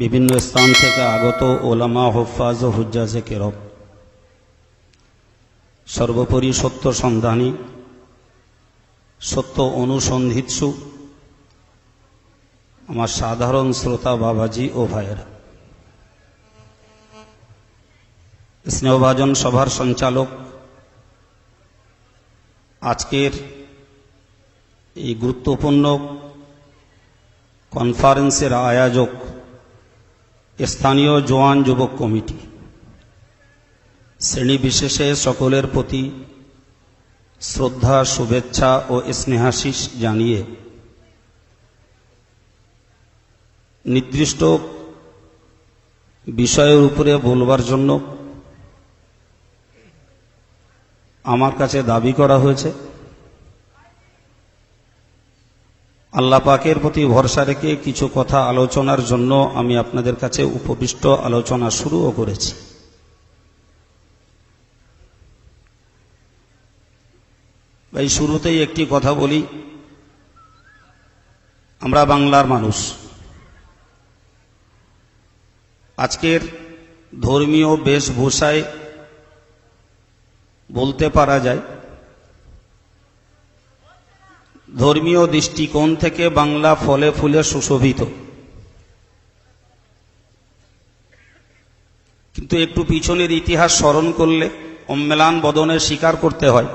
বিভিন্ন স্থান থেকে আগত ওলামা, হুফাজ ও হুজ্জাজে কেরাম, সর্বোপরি সত্য সন্ধানী, সত্য অনুসন্ধিৎসু আমার সাধারণ শ্রোতা বাবাজি ও ভাইয়েরা, স্নেহভাজন সভার সঞ্চালক, আজকের এই গুরুত্বপূর্ণ কনফারেন্সের আয়োজক স্থানীয় জওয়ান যুবক কমিটি, শ্রেণী বিশেষে সকলের প্রতি শ্রদ্ধা, শুভেচ্ছা ও স্নেহাশিস জানিয়ে নির্দিষ্ট বিষয়ের উপরে বলবার জন্য আমার কাছে দাবি করা হয়েছে। আল্লাহ পাকের প্রতি ভরসা রেখে কিছু কথা আলোচনার জন্য আমি আপনাদের কাছে উপবিষ্ট আলোচনা শুরুও করেছি। ভাই, শুরুতেই একটি কথা বলি, আমরা বাংলার মানুষ। আজকের ধর্মীয় বেশভূষায় বলতে পারা যায়, ধর্মীয় দৃষ্টিকোণ থেকে বাংলা ফলে ফুলে সুশোভিত, কিন্তু একটু পিছনের ইতিহাস স্মরণ করলে অম্লান বদনে স্বীকার করতে হয়,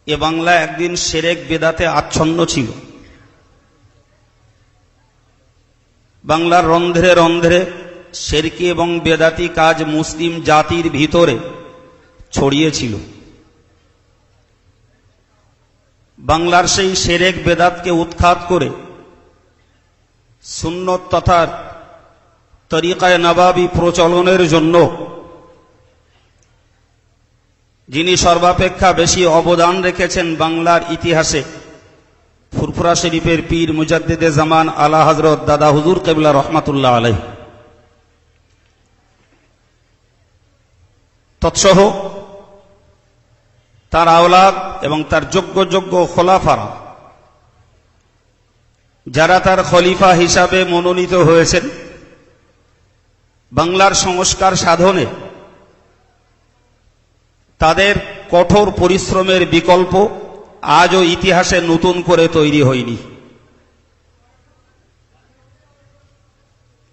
এ বাংলা একদিন শিরক বেদাতে আচ্ছন্ন ছিল। বাংলার রন্ধ্রে রন্ধ্রে শিরকি এবং বেদাতি কাজ মুসলিম জাতির ভিতরে ছড়িয়েছিল। বাংলার সেই শিরক বেদাতকে উৎখাত করে সুন্নত তথা তরিকায়ে নবাবী প্রচলনের জন্য যিনি সর্বাপেক্ষা বেশি অবদান রেখেছেন বাংলার ইতিহাসে, ফুরফুরা শরীফের পীর মুজাদ্দিদে জামান আলা হযরত দাদা হুজুর কিবলা রহমাতুল্লাহ আলাইহি, তৎসহ তার আওলাদ এবং তার যোগ্য যোগ্য খোলাফারা, যারা তার খলিফা হিসাবে মনোনীত হয়েছেন, বাংলার সংস্কার সাধনে তাদের কঠোর পরিশ্রমের বিকল্প আজও ইতিহাসে নতুন করে তৈরি হয়নি।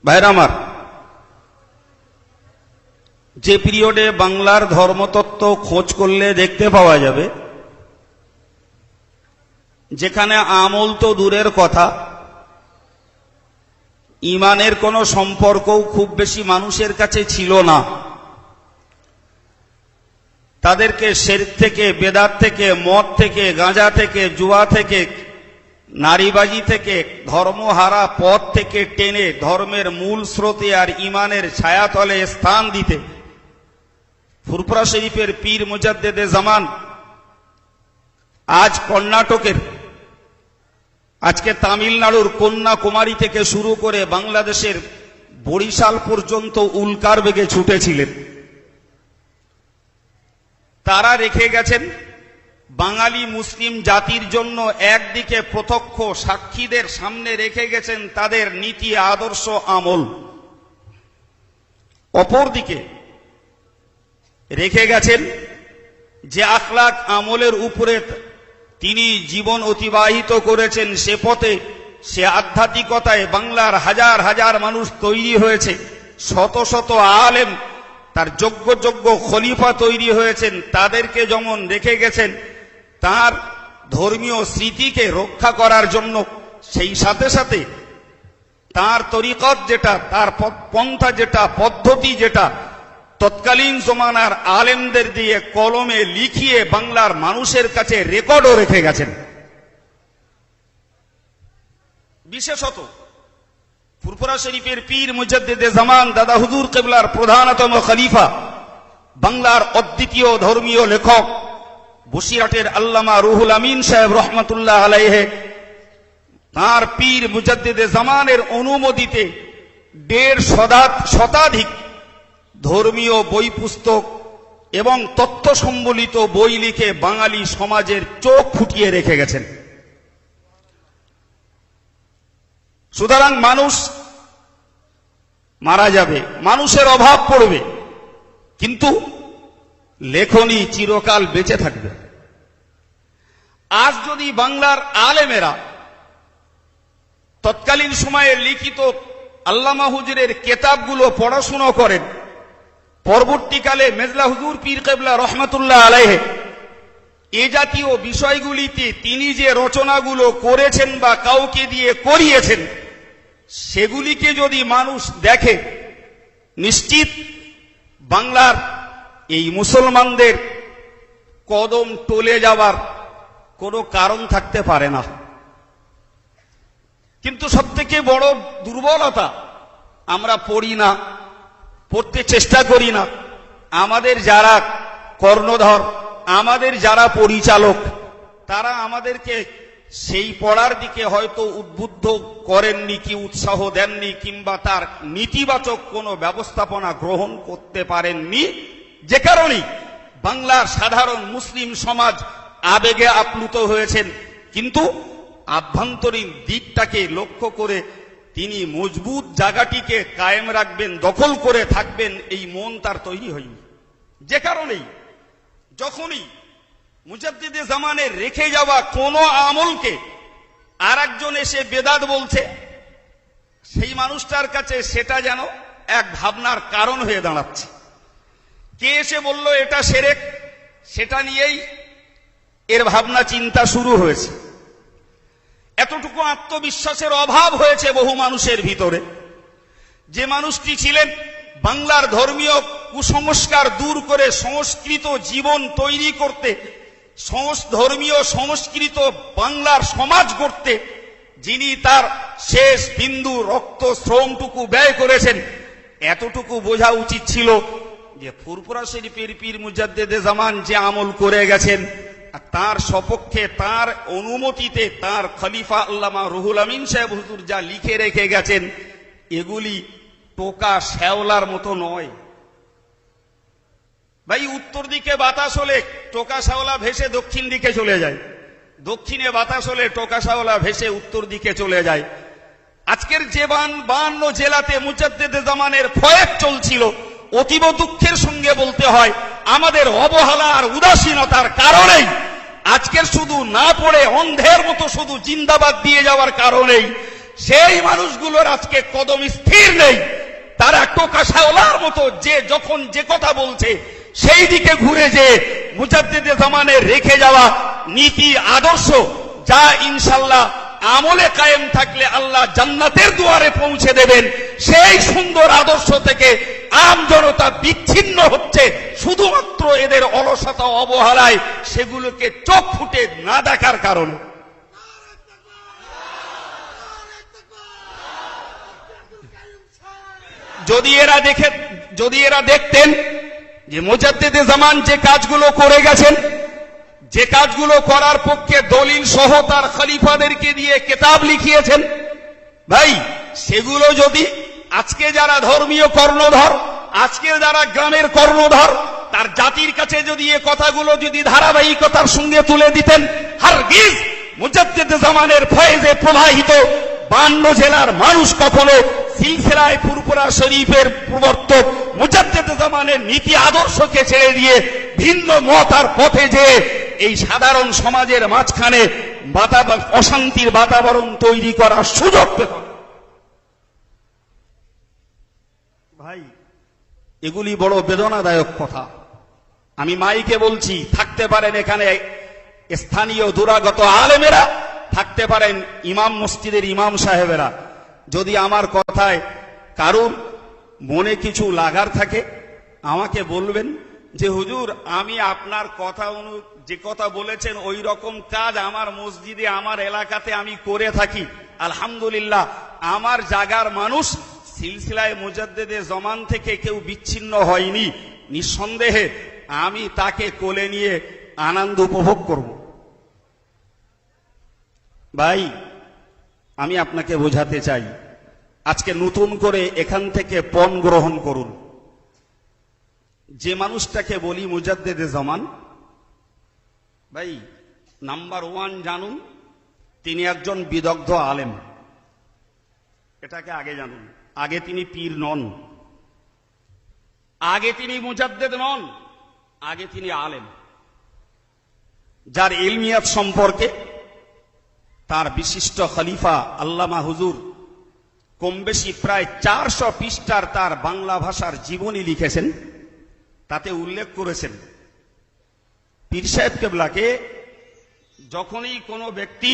ভাইরা আমার, যে পিরিয়ডে বাংলার ধর্মতত্ত্ব খোঁজ করলে দেখতে পাওয়া যাবে, যেখানে আমল তো দূরের কথা, ঈমানের কোনো সম্পর্কও খুব বেশি মানুষের কাছে ছিল না, তাদেরকে শিরক থেকে, বেদাত থেকে, মদ থেকে, গাঁজা থেকে, জুয়া থেকে, নারীবাজি থেকে, ধর্মহারা পথ থেকে টেনে ধর্মের মূল স্রোতে আর ঈমানের ছায়াতলে স্থান দিতে ফুরফুরা শরীফের পীর মুজাদ্দিদে জামান আজ কর্ণাটকের, আজকে তামিলনাড়ুর কন্যাকুমারী থেকে শুরু করে বাংলাদেশের বরিশাল পর্যন্ত উল্কার বেগে ছুটেছিলেন। তারা রেখে গেছেন বাঙালি মুসলিম জাতির জন্য একদিকে প্রত্যক্ষ সাক্ষীদের সামনে রেখে গেছেন তাদের নীতি, আদর্শ, আমল, অপরদিকে রেখে গেছেন যে আখলাক আমলের উপরে তিনি জীবন অতিবাহিত করেছেন, সে পথে, সে আধ্যাত্মিকতায় বাংলার হাজার হাজার মানুষ তৈরি হয়েছে, শত শত আলেম, তার যোগ্য যোগ্য খলিফা তৈরি হয়েছেন, তাদেরকে যেমন রেখে গেছেন তার ধর্মীয় স্মৃতিকে রক্ষা করার জন্য, সেই সাথে সাথে তার তরিকত যেটা, তার পন্থা যেটা, পদ্ধতি যেটা, তৎকালীন জমানার আলেমদের দিয়ে কলমে লিখিয়ে বাংলার মানুষের কাছে রেকর্ডও রেখে গেছেন। বিশেষত ফুরফুরা শরীফের পীর মুজাদ্দিদে জামান দাদা হুজুর কিবলার প্রধানতম খলিফা, বাংলার অদ্বিতীয় ধর্মীয় লেখক বসিরহাটের আল্লামা রুহুল আমিন সাহেব রহমাতুল্লাহ আলাইহি, তাঁর পীর মুজাদ্দিদে জামানের অনুমোদিতে 1.5 শতাধিক ধর্মীয় বই পুস্তক এবং তথ্য সম্বলিত বই লিখে বাঙালি সমাজের চোখ ফুটিয়ে রেখে গেছেন। সুতরাং মানুষ মারা যাবে, মানুষের অভাব পড়বে, কিন্তু লেখনী চিরকাল বেঁচে থাকবে। আজ যদি বাংলার আলেমেরা তৎকালীন সময়ে লিখিত আল্লামা হুজুরের কেতাবগুলো পড়াশুনো করেন, পরবর্তীকালে মেজলা হুজুর পীর কেবলা রহমাতুল্লাহ আলাইহি এ জাতীয় বিষয়গুলিতে তিনি যে রচনাগুলো করেছেন বা কাউকে দিয়ে করিয়েছেন, সেগুলিকে যদি মানুষ দেখে, নিশ্চিত বাংলার এই মুসলমানদের কদম টলে যাওয়ার কোনো কারণ থাকতে পারে না। কিন্তু সবথেকে বড় দুর্বলতা, আমরা পড়ি না, পড়তে চেষ্টা করি না। আমাদের যারা কর্ণধর, আমাদের যারা পরিচালক, তারা আমাদেরকে সেই পড়ার দিকে হয়তো উদ্বুদ্ধ করেননি কি উৎসাহ দেননি, কিংবা তার নীতিবাচক কোনো ব্যবস্থাপনা গ্রহণ করতে পারেননি, যে কারণেই বাংলার সাধারণ মুসলিম সমাজ আবেগে আপ্লুত হয়েছেন। কিন্তু আভ্যন্তরীণ দিকটাকে লক্ষ্য করে তিনি মজবুত জায়গাটিকে কায়েম রাখবেন, দখল করে থাকবেন, এই মন তার তৈরি হয়নি। যে কারণেই যখনই মুজাদ্দিদে জামানে রেখে যাওয়া কোন আমলকে আর একজন এসে বেদাত বলছে, সেই মানুষটার কাছে সেটা যেন এক ভাবনার কারণ হয়ে দাঁড়াচ্ছে। কে এসে বলল এটা শিরক, সেটা নিয়েই এর ভাবনা চিন্তা শুরু হয়েছে। এতটুকু আত্মবিশ্বাসের অভাব হয়েছে বহু মানুষের ভিতরে। যে মানুষটি ছিলেন বাংলার ধর্মীয় কুসংস্কার দূর করে সংস্কৃত জীবন তৈরি করতে, ধর্মীয় সংস্কৃত বাংলার সমাজ গড়তে যিনি তার শেষ বিন্দু রক্ত শ্রমটুকু ব্যয় করেছেন, এতটুকু বোঝা উচিত ছিল যে ফুরফুরা শরীফের পীর মুজাদ্দেদে জামান যে আমল করে গেছেন, তার সপক্ষে তার অনুমতিতে তার খলিফা আল্লামা রুহুল আমিন সাহেব হুজুর যা লিখে রেখে গেছেন, এগুলি টোকা শ্যাওলার মতো নয়। ভাই, উত্তর দিকে বাতাস হলে টোকা শ্যাওলা ভেসে দক্ষিণ দিকে চলে যায়, দক্ষিণে বাতাস হলে টোকা শ্যাওলা ভেসে উত্তর দিকে চলে যায়। আজকের যে 52 জেলাতে মুজাদ্দেদে জামানের ফয়েজ চলছিল, অতীব দুঃখের সঙ্গে বলতে হয় আমাদের অবহেলা আর উদাসীনতার কারণেই, আজকের শুধু না পড়ে অন্ধের মতো শুধু জিন্দাবাদ দিয়ে যাওয়ার কারণেই সেই মানুষগুলোর আজকে কদম স্থির নেই। তারা টোকা শ্যাওলার মতো যে যখন যে কথা বলছে সেই দিকে ঘুরে যে মুজাদ্দিদে জামানে রেখে যাওয়া নীতি আদর্শ, যা ইনশাল্লাহ আমলে কায়েম থাকলে আল্লাহ জান্নাতের দুয়ারে পৌঁছে দেবেন, সেই সুন্দর আদর্শ থেকে আম জনতা বিচ্ছিন্ন হচ্ছে শুধুমাত্র এদের অলসতা অবহেলায়, সেগুলোকে চোখ ফুটে না দেখার কারণে। যদি এরা দেখতেন যে মুজাদ্দিদে জামান যে কাজগুলো করে গেছেন, যে কাজগুলো করার পক্ষে দলিল সহ তার খলিফাদেরকে দিয়ে কিতাব লিখিয়েছেন, ভাই সেগুলো যদি আজকে যারা ধর্মীয় কর্ণধর, আজকের যারা গ্রামের কর্ণধর, তার জাতির কাছে যদি এ কথাগুলো যদি ধারাবাহিকতার সঙ্গে তুলে দিতেন, হারগিজ মুজাদ্দিদে জামানের ফয়েজে প্রবাহিত 52 জেলার মানুষ কখনো সিলসিলায় ফুরফুরা শরীফের প্রবর্তক মুজাদ্দিদে জামানের নীতি আদর্শকে ছেড়ে দিয়ে ভিন্ন মত আর পথে যে এই সাধারণ সমাজের মাঝখানে অশান্তির বাতাবরণ তৈরি করার সুযোগ পেত। ভাই, এগুলি বড় বেদনাদায়ক কথা। আমি মাইকে বলছি, থাকতে পারেন এখানে স্থানীয় দুরাগত আলেমেরা, থাকতে পারেন ইমাম মসজিদের ইমাম সাহেবেরা। যদি আমার কথায় কারুর মনে কিছু লাগার থাকে আমাকে বলবেন যে হুজুর, আমি আপনার কথা যে কথা বলেছেন ওই রকম কাজ আমার মসজিদে আমার এলাকাতে আমি করে থাকি। আলহামদুলিল্লাহ, আমার জাগার মানুষ সিলসিলায় মুজাদ্দিদে জামান থেকে কেউ বিচ্ছিন্ন হয়নি। নিঃসন্দেহে আমি তাকে কোলে নিয়ে আনন্দ উপভোগ করব। ভাই, আমি আপনাকে বোঝাতে চাই, আজকে নতুন করে এখান থেকে পণ গ্রহণ করুন। যে মানুষটাকে বলি মুজাদ্দিদে জামান, ভাই নাম্বার 1 জানুন, তিনি একজন বিদগ্ধ আলেম। এটাকে আগে জানুন। আগে তিনি পীর নন, আগে তিনি মুজাদ্দেদ নন, আগে তিনি আলেম, যার ইলমিয়াত সম্পর্কে তার বিশিষ্ট খলিফা আল্লামা হুজুর কম বেশি প্রায় 400 পৃষ্ঠার তার বাংলা ভাষার জীবনী লিখেছেন। তাতে উল্লেখ করেছেন পীর সাহেব কেবলাকে যখনই কোনো ব্যক্তি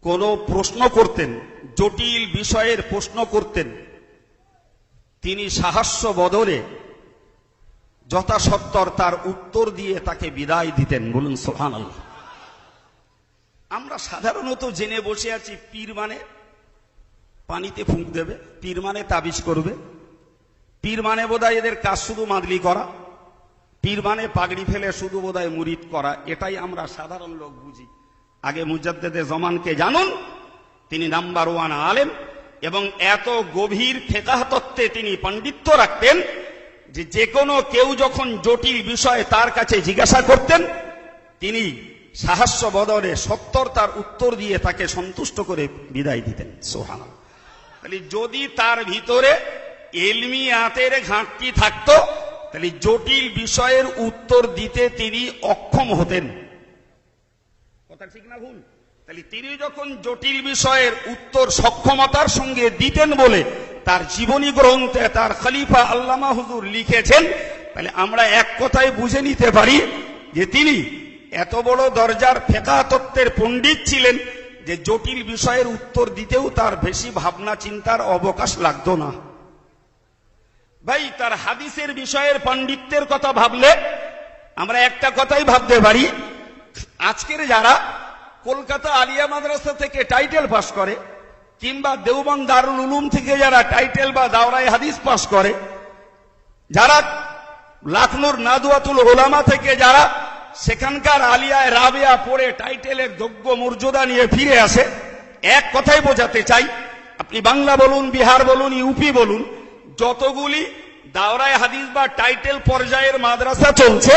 কোনো প্রশ্ন করতেন, জটিল বিষয়ের প্রশ্ন করতেন, তিনি সাহস্য বদলে যথাসত্তর তার উত্তর দিয়ে তাকে বিদায় দিতেন। বলুন সুবহানাল্লাহ। আমরা সাধারণত জেনে বসে আছি পীর মানে পানিতে ফুঁক দেবে, পীর মানে তাবিজ করবে, পীর মানে বোধহয় এদের কাজ শুধু মাদলি করা, পীর মানে পাগড়ি ফেলে শুধু বোধহয় মুরিদ করা। এটাই আমরা সাধারণ লোক বুঝি। আগে মুজাদ্দেদে জামানকে জানুন, তিনি নাম্বার 1 আলেম এবং এত গভীর ফিকহ তত্ত্বে তিনি পাণ্ডিত্য রাখতেন যে কোনো কেউ যখন জটিল বিষয়ে তার কাছে জিজ্ঞাসা করতেন, তিনি সাহস্য বদলে 70 তার উত্তর দিয়ে তাকে সন্তুষ্ট করে বিদায় দিতেন। সুবহানাল্লাহ। তাহলে যদি তার ভিতরে ইলমিয়াতের ঘাটতি থাকতো, তাহলে জটিল বিষয়ের উত্তর দিতে তিনি অক্ষম হতেন। কথা ঠিক না ভুল? তাহলে তিনি যখন জটিল বিষয়ের উত্তর সক্ষমতার সঙ্গে দিতেন বলে তার জীবনী গ্রন্থে তার খলিফা আল্লামা হুজুর লিখেছেন, তাহলে আমরা এক কথায় বুঝে নিতে পারি যে তিনি এত বড় দরজার ফিকহ তত্ত্বের পণ্ডিত ছিলেন যে জটিল বিষয়ের উত্তর দিতেও তার বেশি ভাবনা চিন্তার অবকাশ লাগতো না। ভাই, তার হাদিসের বিষয়ের পাণ্ডিত্যের কথা ভাবলে আমরা একটা কথাই ভাবতে পারি, আজকের যারা কলকাতা আলিয়া মাদ্রাসা থেকে টাইটেল পাস করে কিংবা দেওবন্দ দারুল উলুম থেকে যারা টাইটেল বা দাওরায়ে হাদিস পাস করে, যারা লখনৌর নাদওয়াতুল উলামা থেকে যারা সেখানকার আলিয়ায় রাবিয়া পড়ে টাইটেলের যোগ্য মর্যাদা নিয়ে ফিরে আসে, এক কথাই বোঝাতে চাই, আপনি বাংলা বলুন, বিহার বলুন, ইউপি বলুন, যতগুলি দাওরায়ে হাদিস বা টাইটেল পর্যায়ের মাদ্রাসা চলছে,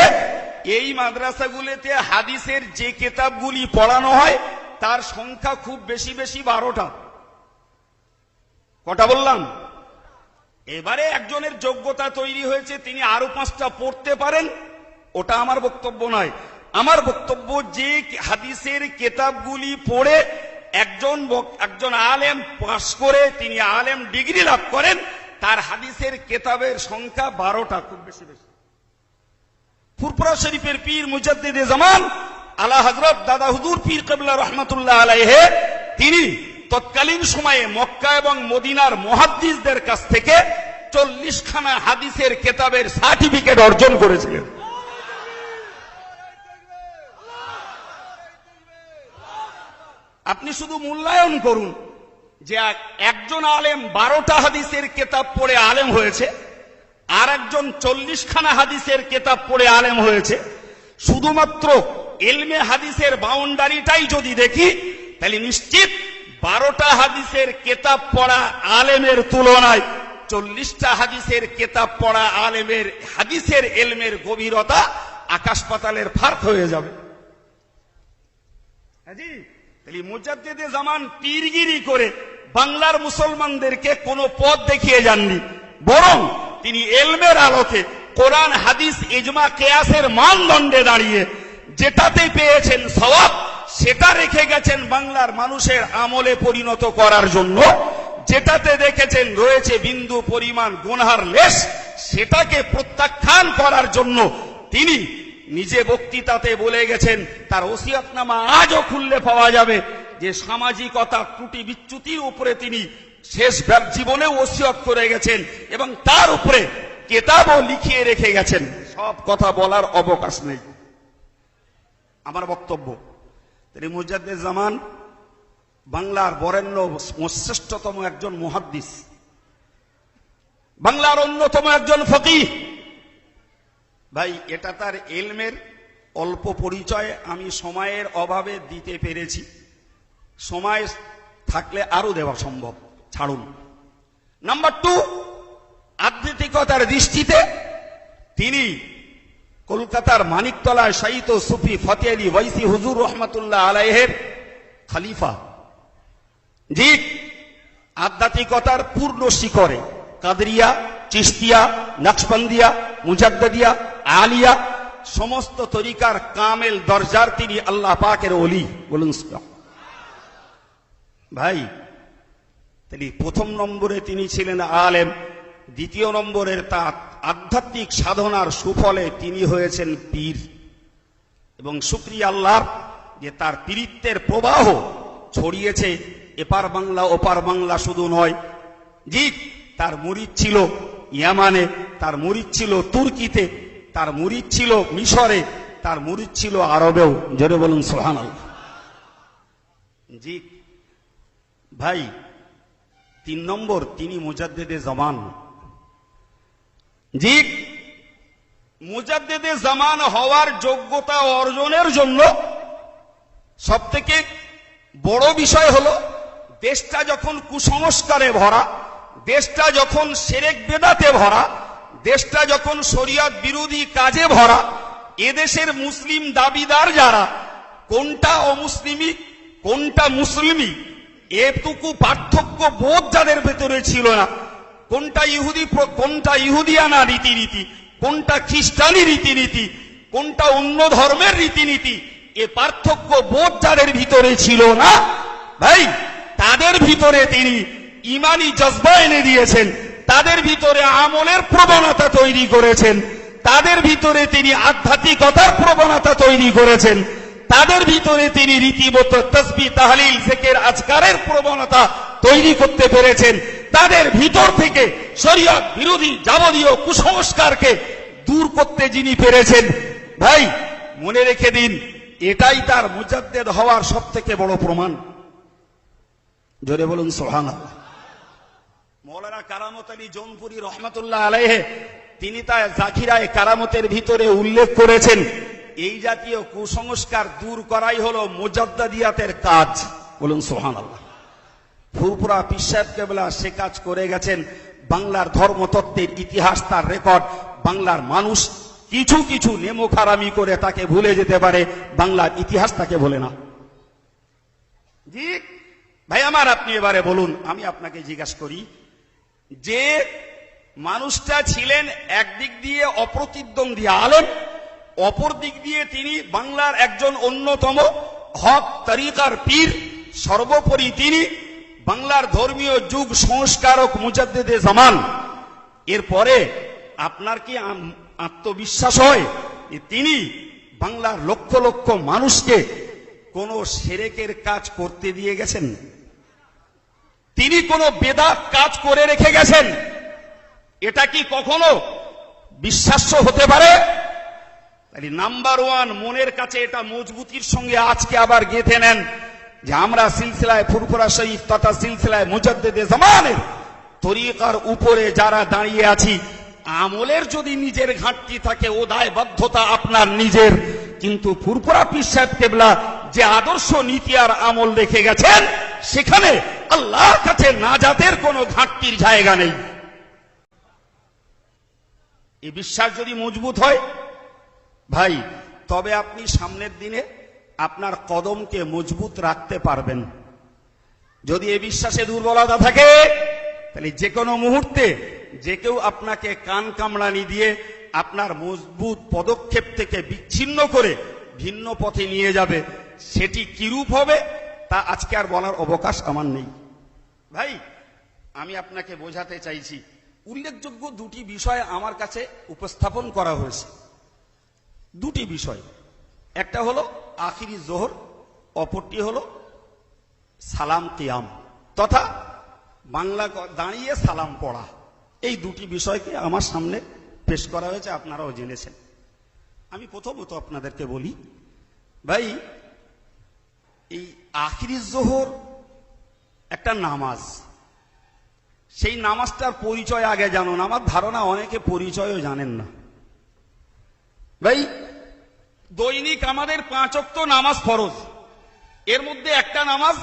এই মাদ্রাসাগুলিতে হাদিসের যে কিতাবগুলি পড়ানো হয় তার সংখ্যা খুব বেশি 12টা। কটা বললাম? এবারে একজনের যোগ্যতা তৈরি হয়েছে, তিনি আরো 5টা পড়তে পারেন, ওটা আমার বক্তব্য নয়। আমার বক্তব্য যে হাদিসের কিতাবগুলি পড়ে একজন আলেম পাস করে তিনি আলেম ডিগ্রি লাভ করেন, তার হাদিসের কিতাবের সংখ্যা 12টা, খুব বেশি। ফুরফুরা শরীফের পীর মুজাদ্দিদে জামান আলা হযরত দাদা হুজুর পীর কিবলা রাহমাতুল্লাহ আলাইহি, তিনি তৎকালীন সময়ে মক্কা এবং মদিনার মুহাদ্দিসদের কাছ থেকে 40 খানা হাদিসের কিতাবের সার্টিফিকেট অর্জন করেছিলেন। আপনি শুধু মূল্যায়ন করুন যে একজন আলেম 12টা হাদিসের কিতাব পড়ে আলেম হয়েছে, আর একজন 40 খানা হাদিসের কিতাব পড়ে আলেম হয়েছে। শুধুমাত্র ইলমে হাদিসের বাউন্ডারিটাই যদি দেখি, তাহলে নিশ্চিত 12টা হাদিসের কিতাব পড়া আলেমের তুলনায় 40টা হাদিসের কিতাব পড়া আলেমের হাদিসের ইলমের গভীরতা আকাশ পাতালের ফারাক হয়ে যাবে। হাজি, তাহলে মুজাদ্দিদে জামান পীরগিরি করে বাংলার মুসলমানদেরকে কোনো পথ দেখিয়ে যাননি, বরং তিনি ইলমের আলোকে কোরআন, হাদিস, ইজমা, কিয়াসের মানদণ্ডে দাঁড়িয়ে যেটাতে পেয়েছেন সওয়াব, সেটা রেখে গেছেন বাংলার মানুষের আমলে পরিণত করার জন্য। যেটাতে দেখেছেন রয়েছে বিন্দু পরিমাণ গুনাহের লেশ, সেটাকে প্রত্যাখ্যান করার জন্য তিনি নিজে বক্তৃতাতে বলে গেছেন, তার ওসিয়তনামা আজও খুললে পাওয়া যাবে, যে সামাজিকতা ত্রুটি বিচ্যুতির উপরে তিনি শেষ জীবনে ওসিয়ত করে গেছেন এবং তার উপরে কিতাবও লিখিয়ে রেখে গেছেন। সব কথা বলার অবকাশ নেই। আমার বক্তব্য, তিনি মুজাদ্দিদ জামান বাংলার বরেণ্য শ্রেষ্ঠতম একজন মুহাদ্দিস, বাংলার অন্যতম একজন ফকিহ। ভাই, এটা তার ইলমের অল্প পরিচয় আমি সময়ের অভাবে দিতে পেরেছি, সময় থাকলে আরো দেওয়া সম্ভব, ছাড়ুন। নাম্বার 2, আধ্যাত্মিকতার দৃষ্টিতে তিনি কলকাতার মানিকতলায় শায়িত সুফি ফতেহ আলী ওয়াইসি হুজুর রহমাতুল্লাহ আলাইহির খলিফা। জি, আধ্যাত্মিকতার পূর্ণ শিখরে কাদরিয়া, চিশতিয়া, নকশবন্দিয়া, মুজাদ্দিদিয়া, আলিয়া সমস্ত তরিকার কামেল দরজার তিনি আল্লাহ পাকের ওলি। বলুন ভাই, তিনি প্রথম নম্বরে তিনি ছিলেন আলেম, দ্বিতীয় নম্বরের তার আধ্যাত্মিক সাধনার সুফলে তিনি হয়েছেন পীর। এবং শুকরিয়া আল্লাহর যে তার পীরিত্বের প্রবাহ ছড়িয়েছে এপার বাংলা ওপার বাংলা শুধু নয়। জি, তার মুরিদ ছিল ইয়ামানে, তার মুরিদ ছিল তুর্কিতে, তার মুরিদ ছিল মিশরে, তার মুরিদ ছিল আরবেও। জোরে বলুন সুবহানাল্লাহ। জি ভাই, 3 নম্বর তিনি মুজাদ্দিদে জামান। জি, মুজাদ্দিদে জামান হওয়ার যোগ্যতা অর্জনের জন্য সবথেকে বড় বিষয় হলো দেশটা যখন কুসংস্কারে ভরা, দেশটা যখন শিরক বেদাতে ভরা, দেশটা যখন শরিয়ত বিরোধী কাজে ভরা, এদেশের মুসলিম দাবিদার যারা, কোনটা অমুসলিমি কোনটা মুসলিমি এটুকু পার্থক্য বোধ যাদের ভেতরে ছিল না, কোনটা ইহুদিয়ানা রীতিনীতি, কোনটা খ্রিস্টানি রীতিনীতি, কোনটা অন্য ধর্মের রীতিনীতি, এ পার্থক্য বোধ যাদের ভিতরে ছিল না ভাই, তাদের ভিতরে তিনি ইমানি জজবা এনে দিয়েছেন, তাদের ভিতরে আমলের প্রবণতা তৈরি করেছেন, তাদের ভিতরে তিনি আধ্যাত্মিকতার প্রবণতা তৈরি করেছেন, তাদের ভিতরে তিনি রীতিমতো তাসবিহ, তাহলিল, জিকির, আজকারের প্রবণতা তৈরি করতে পেরেছেন। তাদের ভিতর থেকে শরীয়ত বিরোধী যাবতীয় কুসংস্কারকে দূর করতে যিনি পেরেছেন, ভাই মনে রেখে দিন, এটাই তার মুজাদ্দিদ হওয়ার সবথেকে বড় প্রমাণ। জোরে বলুন সুবহানাল্লাহ। মৌলানা কারামত আলী জৌনপুরী রহমাতুল্লাহ আলাইহি তিনি তার জাকিরায়ে কারামতের ভিতরে উল্লেখ করেছেন, এই জাতীয় কুসংস্কার দূর করাই হলো মুজাদ্দিদিয়াতের কাজ। বলুন সুবহানাল্লাহ। ফুরফুরা পীর সাহেব কেবলা সে কাজ করে গেছেন। বাংলার ধর্মতত্ত্বের ইতিহাস তার রেকর্ড। বাংলার মানুষ কিছু কিছু নেমোখারামি করে তাকে ভুলে যেতে পারে, বাংলার ইতিহাস তাকে ভোলে না। জি ভাই আমার, আপনি এবারে বলুন, আমি আপনাকে জিজ্ঞাসা করি, যে মানুষটা ছিলেন একদিক দিয়ে অপ্রতিদ্বন্দ্বী আলেম, অপর দিক দিয়ে তিনি বাংলার একজন অন্যতম হক তরিকার পীর, সর্বোপরি তিনি বাংলার ধর্মীয় যুগ সংস্কারক মুজাদ্দিদে জামান। এরপরে আপনার কি আত্মবিশ্বাস হয় যে তিনি বাংলার লক্ষ লক্ষ মানুষকে কোন শিরকের কাজ করতে দিয়ে গেছেন? তিনি কোন বেদাত কাজ করে রেখে গেছেন? এটা কি কখনো বিশ্বাস্য হতে পারে? তাহলে নাম্বার 1, মনের কাছে এটা মজবুতির সঙ্গে আজকে আবার গেঁথে নেন যে আমরা সিলসিলায় ফুরফুরা শরীফ তথা সিলসিলায় মুজাদ্দিদে জামানের তরিকার উপরে যারা দাঁড়িয়ে আছি, আমলের যদি নিজের ঘাটতি থাকে ও দায়বদ্ধতা আপনার নিজের, কিন্তু ফুরফুরা পীর সাহেব কেবলা যে আদর্শ নীতি আর আমল রেখে গেছেন, সেখানে আল্লাহর কাছে নাজাতের কোনো ঘাটতির জায়গা নেই। এই বিশ্বাস যদি মজবুত হয় ভাই, তবে আপনি সামনের দিনে আপনার কদমকে মজবুত রাখতে পারবেন। যদি এই বিশ্বাসে দুর্বলতা থাকে, তাহলে যে কোনো মুহূর্তে যে কেউ আপনাকে কান কামড়ানি দিয়ে আপনার মজবুত পদক্ষেপ থেকে বিচ্ছিন্ন করে ভিন্ন পথে নিয়ে যাবে। সেটি কিরূপ হবে তা আজকে আর বলার অবকাশ আমার নেই। ভাই আমি আপনাকে বোঝাতে চাইছি, উল্লেখযোগ্য 2টি বিষয় আমার কাছে উপস্থাপন করা হয়েছে। 2টি বিষয়, একটা হলো আখিরি জোহর, অপরটি হলো সালাম কিয়াম তথা বাংলা দাঁড়িয়ে সালাম পড়া। এই 2টি বিষয়কে আমার সামনে পেশ করা হয়েছে, আপনারাও জেনেছেন। আমি প্রথমত আপনাদেরকে বলি, ভাই এই আখিরি জোহর একটা নামাজ, সেই নামাজটার পরিচয় আগে জানুন। আমার ধারণা অনেকে পরিচয়ও জানেন না। ভাই দৈনিক আমাদের 5 ওয়াক্ত নামাজ ফরজ, এর মধ্যে একটা নামাজ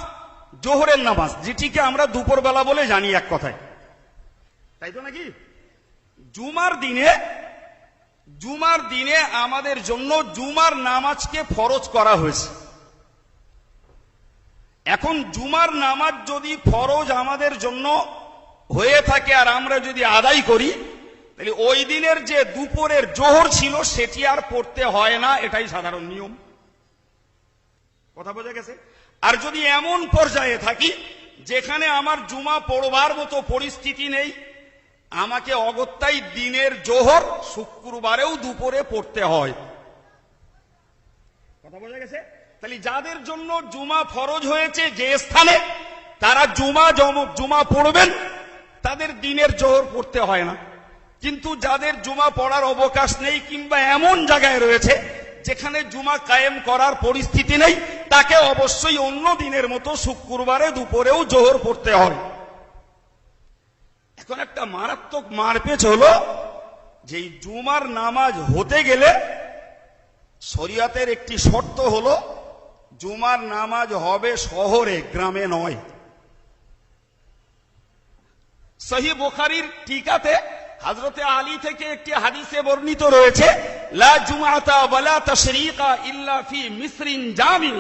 জোহরের নামাজ, যেটিকে আমরা দুপুরবেলা বলে জানি এক কথায়, তাই তো নাকি? জুমার দিনে আমাদের জন্য জুমার নামাজকে ফরজ করা হয়েছে। এখন জুমার নামাজ যদি ফরজ আমাদের জন্য হয়ে থাকে আর আমরা যদি আদায় করি, তাহলে ওই দিনের যে দুপুরের জোহর ছিল সেটি আর পড়তে হয় না, এটাই সাধারণ নিয়ম। কথা বোঝা গেছে? আর যদি এমন পর্যায়ে থাকি যেখানে আমার জুমা পড়বার মতো পরিস্থিতি নেই, আমাকে অগত্যাই দিনের জোহর শুক্রবারেও দুপুরে পড়তে হয়। কথা বোঝা গেছে? তাহলে যাদের জন্য জুমা ফরজ হয়েছে যে স্থানে, তারা জুমা পড়বেন, তাদের দিনের জোহর পড়তে হয় না। কিন্তু যাদের জুমা পড়ার অবকাশ নেই কিংবা এমন জায়গায় রয়েছে যেখানে জুমা কায়েম করার পরিস্থিতি নেই, তাকে অবশ্যই অন্য দিনের মতো শুক্রবারে দুপুরেও জোহর পড়তে হয়। এখন একটা মারাত্মক মারপেচ হলো যে জুমার নামাজ হতে গেলে শরিয়তের একটি শর্ত হলো জুমার নামাজ হবে শহরে, গ্রামে নয়। সহিহ বুখারীর টিকাতে হযরতে আলী থেকে একটি হাদিসে বর্ণিত রয়েছে, লা জুমআতা ওয়ালা তাশরীকা ইল্লা ফি মিসরিন জামিন।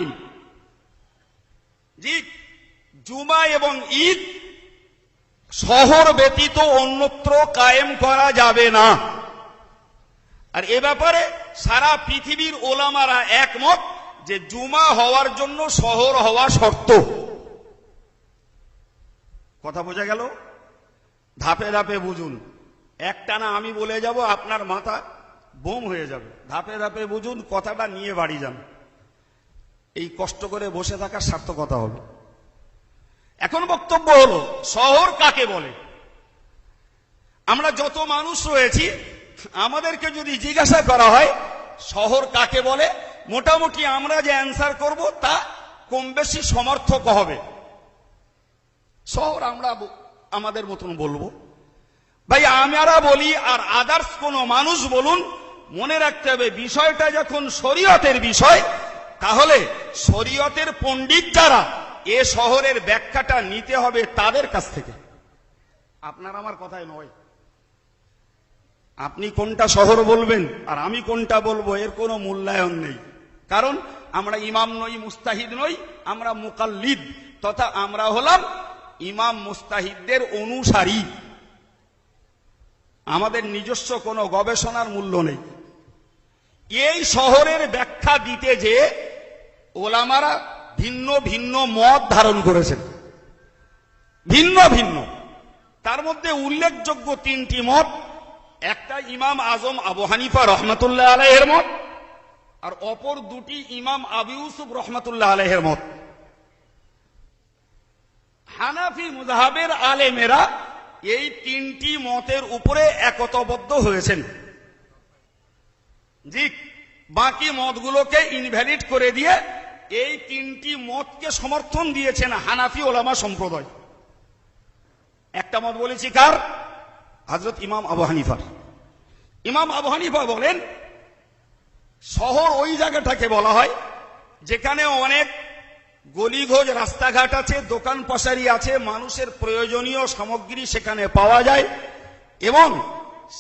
জি, জুমা এবং ঈদ শহর ব্যতীত অন্যত্র কায়েম করা যাবে না। আর এ ব্যাপারে সারা পৃথিবীর ওলামারা একমত যে জুমা হওয়ার জন্য শহর হওয়া শর্ত। কথা বোঝা গেল? ধাপে ধাপে বুঝুন, একটানা আমি বলে যাব আপনার মাথা বোম হয়ে যাবে। ধাপে ধাপে বুঝুন, কথাটা নিয়ে বাড়ি যান, এই কষ্ট করে বসে থাকার সার্থকতা হবে। এখন বক্তব্য হলো শহর কাকে বলে। আমরা যত মানুষ রয়েছি আমাদেরকে যদি জিজ্ঞাসা করা হয় শহর কাকে বলে, মোটামুটি আমরা যে অ্যান্সার করব তা কম বেশি সমর্থক হবে। শহর আমরা আমাদের মতন বলবো। ভাই আমরা বলি আর আদার্স কোন মানুষ বলুন, মনে রাখতে হবে বিষয়টা যখন শরীয়তের বিষয়, তাহলে শরীয়তের পণ্ডিত যারা এ শহরের ব্যাখ্যাটা নিতে হবে তাদের কাছ থেকে, আপনার আমার কথায় নয়। আপনি কোনটা শহর বলবেন আর আমি কোনটা বলবো এর কোনো মূল্যায়ন নেই, কারণ আমরা ইমাম নই, মুস্তাহিদ নই, আমরা মুকাল্লিদ, তথা আমরা হলাম ইমাম মুস্তাহিদদের অনুসারী। আমাদের নিজস্ব কোনো গবেষণার মূল্য নেই। এই শহরের ব্যাখ্যা দিতে যে ওলামারা ভিন্ন ভিন্ন মত ধারণ করেছেন, ভিন্ন ভিন্ন, তার মধ্যে উল্লেখযোগ্য তিনটি মত। একটা ইমাম আজম আবু হানিফা রহমাতুল্লাহ আলাইহির মত, আর অপর দুটি ইমাম আবু ইউসুফ রহমাতুল্লাহ আলাইহির মত। হানাফি মুযহাবের আলেমেরা এই তিনটি মতের উপরে একতাবদ্ধ হয়েছেন। জি, বাকি মতগুলোকে ইনভ্যালিড করে দিয়ে এই তিনটি মতকে সমর্থন দিয়েছেন হানাফি ওলামা সম্প্রদায়। একটা মত বলেছি কার? হযরত ইমাম আবু হানিফার। ইমাম আবু হানিফা বলেন শহর ওই জায়গাটাকে বলা হয় যেখানে অনেক গলিঘোজ রাস্তাঘাট আছে, দোকান পাশারি আছে, মানুষের প্রয়োজনীয় সামগ্রী সেখানে পাওয়া যায় এবং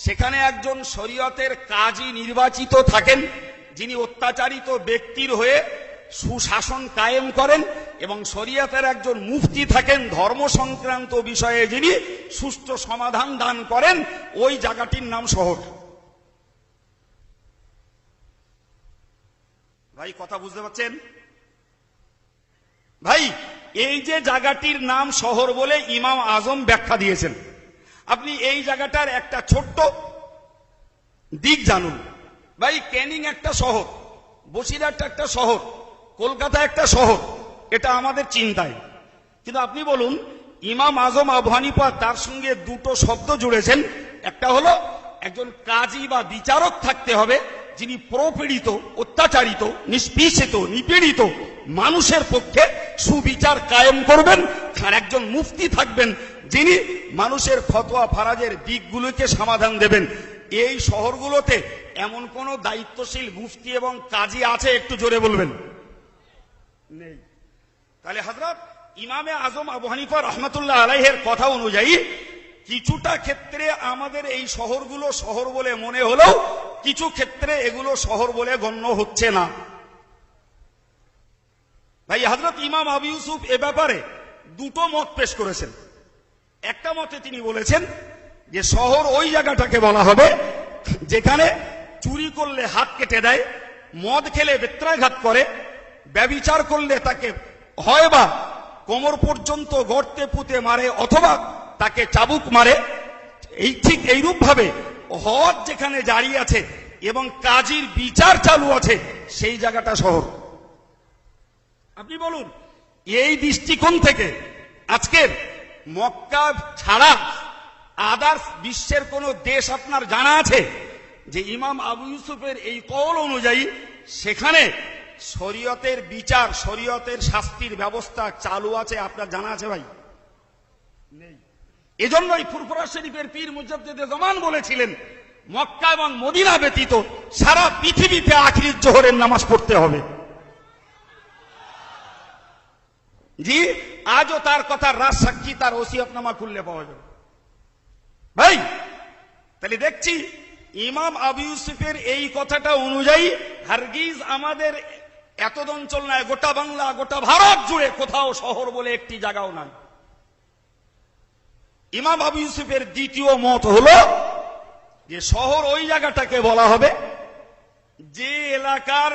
সেখানে একজন শরীয়তের কাজী নির্বাচিত থাকেন, যিনি অত্যাচারিত ব্যক্তির হয়ে সুশাসন কায়েম করেন, এবং শরীয়তের একজন মুফতি থাকেন ধর্ম সংক্রান্ত বিষয়ে যিনি সুষ্ঠু সমাধান দান করেন। ওই জায়গাটির নাম শহর। ভাই কথা বুঝতে পারছেন? ভাই এই যে জায়গাটির নাম শহর বলে ইমাম আজম ব্যাখ্যা দিয়েছেন, আপনি এই জায়গাটার একটা ছোট্ট দিক জানুন। ভাই ক্যানিং একটা শহর, বসিরহাট একটা শহর, কলকাতা একটা শহর, এটা আমাদের চিন্তায়। কিন্তু আপনি বলুন ইমাম আজম আবু হানিফা তার সঙ্গে দুটো শব্দ জুড়েছেন। একটা হলো একজন কাজী বা বিচারক থাকতে হবে যিনি প্রপীড়িত, অত্যাচারিত, নিষ্পেষিত, নিপীড়িত মানুষের পক্ষে সুবিচার কায়েম করবেন, আর একজন মুফতি থাকবেন যিনি মানুষের ফতোয়া ফারাজের দিকগুলোকে সমাধান দেবেন। এই শহরগুলোতে এমন কোন দায়িত্বশীল মুফতি এবং কাজী আছে? একটু জোরে বলবেন। নেই। তাহলে হযরত ইমামে আজম আবু হানিফা রহমাতুল্লাহ আলাইহির কথা অনুযায়ী কিছুটা ক্ষেত্রে আমাদের এই শহরগুলো শহর বলে মনে হলেও কিছু ক্ষেত্রে এগুলো শহর বলে গণ্য হচ্ছে না। ভাই হযরত ইমাম আবু ইউসুফ এ ব্যাপারে দুটো মত পেশ করেছেন। একটা মতে তিনি বলেছেন যে শহর ওই জায়গাটাকে বলা হবে যেখানে চুরি করলে হাত কেটে দেয়, মদ খেলে বেত্রাঘাত করে, ব্যভিচার করলে তাকে হয় বা কোমর পর্যন্ত গর্তে পুঁতে মারে অথবা তাকে চাবুক মারে। এই ঠিক এইরূপ ভাবে হদ যেখানে জারি আছে এবং কাজীর বিচার চালু আছে সেই জায়গাটা শহর। আপনি বলুন, এই দৃষ্টিকোণ থেকে আজকের মক্কা ছাড়া আদার্স বিশ্বের কোন দেশ আপনার জানা আছে যে ইমাম আবু ইউসুফের এই কওল অনুযায়ী সেখানে শরীয়তের বিচার, শরীয়তের শাস্তির ব্যবস্থা চালু আছে? আপনার জানা আছে ভাই? নেই। এজন্যই ফুরফুরা শরীফের পীর মুজাদ্দিদে জামান বলেছিলেন মক্কা এবং মদিনা ব্যতীত সারা পৃথিবীতে আখির জোহরের নামাজ পড়তে হবে। জি, আজও তার কথার রাজ সাক্ষী তার ওসিয়তনামা খুললে পাওয়া যাবে। ভাই তাহলে দেখছি ইমাম আবু ইউসুফের এই কথাটা অনুযায়ী হারগিজ আমাদের এত অঞ্চল নয়, গোটা বাংলা, গোটা ভারত জুড়ে কোথাও শহর বলে একটি জায়গাও নাই। ইমাম আবু ইউসুফের দ্বিতীয় মত হলো যে শহর ওই জায়গাটাকে বলা হবে যে এলাকার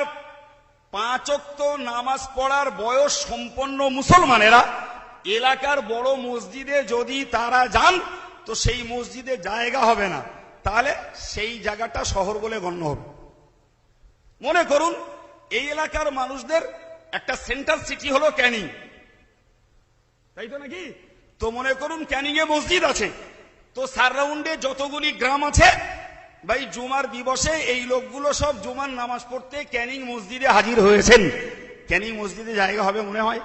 5 ওয়াক্ত নামাজ পড়ার বয়স সম্পন্ন মুসলমানেরা এলাকার বড় মসজিদে যদি তারা যান তো সেই মসজিদে জায়গা হবে না, তাহলে সেই জায়গাটা শহর বলে গণ্য হবে। মনে করুন এই এলাকার মানুষদের একটা সেন্ট্রাল সিটি হলো ক্যানিং, তাই তো নাকি? তো মনে করুন ক্যানিং এ মসজিদ আছে, তো সারাউন্ডে যতগুলি গ্রাম আছে ভাই জুমার দিবসে এই লোকগুলো সব জুমার নামাজ পড়তে ক্যানিং মসজিদে হাজির হয়েছেন। ক্যানিং মসজিদে জায়গা হবে মনে হয়?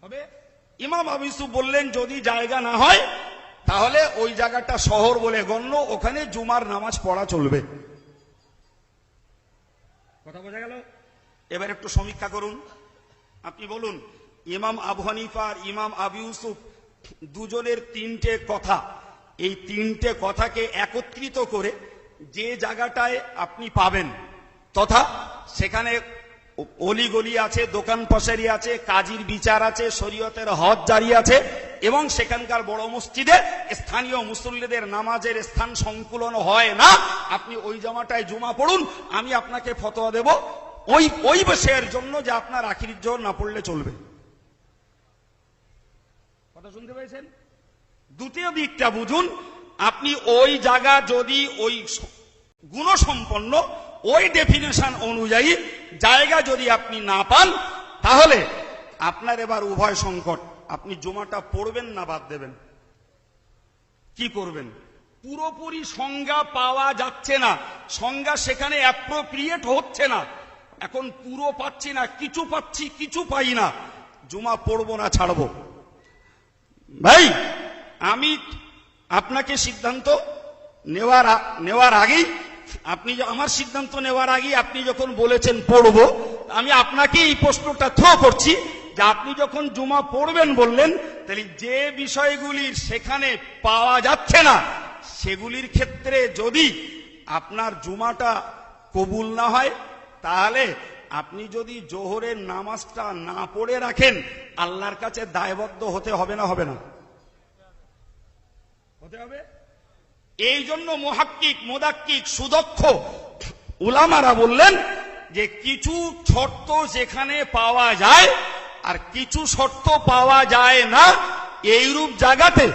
হবে? ইমাম আবু ইউসুফ বললেন যদি জায়গা না হয় তাহলে ওই জায়গাটা শহর বলে গণ্য, ওখানে জুমার নামাজ পড়া চলবে। কথা বোঝা গেল? এবার একটু সমীক্ষা করুন। আপনি বলুন ইমাম আবু হানিফা আর ইমাম আবু ইউসুফ দুজনের 3টে কথা, এই 3টে কথাকে একত্রিত করে যে জায়গাটায় আপনি পাবেন তথা সেখানে অলিগলি আছে, দোকান পাশারি আছে, কাজীর বিচার আছে, শরীয়তের হদ জারি আছে এবং সেখানকার বড় মসজিদে স্থানীয় মুসল্লিদের নামাজের স্থান সংকুলন হয় না, আপনি ওই জায়গাটায় জুমা পড়ুন। আমি আপনাকে ফতোয়া দেব ওই বিষয়ের জন্য যে আপনার আখির জোহর না পড়লে চলবে। কথা শুনতে পেয়েছেন? দ্বিতীয় দিকটা বুঝুন, আপনি ওই জায়গা যদি ওই গুণসম্পন্ন ওই ডেফিনেশন অনুযায়ী জায়গা যদি আপনি না পান তাহলে আপনার এবার উভয় সংকট, আপনি জুমাটা পড়বেন না বাদ দেবেন। কি করবেন? পুরোপুরি সংজ্ঞা পাওয়া যাচ্ছে না, সংজ্ঞা সেখানে অ্যাপ্রোপ্রিয়েট হচ্ছে না। এখন পুরো পাচ্ছি না, কিছু পাচ্ছি, কিছু পাই না, জুমা পড়বো না, ছাড়বো। ভাই আমি আপনাকে সিদ্ধান্ত নেওয়ার আগেই আপনি আমার সিদ্ধান্ত নেওয়ার আগেই আপনি যখন বলেছেন পড়বো, আমি আপনাকে এই প্রশ্নটা থ্রো করছি যে আপনি যখন জুমা পড়বেন বললেন, তাহলে যে বিষয়গুলির সেখানে পাওয়া যাচ্ছে না সেগুলির ক্ষেত্রে যদি আপনার জুমাটা কবুল না হয় তাহলে আপনি যদি জোহরের নামাজটা না পড়ে রাখেন আল্লাহর কাছে দায়বদ্ধ হতে হবে না? হবে না? হতে হবে। এই জন্য মুহাক্কিক, মুদাক্কিক, সুদক্ষ উলামারা বললেন যে কিছু শর্ত যেখানে পাওয়া যায় আর কিছু শর্ত পাওয়া যায় না, এইরূপ জায়গাতে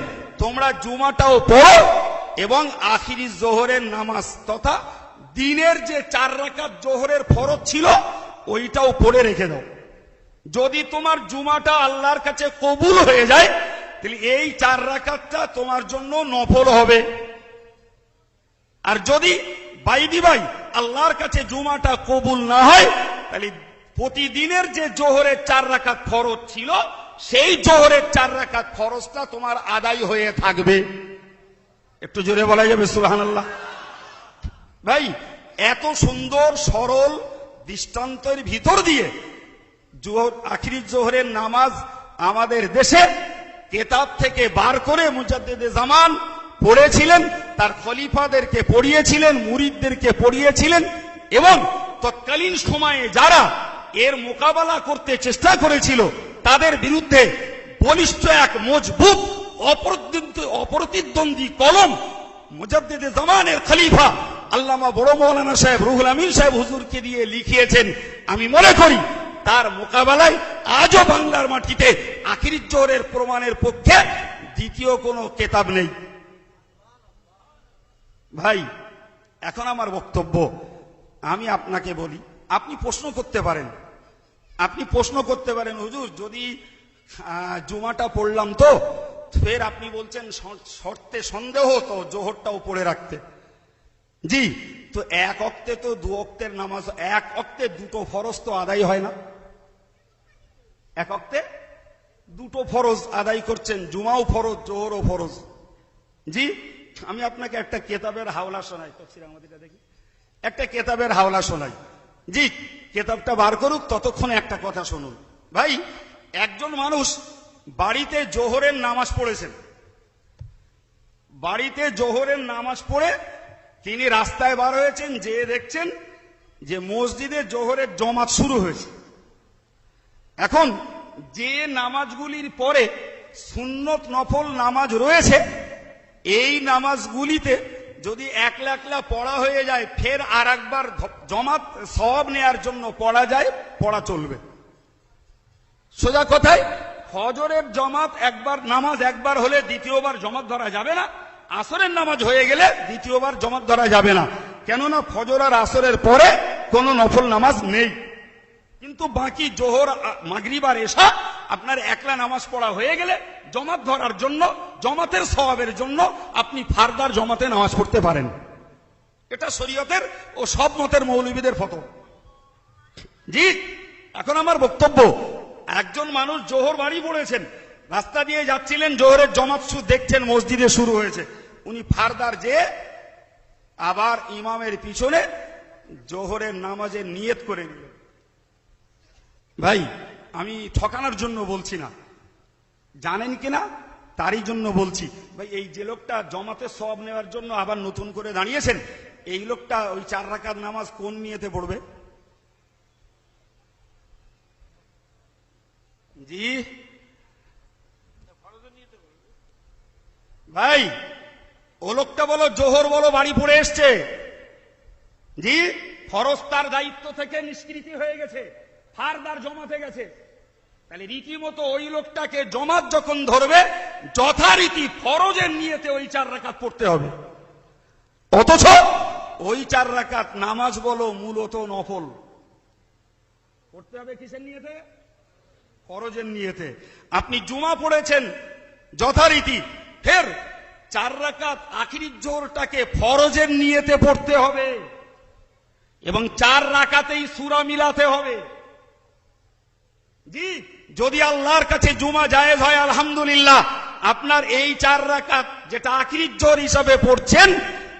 তোমরা জুমাটাও পড়ো এবং আখিরি জোহরের নামাজ তথা দিনের যে 4 রাকাত জোহরের ফরজ ছিল ওইটাও পড়ে রেখে দাও। যদি তোমার জুমাটা আল্লাহর কাছে কবুল হয়ে যায় তাহলে এই 4 রাকাতটা তোমার জন্য নফল হবে। আর যদি বাইদি ভাই আল্লাহর কাছে জুমাটা কবুল না হয় তাহলে প্রতিদিনের যে জোহরের 4 রাকাত ফরজ ছিল সেই জোহরের 4 রাকাত ফরজটা তোমার আদায় হয়ে থাকবে। একটু জোরে বলা যাবে সুবহানাল্লাহ? ভাই এত সুন্দর সরল দৃষ্টান্তের ভিতর দিয়ে আখিরি জোহরের নামাজ আমাদের দেশে কেতাব থেকে বার করে মুজাদ্দিদে জামান পড়েছিলেন, তার খলিফাদেরকে পড়িয়েছিলেন, মুরিদদেরকে পড়িয়েছিলেন এবং তৎকালীন সময়ে যারা এর মোকাবেলা করতে চেষ্টা করেছিল, তাদের বিরুদ্ধে বলিষ্ঠ এক মজবুত অপ্রতিদ্বন্দ্বী কলম মুজাদ্দিদে জামানের খলিফা আল্লামা বড় মৌলানা সাহেব রুহুল আমিন সাহেব হুজুরকে দিয়ে লিখিয়েছেন। আমি মনে করি তার মোকাবেলায় আজও বাংলার মাটিতে আখিরির জোহরের প্রমাণের পক্ষে দ্বিতীয় কোনো কেতাব নেই। ভাই, এখন আমার বক্তব্য, আমি আপনাকে বলি, আপনি প্রশ্ন করতে পারেন, হুজুর যদি জুমাটা পড়লাম তো ফের আপনি বলছেন শর্তে সন্দেহ, তো জোহরটাও পড়ে রাখতে। জি, তো এক ওয়াক্তে তো দু ওয়াক্তের নামাজ, এক ওয়াক্তে দুটো ফরজ তো আদায় হয় না। এক ওয়াক্তে দুটো ফরজ আদায় করছেন, জুমাও ফরজ, জোহরও ফরজ। জি, আমি আপনাকে একটা কেতাবের হাওলা শোনাই, তফসির আমাদেরটা দেখি, একটা কেতাবের হাওলা শোনাই। জি, কেতাবটা বার করুক, ততক্ষণে একটা কথা শুনুন। ভাই, একজন মানুষ বাড়িতে জোহরের নামাজ পড়েছেন, বাড়িতে জোহরের নামাজ পড়ে তিনি রাস্তায় বার হয়েছেন, যে দেখছেন যে মসজিদে জোহরের জমাত শুরু হয়েছে। এখন যে নামাজগুলির পরে সুন্নত নফল নামাজ রয়েছে, এই নামাজগুলিতে যদি একলা একলা পড়া হয়ে যায়, ফের আর একবার জমাত সওয়াব নেয়ার জন্য পড়া যায়, পড়া চলবে। সোজা কথায় ফজরের জমাত একবার নামাজ একবার হলে দ্বিতীয়বার জমাত ধরা যাবে না, আসরের নামাজ হয়ে গেলে দ্বিতীয়বার জমাত ধরা যাবে না। কেননা ফজর আর আসরের পরে কোনো নফল নামাজ নেই। কিন্তু বাকি জোহর, মাগরিব আর এশা আপনার একলা নামাজ পড়া হয়ে গেলে জমাত ধরার জন্য, জমাতের সওয়াবের জন্য আপনি ফারদার জমাতে নামাজ পড়তে পারেন। এটা শরীয়তের ও সব মতের মৌলবীদের ফতোয়া। জি, এখন আমার বক্তব্য, একজন মানুষ জোহর বাড়ি পড়েছেন, রাস্তা দিয়ে যাচ্ছিলেন, জোহরের জমাত দেখছেন মসজিদে শুরু হয়েছে, উনি ফারদার যে আবার ইমামের পিছনে জোহরের নামাজের নিয়ত করে নিলেন। ভাই, আমি ঠকানোর জন্য বলছি না, জানেন কিনা তারই জন্য বলছি। ভাই, এই যে লোকটা জমাতে সওয়াব নেওয়ার জন্য আবার নতুন করে দাঁড়িয়েছেন, এই লোকটা ওই 4 রাকাত নামাজ কোন নিয়তে পড়বে? জি ভাই, ও লোকটা বলো জোহর বলো বাড়ি পড়ে এসছে, জি, ফরজ তার দায়িত্ব থেকে নিষ্কৃতি হয়ে গেছে, ফারদার জমাতে গেছে। তাহলে রীতিমতো ওই লোকটাকে জমাত যখন ধরবে, যথারীতি ফরজের নিয়তে ওই 4 রাকাত পড়তে হবে। অথচ ওই 4 রাকাত নামাজ বলো মূলত নফল, পড়তে হবে কিসের নিয়তে? ফরজের নিয়তে। আপনি জুমা পড়েছেন যথারীতি, ফের 4 রাকাত আখিরির জোহরটাকে ফরজের নিয়তে পড়তে হবে এবং 4 রাকাতেই সূরা মিলাতে হবে। জি, যদি আল্লাহর কাছে জুমা জায়েজ হয় আলহামদুলিল্লাহ, আপনার এই 4 রাকাত যেটা আখিরির জোহর হিসাবে পড়ছেন,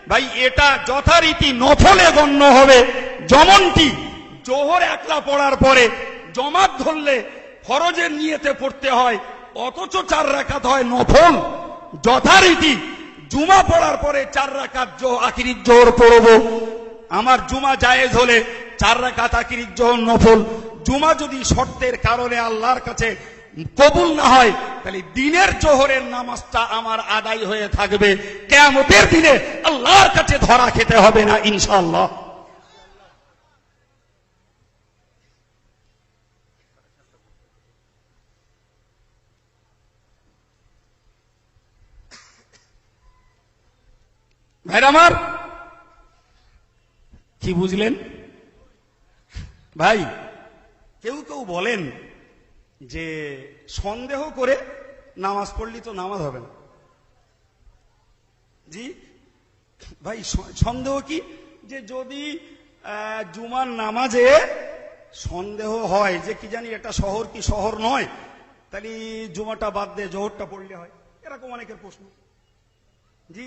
ভাই এটা যথারীতি নফলে গণ্য হবে। যেমনটি জোহর একলা পড়ার পরে জমাত ধরলে ফরজের নিয়তে পড়তে হয়, অথচ 4 রাকাত হয় নফল। যথারীতি জুমা পড়ার পরে 4 রাকাত আখিরির জোহর পড়ব, আমার জুমা জায়েজ হলে 4 রাকাত আখিরির জোহর নফল। জুমা যদি শর্তের কারণে আল্লাহর কাছে কবুল না হয়, তাহলে দিনের জোহরের নামাজটা আমার আদায় হয়ে থাকবে, কিয়ামতের দিনে আল্লাহর কাছে ধরা খেতে হবে না ইনশাআল্লাহ। ভাইরা আমার, কি বুঝলেন? ভাই, কেউ কেউ বলেন যে সন্দেহ করে নামাজ পড়লি তো নামাজ হবে না। জি ভাই, সন্দেহ কি? যে যদি জুমার নামাজে সন্দেহ হয় যে কি জানি এটা শহর কি শহর নয়, তাহলে জুমাটা বাদ দিয়ে জোহরটা পড়লে হয়, এরকম অনেকের প্রশ্ন। জি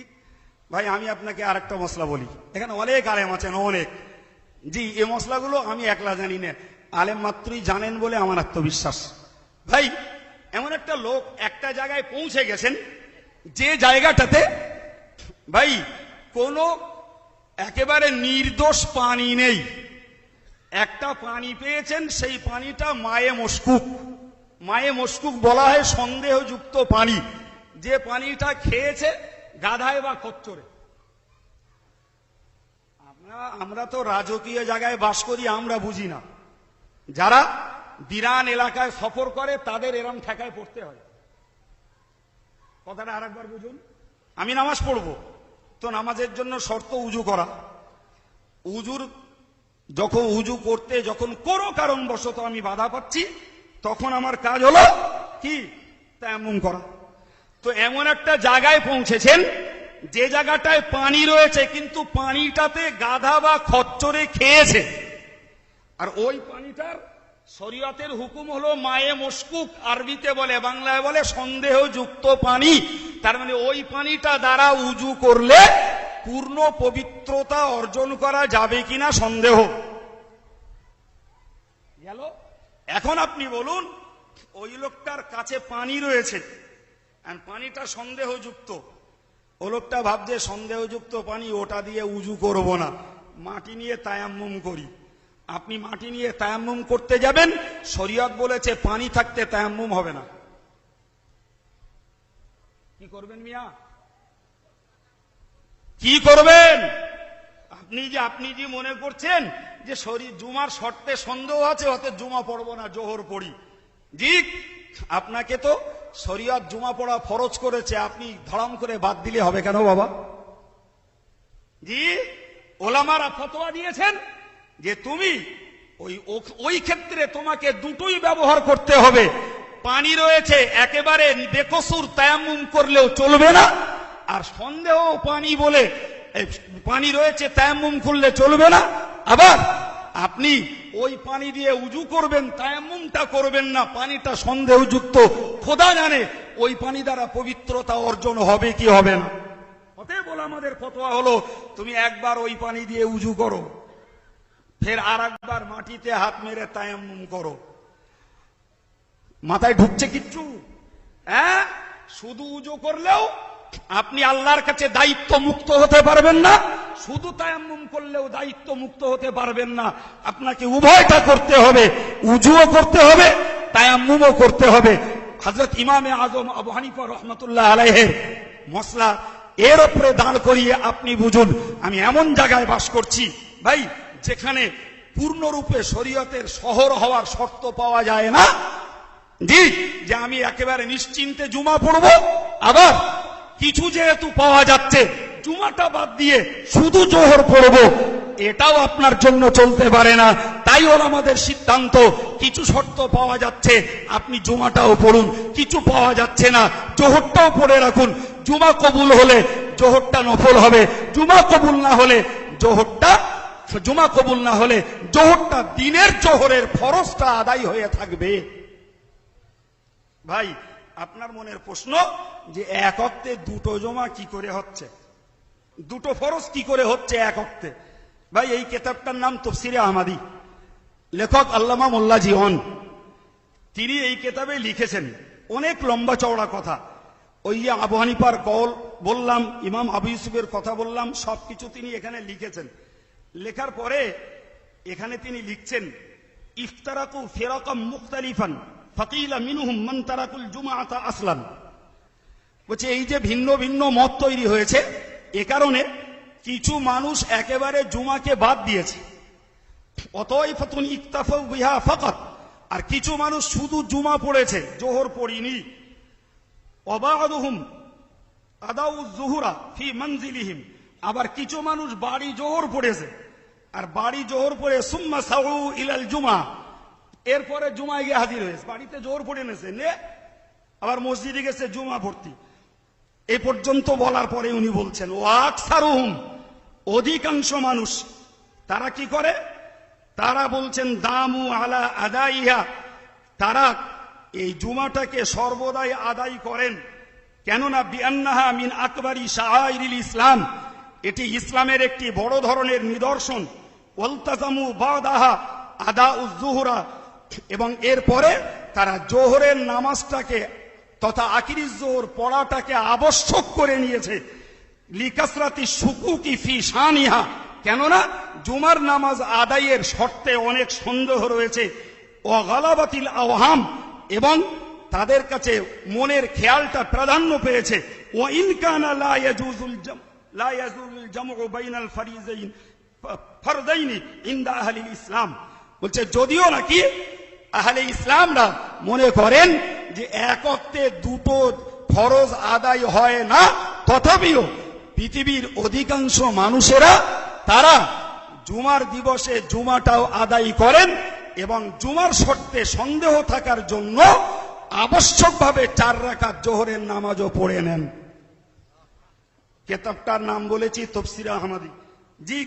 ভাই, আমি আপনাকে আর একটা মশলা বলি, এখানে অনেক আলেম আছেন, অনেক। জি, এই মশলাগুলো আমি একলা জানি না, আলেম মাত্রই জানেন বলে আমার আত্মবিশ্বাস। ভাই, এমন একটা লোক একটা জায়গায় পৌঁছে গেছেন, যে জায়গাটাতে ভাই কোনো একেবারে নির্দোষ পানি নেই, একটা পানি পেয়েছেন, সেই পানিটা মায়ে মশকুক। মায়ে মশকুক বলা হয় সন্দেহযুক্ত পানি, যে পানিটা খেয়েছে গাধায় বা খচ্চরে। আমরা তো রাজকীয় জায়গায় বাস করি, আমরা বুঝি না। যারা বিরান এলাকায় সফর করে তাদের এরম ঠেকায় পড়তে হয়। কথাটা আরেকবার বুঝুন। আমি নামাজ পড়বো, তো নামাজের জন্য শর্ত উজু করা। যখন উজু করতে যখন কোনো কারণবশত আমি বাধা পাচ্ছি, তখন আমার কাজ হলো কি? তায়াম্মুম করা। তো এমন একটা জায়গায় পৌঁছেছেন যে জায়গাটায় পানি রয়েছে, কিন্তু পানিটাতে গাধা বা খচ্চরে খেয়েছে, আর ওই পানিটার শরীয়তের হুকুম হলো মায়ে মশকুক, আরবিতে বলে, বাংলায় বলে সন্দেহযুক্ত পানি। তার মানে ওই পানিটা দ্বারা উজু করলে পূর্ণ পবিত্রতা অর্জন করা যাবে কিনা সন্দেহ গেল। এখন আপনি বলুন, ওই লোকটার কাছে পানি রয়েছে, আর পানিটা সন্দেহযুক্ত। ও লোকটা ভাবছে সন্দেহযুক্ত পানি, ওটা দিয়ে উজু করব না, মাটি নিয়ে তায়াম্মুম করি। আপনি মাটি নিয়ে তায়াম্মুম করতে যাবেন, শরীয়ত বলেছে পানি থাকতে তায়াম্মুম হবে না। কি করবেন মিয়া? কি করবেন? আপনি যে মনে করছেন যে জুমার শর্তে সন্দেহ আছে, অত জুমা পড়বো না, জোহর পড়ি। জি, আপনাকে তো শরীয়ত জুমা পড়া ফরজ করেছে, আপনি ধড়াম করে বাদ দিলে হবে কেন বাবা? জি, ওলামারা ফতোয়া দিয়েছেন যে তুমি ওই ক্ষেত্রে তোমাকে দুটোই ব্যবহার করতে হবে। পানি রয়েছে, একেবারে বেকসুর তায়াম্মুম করলেও চলবে না, আর সন্দেহ পানি বলে পানি রয়েছে তায়াম্মুম করলে চলবে না। আবার আপনি ওই পানি দিয়ে উজু করবেন, তায়াম্মুমটা করবেন না, পানিটা সন্দেহযুক্ত। খোদা জানে ওই পানি দ্বারা পবিত্রতা অর্জন হবে কি হবে না। অতএব আমাদের ফতোয়া হলো, তুমি একবার ওই পানি দিয়ে উজু করো, ফের আর একবার মাটিতে হাত মেরে তায়াম্মুম করো। মাথায় ঢুকছে কিচ্ছু? হ্যাঁ, শুধু উজু করলেও আপনি আল্লাহর কাছে দায়িত্ব মুক্ত হতে পারবেন না, শুধু তায়াম্মুম করলেও দায়িত্ব মুক্ত হতে পারবেন না। আপনাকে উভয়টা করতে হবে, উজুও করতে হবে, তায়াম্মুমও করতে হবে। হযরত ইমামে আজম আবু হানিফা রাহমাতুল্লাহ আলাইহির মসলা এর উপরে দাঁড় করিয়ে আপনি বুঝুন, আমি এমন জায়গায় বাস করছি ভাই, যেখানে পূর্ণরূপে শরীয়তের শহর হওয়ার শর্ত পাওয়া যায় না। জি, যে আমি একেবারে নিশ্চিন্তে জুমা পড়বো, আবার কিছু যেহেতু পাওয়া যাচ্ছে, জুমাটা বাদ দিয়ে শুধু জোহর পড়বো, এটাও আপনার জন্য চলতে পারে না। তাই হল আমাদের সিদ্ধান্ত, কিছু শর্ত পাওয়া যাচ্ছে আপনি জুমাটাও পড়ুন, কিছু পাওয়া যাচ্ছে না জোহরটাও পড়ে রাখুন। জুমা কবুল হলে জোহরটা নফল হবে, জুমা কবুল না হলে জোহরটা দিনের জোহরের ফরজটা আদায় হয়ে থাকবে। ভাই, আপনার মনের প্রশ্ন যে এক ওয়াক্তে দুটো জমা কি করে হচ্ছে, দুটো ফরজ কি করে হচ্ছে এক ওয়াক্তে? ভাই, এই কিতাবটার নাম তাফসীরে আহমদী, লেখক আল্লামা মোল্লা জীবন, তিনি এই কিতাবে লিখেছেন অনেক লম্বা চওড়া কথা। ওই যে আবু হানিফার কওল বললাম, ইমাম আবু ইউসুফের কথা বললাম, সবকিছু তিনি এখানে লিখেছেন। লেখার পরে এখানে তিনি লিখছেন, ইফতারাকু ফিরাকাম মুখতালিফান ফাকিলা মিনহুম মান তারাকুল জুমআতা আসলান। বলছে এই যে ভিন্ন ভিন্ন মত তৈরি হয়েছে, এ কারণে কিছু মানুষ একেবারে জুমাকে বাদ দিয়েছে, অতএফাতুন ইকতাফাউ বিহা ফাকাত, আর কিছু মানুষ শুধু জুমা পড়েছে, জোহর পড়িনি। ওয়াবাদুহুম আদাউজ যুহুরা ফি মানজিলিহিম, আবার কিছু মানুষ বাড়ি জোহর পড়েছে, আর বাড়ি জোহর পড়ে সুম্মা সাউ ইলাল জুমা, এরপরে জুমায় গিয়ে হাজির হয়েছে, বাড়িতে জোহর পড়ে নেছে, আবার মসজিদে গেছে জুমা পড়তে। এ পর্যন্ত বলার পরে উনি বলছেন, ওয়াকসারুহুম, অধিকাংশ মানুষ তারা কি করে, তারা বলছেন দামু আলা আদাইহা, তারা এই জুমাটাকে সর্বদাই আদায় করেন। কেননা বিআন্নাহা মিন আকবারি শাআইরিল ইসলাম, এটি ইসলামের একটি বড় ধরনের নিদর্শন। ওয়ালতাজামু বাদাহা আদাউজ যুহরা, এবং এরপরে তারা জোহরের নামাজটাকে তথা আখিরিজ জোহর পড়াটাকে আবশ্যক করে নিয়েছে। লিকাসরাতি শুকুকি ফি শানিহা, কেননা জুমার নামাজ আদায়ের শর্তে অনেক সন্দেহ রয়েছে, ওয়াগালাবাতিল আওহাম, এবং তাদের কাছে মনের খেয়ালটা প্রাধান্য পেয়েছে। ওয়া ইন কানা লা ইয়াজুজুল জামউ বাইনাল ফারদাইনি ইনদা আহলিল ইসলাম, বলছে যদিও নাকি আহলে ইসলামরা মনে করেন যে এক ওয়াক্তে দুটো ফরজ আদায় হয় না, তথাপিও পৃথিবীর অধিকাংশ মানুষেরা তারা জুমার দিবসে জুমাটাও আদায় করেন এবং জুমার শর্তে সন্দেহ থাকার জন্য আবশ্যকভাবে 4 রাকাত জোহরের নামাজও পড়ে নেন। কেতাবটার নাম বলেছি তফসির আহমদী। জি,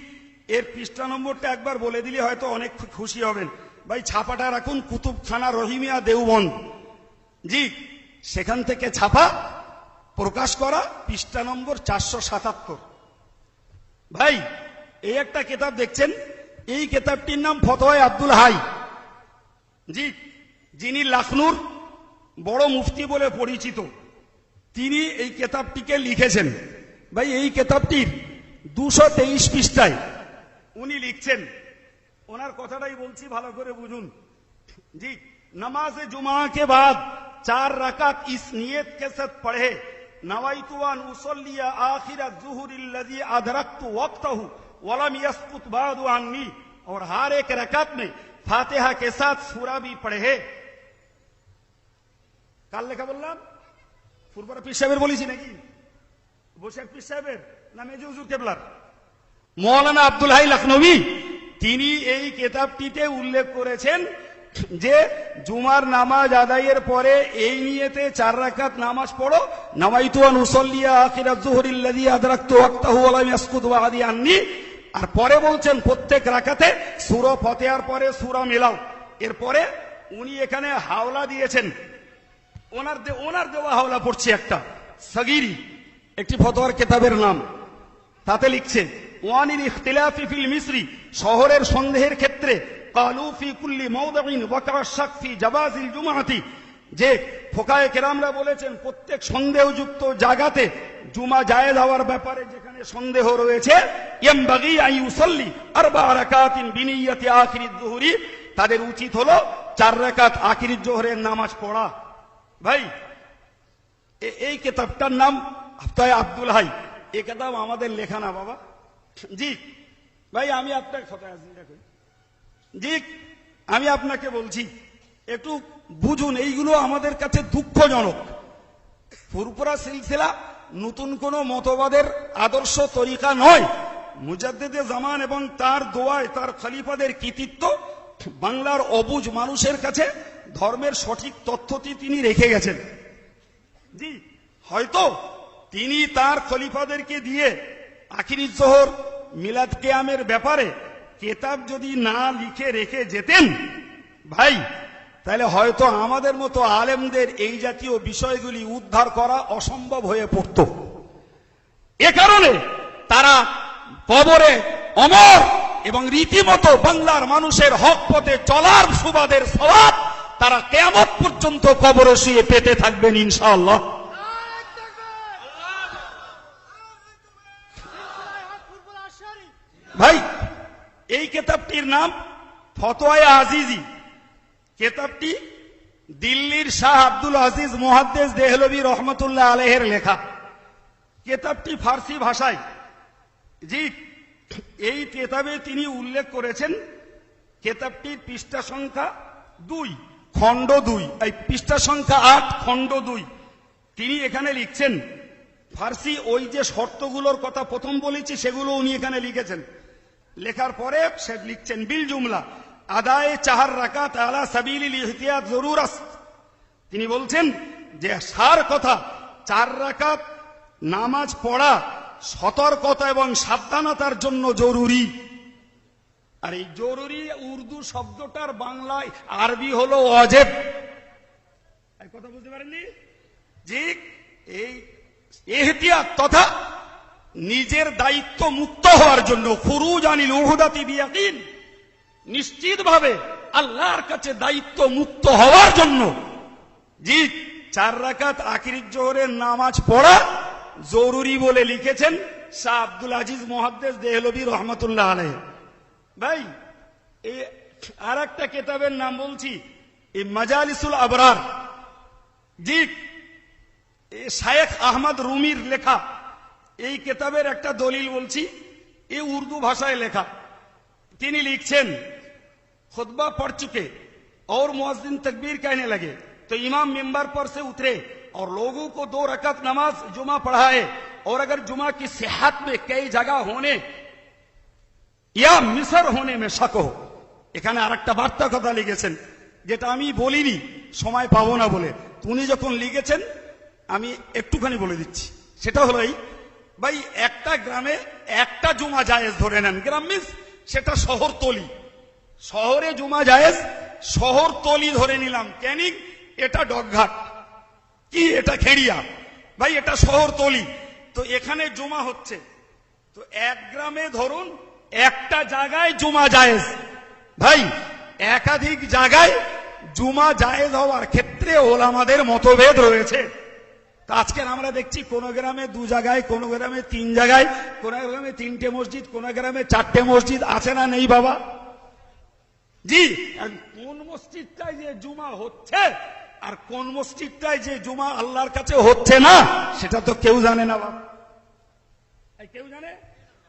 এর পৃষ্ঠা নম্বরটা একবার বলে দিলে হয়তো অনেক খুশি হবেন। ভাই ছাপাটা রাখুন, কুতুবখানা রহিমিয়া দেওবন্দ। জি, সেখান থেকে ছাপা, প্রকাশ করা, পৃষ্ঠা নম্বর 477। ভাই এই একটা কিতাব দেখছেন, এই কিতাবটির নাম ফতোয়ায়ে আব্দুল হাই। জি, যিনি লখনৌর বড় মুফতি বলে পরিচিত, তিনি এই কিতাবটিকে লিখেছেন। ভাই এই কিতাবটির 223 পৃষ্ঠায় উনি লিখছেন, ওনার কথাটাই বলছি, ভালো করে বুঝুন। জি, नमाज जुमा के बाद 4 रकात इस नियत के साथ पढ़े, नवाइतु अन उसल्लिया आखिर ज़ुहुर अल्लज़ी अदरक्तु वक्तहु वलम यस्कुत बादु अन्नी, और हर एक रकात में फातिहा के साथ सूरा भी पढ़े। কাল লেখা বললাম ফুরফুরা পীর সাহেবের বলেছি নাকি, বসে পীর সাহেবের না মেজু হুজুর কেবলার? মৌলানা আব্দুল হাই লখনবী তিনি এই কিতাবটিতে উল্লেখ করেছেন যে জুমার নামাজ আদায়ের পরে এই নিয়তে 4 রাকাত নামাজ পড়ো, নাওয়াইতু আন উসাল্লিয়া আখিরাত যুহরিল্লাযী আদরাকতু ওয়াক্তাহু ওয়া লাম ইয়াসকুত বাদি আন্নি। আর পরে বলছেন প্রত্যেক রাকাতে সূরা ফাতিহার পরে সূরা মেলাও। এরপরে উনি এখানে হাওলা দিয়েছেন, ওনার দেওয়া হাওলা পড়ছি একটা সগীরি, একটি ফতোয়ার কিতাবের নাম। তাতে লিখছে ওয়ানিল ইখতিলাফি ফিল মিসরি, শহরের সন্দেহের ক্ষেত্রে কালু ফি কুল্লি মাওদিন ওয়াকা শাক ফি জাওয়াজিল জুমআতি, যে ফুকায়ে কেরামরা বলেছেন প্রত্যেক সন্দেহযুক্ত জায়গাতে জুমা জায়েজ হওয়ার ব্যাপারে যেখানে সন্দেহ রয়েছে, ইয়ামবাগি আন ইউসাল্লি 4 রাকাতিন বিনিয়াতি আখিরিজ যুহরি, তাদের উচিত হলো 4 রাকাত আখিরিজ জোহরের নামাজ পড়া। ভাই এই কিতাবটার নাম ফতোয়া আব্দুল হাই, এই কিতাব আমাদের লেখা না বাবা। জি ভাই আমি আপনাকে ফতোয়া কই, জি আমি আপনাকে বলছি একটু বুঝুন, এইগুলো আমাদের কাছে দুঃখজনক। ফুরফুরা সিলসিলা নতুন কোন মতবাদের আদর্শ তরিকা নয়, মুজাদ্দিদে জামান এবং তার দোয়ায় তার খলিফাদের কৃতিত্ব বাংলার অবুঝ মানুষের কাছে ধর্মের সঠিক তথ্যটি তিনি রেখে গেছেন। জি হয়তো তিনি তার খলিফাদেরকে দিয়ে আখিরিজ জোহর মিলাদ কিয়ামের ব্যাপারে কিতাব যদি না লিখে রেখে যেতেন ভাই, তাহলে হয়তো আমাদের মতো আলেমদের এই জাতীয় বিষয়গুলি উদ্ধার করা অসম্ভব হয়ে পড়ত। এ কারণে তারা কবরে অমর এবং রীতিমতো বাংলার মানুষের হক পথে চলার সুবাদের সওয়াব তারা কিয়ামত পর্যন্ত কবরে শুয়ে পেতে থাকবেন ইনশাআল্লাহ। ভাই এই কিতাবটির নাম ফতোয়ায়ে আজিজি। কিতাবটি দিল্লির শাহ আব্দুল আজিজ মুহাদ্দিস দেহলভী রহমতুল্লাহ আলাইহির লেখা। কিতাবটি ফার্সি ভাষায়। জি এই কিতাবে তিনি উল্লেখ করেছেন, কিতাবটির পৃষ্ঠা সংখ্যা 2 খণ্ড 2, এই পৃষ্ঠা সংখ্যা 8 খণ্ড 2। তিনি এখানে লিখছেন ফার্সি ওই যে শর্তগুলোর কথা প্রথম বলেছি সেগুলো উনি এখানে লিখেছেন। লেখার পরে সে লিখছেন বিল জুমলা আদায়ে 4 রাকাত আলা সাবিলিল ইহতিয়াত জরুর আছে। তিনি বলছেন যে সার কথা 4 রাকাত নামাজ পড়া সতর্কতা এবং সাবধানতার জন্য জরুরি। আর এই জরুরি উর্দু শব্দটার বাংলায় আরবি হলো ওয়াজিব। এই কথা বুঝতে পারেননি? জি এই ইহতিয়াত তথা নিজের দায়িত্ব মুক্ত হওয়ার জন্য, খুরুজ আনিল উহুদাতি বিয়াকিন, নিশ্চিতভাবে আল্লাহর কাছে দায়িত্ব মুক্ত হওয়ার জন্য জি 4 রাকাত আখিরিজ জোহরের নামাজ পড়া জরুরি বলে লিখেছেন শাহ আব্দুল আজিজ মুহাদ্দিস দেহলভী রহমাতুল্লাহ আলাইহ। ভাই এই আর একটা কিতাবের নাম বলছি, এই মাজালিসুল আবরার। জি, শায়েখ আহমদ রুমির লেখা এই কিতাবের একটা দলিল বলছি, এই উর্দু ভাষায় লেখা। তিনি লিখছেন, खुतबा पढ़ चुके और मुअज्जिन तकबीर कहने लगे तो इमाम मिंबर पर से उतरे और लोगों को 2 रकात नमाज जुमा पढ़ाए। और अगर जुमा की सेहत में कई जगह होने या मिसर होने में शक हो। এখানে আরেকটা বার্তা কথা লিখেছেন, যেটা আমি বলিনি সময় পাবো না বলে, উনি যখন লিখেছেন আমি একটুখানি বলে দিচ্ছি। সেটা হলো এই, ভাই একটা গ্রামে একটা জুমা জায়েজ ধরে নেন। গ্রাম মিন্স সেটা শহরতলি, শহরে জুমা জায়েজ, শহরতলি ধরে নিলাম। ক্যানিং এটা ডগঘাট, কি এটা খেড়িয়া, ভাই এটা শহরতলি। তো এখানে জুমা হচ্ছে, তো এক গ্রামে ধরুন একটা জায়গায় জুমা জায়েজ। ভাই একাধিক জায়গায় জুমা জায়েজ হওয়ার ক্ষেত্রে ওলামাদের মতভেদ রয়েছে। তা আজকে আমরা দেখছি কোন গ্রামে 2 জায়গায়, কোন গ্রামে 3 জায়গায়, কোন গ্রামে 3টে মসজিদ, কোন গ্রামে 4টে মসজিদ আছে না নেই বাবা? জি, কোন মসজিদটায় যে জুমা হচ্ছে আর কোন মসজিদটায় যে জুমা আল্লাহর কাছে হচ্ছে না সেটা তো কেউ জানে না বাবা। কেউ জানে?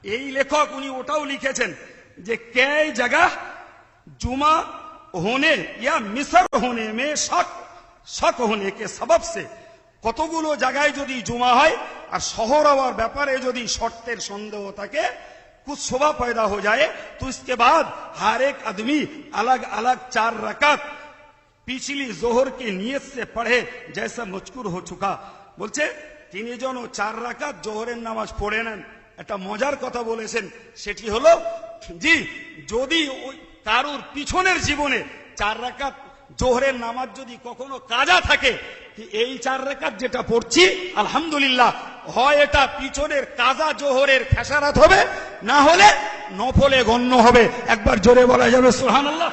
এই লেখক উনি ওটাও লিখেছেন যে কে জায়গা जुमा होने या मिसर होने में शक होने के सबब से কতগুলো জায়গায় যদি জুমা হয় আর শহর হওয়ার ব্যাপারে যদি শর্তের সন্দেহ থাকে, कुछ शोभा पैदा हो जाए तो इसके बाद हर एक आदमी अलग अलग 4 रकात पिछली जोहर की नियत से पढ़े जैसा मजकूर हो चुका। বলছে তিনি যেন 4 রাকাত জোহরের নামাজ পড়ে নেন। একটা মজার কথা বলেছেন, সেটি হলো জি যদি কারুর পিছনের জীবনে 4 রাকাত জোহরের নামাজ যদি কখনো কাজা থাকে, এই 4 রাকাত যেটা পড়ছি আলহামদুলিল্লাহ হয় এটা পিছনের কাজা জোহরের খেসারাত হবে, না হলে নফলে গণ্য হবে। একবার জোরে বলা যাবে সুবহানাল্লাহ।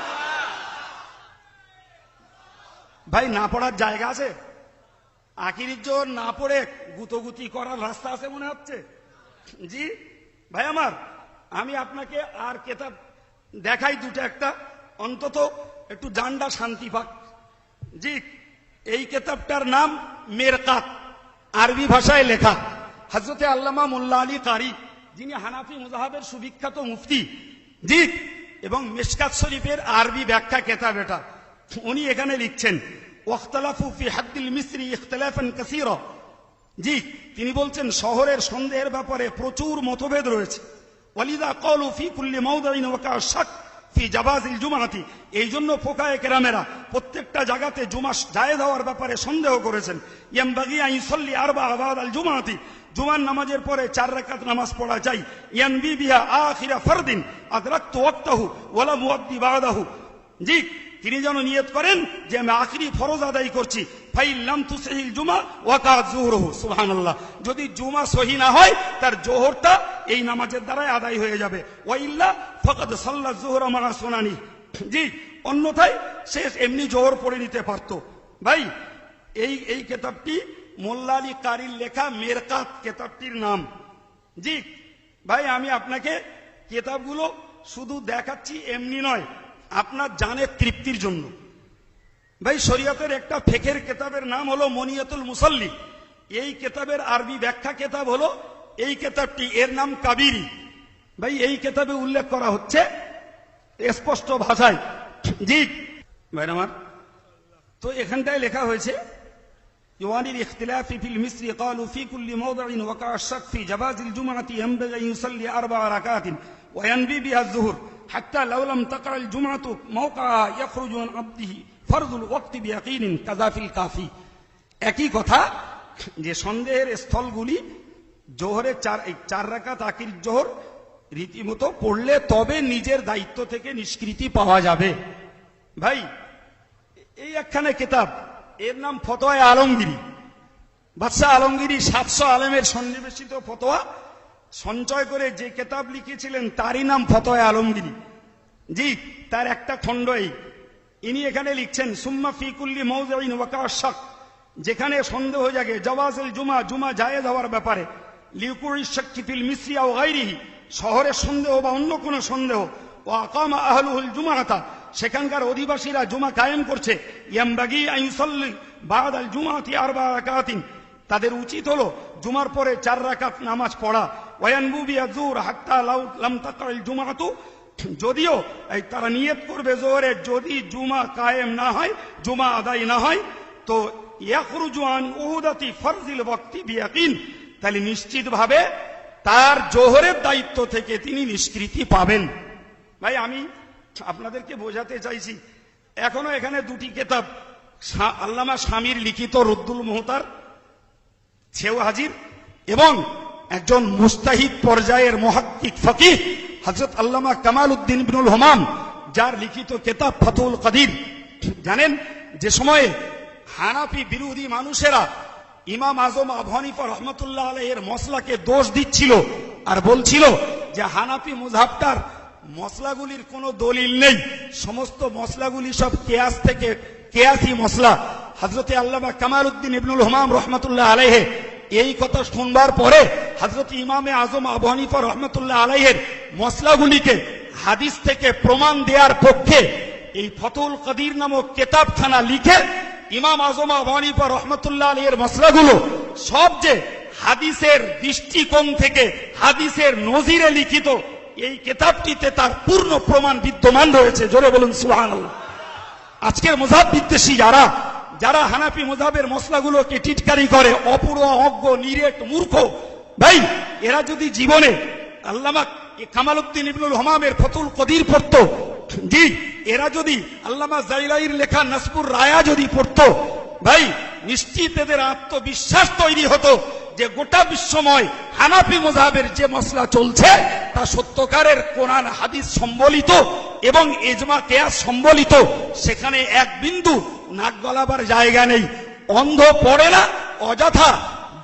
ভাই না পড়ার জায়গা আছে? আখিরির জোর না পড়ে গুতগুতি করার রাস্তা আছে মনে হচ্ছে? জি ভাই আমার, আমি আপনাকে আর কিতাব দেখাই দুটো, একটা অন্তত একটু জান্ডা শান্তি পাক। জি, এই কিতাবটার নাম মেরকাত, আরবি ভাষায় লেখা। হযরতে আল্লামা মোল্লা আলী কারি, যিনি হানাফি মুযহাবের সুবিখ্যাত মুফতি, জি, এবং মিশকাত শরীফের আরবি ব্যাখ্যা কিতাব এটা। উনি এখানে লিখছেন ওয়াখতালাফু ফি হাদ্দিল মিসরি ইখতিলাফান কাসীরা। জি, তিনি বলছেন শহরের সন্দেহের ব্যাপারে প্রচুর মতভেদ রয়েছে। ওয়ালিদা ক্বালু ফি কুল্লি মাওদিন ওয়াকা শাক ফি জাওয়াজিল জুমআতি। এই জন্য ফুকায়ে কেরামেরা প্রত্যেকটা জায়গাতে জুমা জায়েজ হওয়ার ব্যাপারে সন্দেহ করেছেন। ইয়ানবাগি আন ইউসাল্লি আরবা'a বা'দাল জুমআতি, জুমার নামাজের পরে 4 রাকাত নামাজ পড়া চাই। ইয়ানবি বিহা আখিরা ফারদিন আদরাকতু ওয়াক্তাহু ওয়া লা মুআদ্দি বা'দাহু। জি, তিনি যেন নিয়ত করেন যে আমি আখিরি ফরজ আদায় করছি। ফাইল লাম তুসহিল জুমা ওয়াকাত যুহরুহু, সুবহানাল্লাহ। যদি জুমা সহি না হয় তার জোহরটা এই নামাজের দ্বারাই আদায় হয়ে যাবে। ওয়াইল্লা ফাকাদ সাল্লা যুহরা মা সুনানি। জি, অন্যথায় সে এমনি জোহর পড়ে নিতে পারত। ভাই এই কিতাবটি মোল্লা আলী কারির লেখা মেরকাত কিতাবটির নাম। জি ভাই, আমি আপনাকে কিতাবগুলো শুধু দেখাচ্ছি এমনি নয়, আপনার জানের তৃপ্তির জন্য। ভাই শরীয়তের একটা ফিকহের কিতাবের নাম হলো মনিয়াতুল মুসাল্লি। এই কিতাবের আরবি ব্যাখ্যা কিতাব হলো এই কিতাবটি, এর নাম কাবিরি। ভাই এই কিতাবে উল্লেখ করা হচ্ছে স্পষ্ট ভাষায়। জি ভাই আমার, তো এখানটায় লেখা হয়েছে ইওয়ানিল ইখতিলাফি ফিল মিসরি ক্বালু ফি কুল্লি মাওদি'in ওয়াকা আশ-শাক ফি জাওয়াজিল জুমআতি ইয়ানবাগি আন ইউসাল্লি 4 রাকাতিন ওয়া ইয়ানবি বিহা আয-যুহর হাত্তা লাউ লাম তাকা আল-জুমআতু মাওকাআ ইয়াখরুজু আন আবদিহি ফরজুল ওয়াক্তি বিয়াকিনিন কাযা ফিল কাফি। একই কথা যে সন্দেহের স্থলগুলি জোহরে 4 রাকাত আখির জোহর রীতিমতো পড়লে তবে নিজের দায়িত্ব থেকে নিষ্কৃতি পাওয়া যাবে। ভাই এই একখানে কিতাব, এর নাম ফতোয়া আলমগীরি। বাদশাহ আলমগীরি 700 আলেমের সন্নিবেশিত ফতোয়া সঞ্চয় করে যে কিতাব লিখেছিলেন তারই নাম ফতোয়া আলমগীরি। জি, তার একটা খণ্ড এই। ইনি এখানে লিখছেন সুম্মা ফি কুল্লি মাওদি'in ওয়াকা আশ-শাক, যেখানে সন্দেহ জাগে জাওয়াজুল জুমা, জুমা জায়েজ হওয়ার ব্যাপারে, লিউকুরি শাক্কি ফিল মিসরি আও গায়রিহি, শহরের সন্দেহ বা অন্য কোনো সন্দেহ, ও আকামা আহলুল জুমাআতা, সেখানকার অধিবাসীরা জুমা কায়েম করছে, ইয়ামবাগি আন ইউসাল্লি বা'দাল জুমাআতি আরবা রাকাতিন, তাদের উচিত হলো জুমার পরে 4 রাকাত নামাজ পড়া, ওয়ায়ানবু বিয়াযুর হাত্তা লাম তাকাল জুমাআতু, যদিও তারা নিয়ত করবে জোহরে, যদি জুমা কায়েম না হয়, জুমা আদায় না হয়, তো ইয়াখরুজু আন উহুদাতি ফরজিল ওয়াক্তি বিয়াকিন, তাহলে নিশ্চিতভাবে তার জোহরের দায়িত্ব থেকে তিনি নিষ্কৃতি পাবেন। ভাই আমি আপনাদেরকে বোঝাতে চাইছি, এখনো এখানে 2টি কিতাব আল্লামা শামীর লিখিত রদ্দুল মুহতার সেও হাজির, এবং একজন মুস্তাহিদ পর্যায়ের মুহাক্কিক ফকিহ হযরত আল্লামা কামাল উদ্দিন ইবনুল হুমাম, যার লিখিত কিতাব ফাতুল কাদির। জানেন, যে সময়ে হানাফি বিরোধী মানুষেরা ইমাম আজম আবু হানিফা রহমতুল্লাহ আলাইহির মসলাকে দোষ দিচ্ছিল আর বলছিল যে হানাফি মুযহাবটার মসলাগুলির কোনো দলিল নেই, সমস্ত মসলাগুলি সব কিয়াস থেকে কিয়াসি মসলা। হযরতে আল্লামা কামাল উদ্দিন ইবনুল হুমাম রহমতুল্লাহ আলাইহি এই কথা শুনবার পরে হযরত ইমামে আজম আবু হানিফা রহমতুল্লাহ আলাইহির মসলাগুলিকে হাদিস থেকে প্রমাণ দেওয়ার পক্ষে এই ফাতুল কাদির নামক কিতাবখানা লিখে ইমাম আজম আবু হানিফা রহমতুল্লাহ আলাইহির মসলাগুলো সব যে হাদিসের দৃষ্টিকোণ থেকে হাদিসের নজিরে লিখিত, এই কিতাবটিতে তার পূর্ণ প্রমাণ বিদ্যমান রয়েছে। জোরে বলুন সুবহানাল্লাহ। আজকের মুযহাব বিদ্বেষী যারা হানাফি মুযহাবের মসলাগুলোকে টিটকারি করে, অপূর্ব, অজ্ঞ, নিরেট, মূর্খ, ভাই এরা যদি জীবনে আল্লামা কামাল উদ্দিন ইবনুল হুমামের ফাতুল কাদির পড়তো, জি এরা যদি আল্লামা জাইলাইর লেখা নাসবুর রায়া যদি পড়তো, ভাই নিশ্চিত এদের আত্মবিশ্বাস তৈরি হতো যে গোটা বিশ্বময় হানাফি মুযহাবের যে মসলা চলছে তা সত্যকারের কোরআন হাদিস সম্বলিত এবং ইজমা কিয়াস সম্বলিত, সেখানে এক বিন্দু নাক গলাবার জায়গা নেই। অন্ধ পড়ে না, অযথা